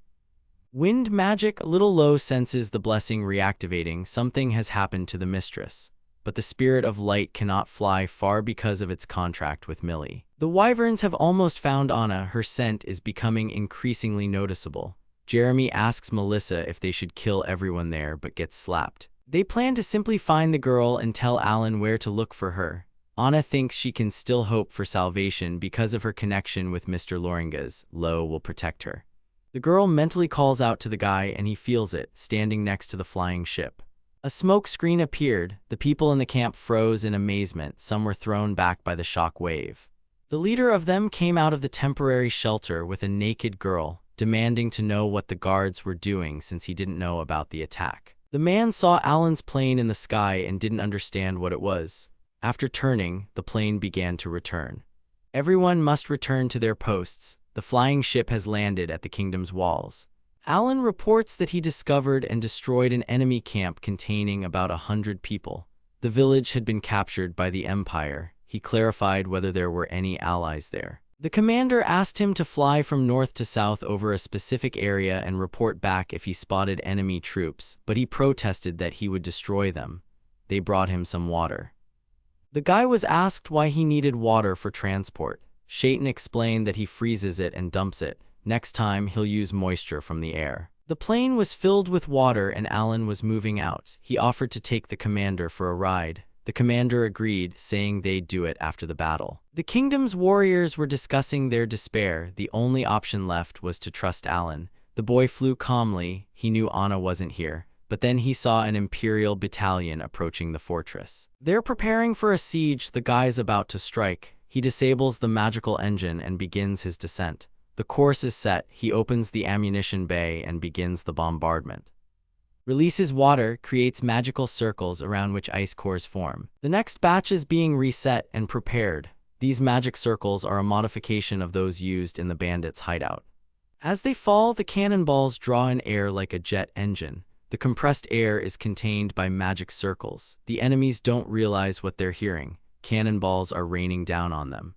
Wind magic. Little Lo senses the blessing reactivating. Something has happened to the mistress. But the Spirit of Light cannot fly far because of its contract with Millie. The wyverns have almost found Anna. Her scent is becoming increasingly noticeable. Jeremy asks Melissa if they should kill everyone there, but gets slapped. They plan to simply find the girl and tell Alan where to look for her. Anna thinks she can still hope for salvation because of her connection with Mr. Loringas. Lo will protect her. The girl mentally calls out to the guy and he feels it, standing next to the flying ship. A smoke screen appeared. The people in the camp froze in amazement. Some were thrown back by the shock wave. The leader of them came out of the temporary shelter with a naked girl, demanding to know what the guards were doing since he didn't know about the attack. The man saw Alan's plane in the sky and didn't understand what it was. After turning, the plane began to return. Everyone must return to their posts. The flying ship has landed at the kingdom's walls. Alan reports that he discovered and destroyed an enemy camp containing about 100 people. The village had been captured by the Empire. He clarified whether there were any allies there. The commander asked him to fly from north to south over a specific area and report back if he spotted enemy troops, but he protested that he would destroy them. They brought him some water. The guy was asked why he needed water for transport. Shaitan explained that he freezes it and dumps it. Next time, he'll use moisture from the air. The plane was filled with water and Alan was moving out. He offered to take the commander for a ride. The commander agreed, saying they'd do it after the battle. The kingdom's warriors were discussing their despair. The only option left was to trust Alan. The boy flew calmly. He knew Anna wasn't here. But then he saw an imperial battalion approaching the fortress. They're preparing for a siege. The guy's about to strike. He disables the magical engine and begins his descent. The course is set. He opens the ammunition bay and begins the bombardment. Releases water, creates magical circles around which ice cores form. The next batch is being reset and prepared. These magic circles are a modification of those used in the bandits' hideout. As they fall, the cannonballs draw in air like a jet engine. The compressed air is contained by magic circles. The enemies don't realize what they're hearing. Cannonballs are raining down on them.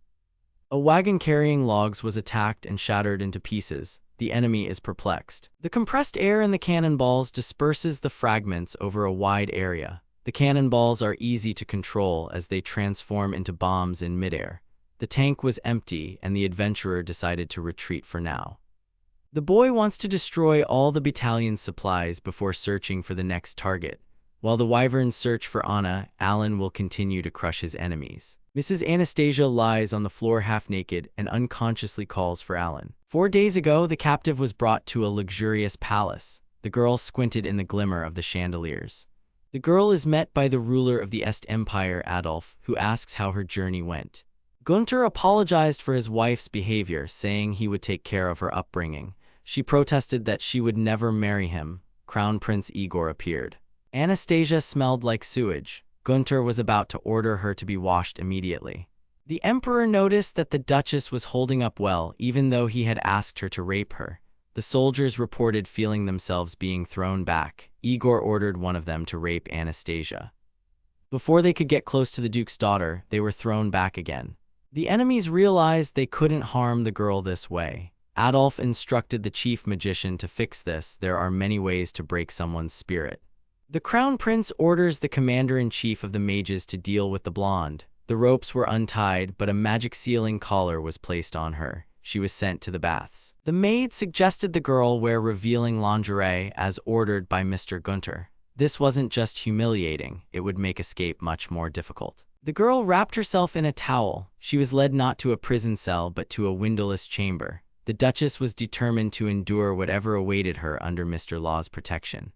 A wagon carrying logs was attacked and shattered into pieces. The enemy is perplexed. The compressed air in the cannonballs disperses the fragments over a wide area. The cannonballs are easy to control as they transform into bombs in midair. The tank was empty and the adventurer decided to retreat for now. The boy wants to destroy all the battalion's supplies before searching for the next target. While the wyverns search for Anna, Alan will continue to crush his enemies. Mrs. Anastasia lies on the floor half-naked and unconsciously calls for Alan. 4 days ago, the captive was brought to a luxurious palace. The girl squinted in the glimmer of the chandeliers. The girl is met by the ruler of the Est Empire, Adolf, who asks how her journey went. Gunther apologized for his wife's behavior, saying he would take care of her upbringing. She protested that she would never marry him. Crown Prince Igor appeared. Anastasia smelled like sewage. Gunther was about to order her to be washed immediately. The emperor noticed that the duchess was holding up well, even though he had asked her to rape her. The soldiers reported feeling themselves being thrown back. Igor ordered one of them to rape Anastasia. Before they could get close to the duke's daughter, they were thrown back again. The enemies realized they couldn't harm the girl this way. Adolf instructed the chief magician to fix this. There are many ways to break someone's spirit. The crown prince orders the commander-in-chief of the mages to deal with the blonde. The ropes were untied, but a magic sealing collar was placed on her. She was sent to the baths. The maid suggested the girl wear revealing lingerie as ordered by Mr. Gunther. This wasn't just humiliating, it would make escape much more difficult. The girl wrapped herself in a towel. She was led not to a prison cell but to a windowless chamber. The duchess was determined to endure whatever awaited her under Mr. Law's protection.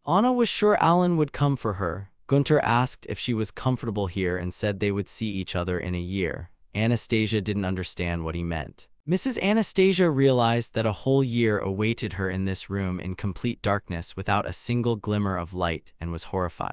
Anna was sure Alan would come for her. Gunther asked if she was comfortable here and said they would see each other in a year. Anastasia didn't understand what he meant. Mrs. Anastasia realized that a whole year awaited her in this room in complete darkness without a single glimmer of light and was horrified.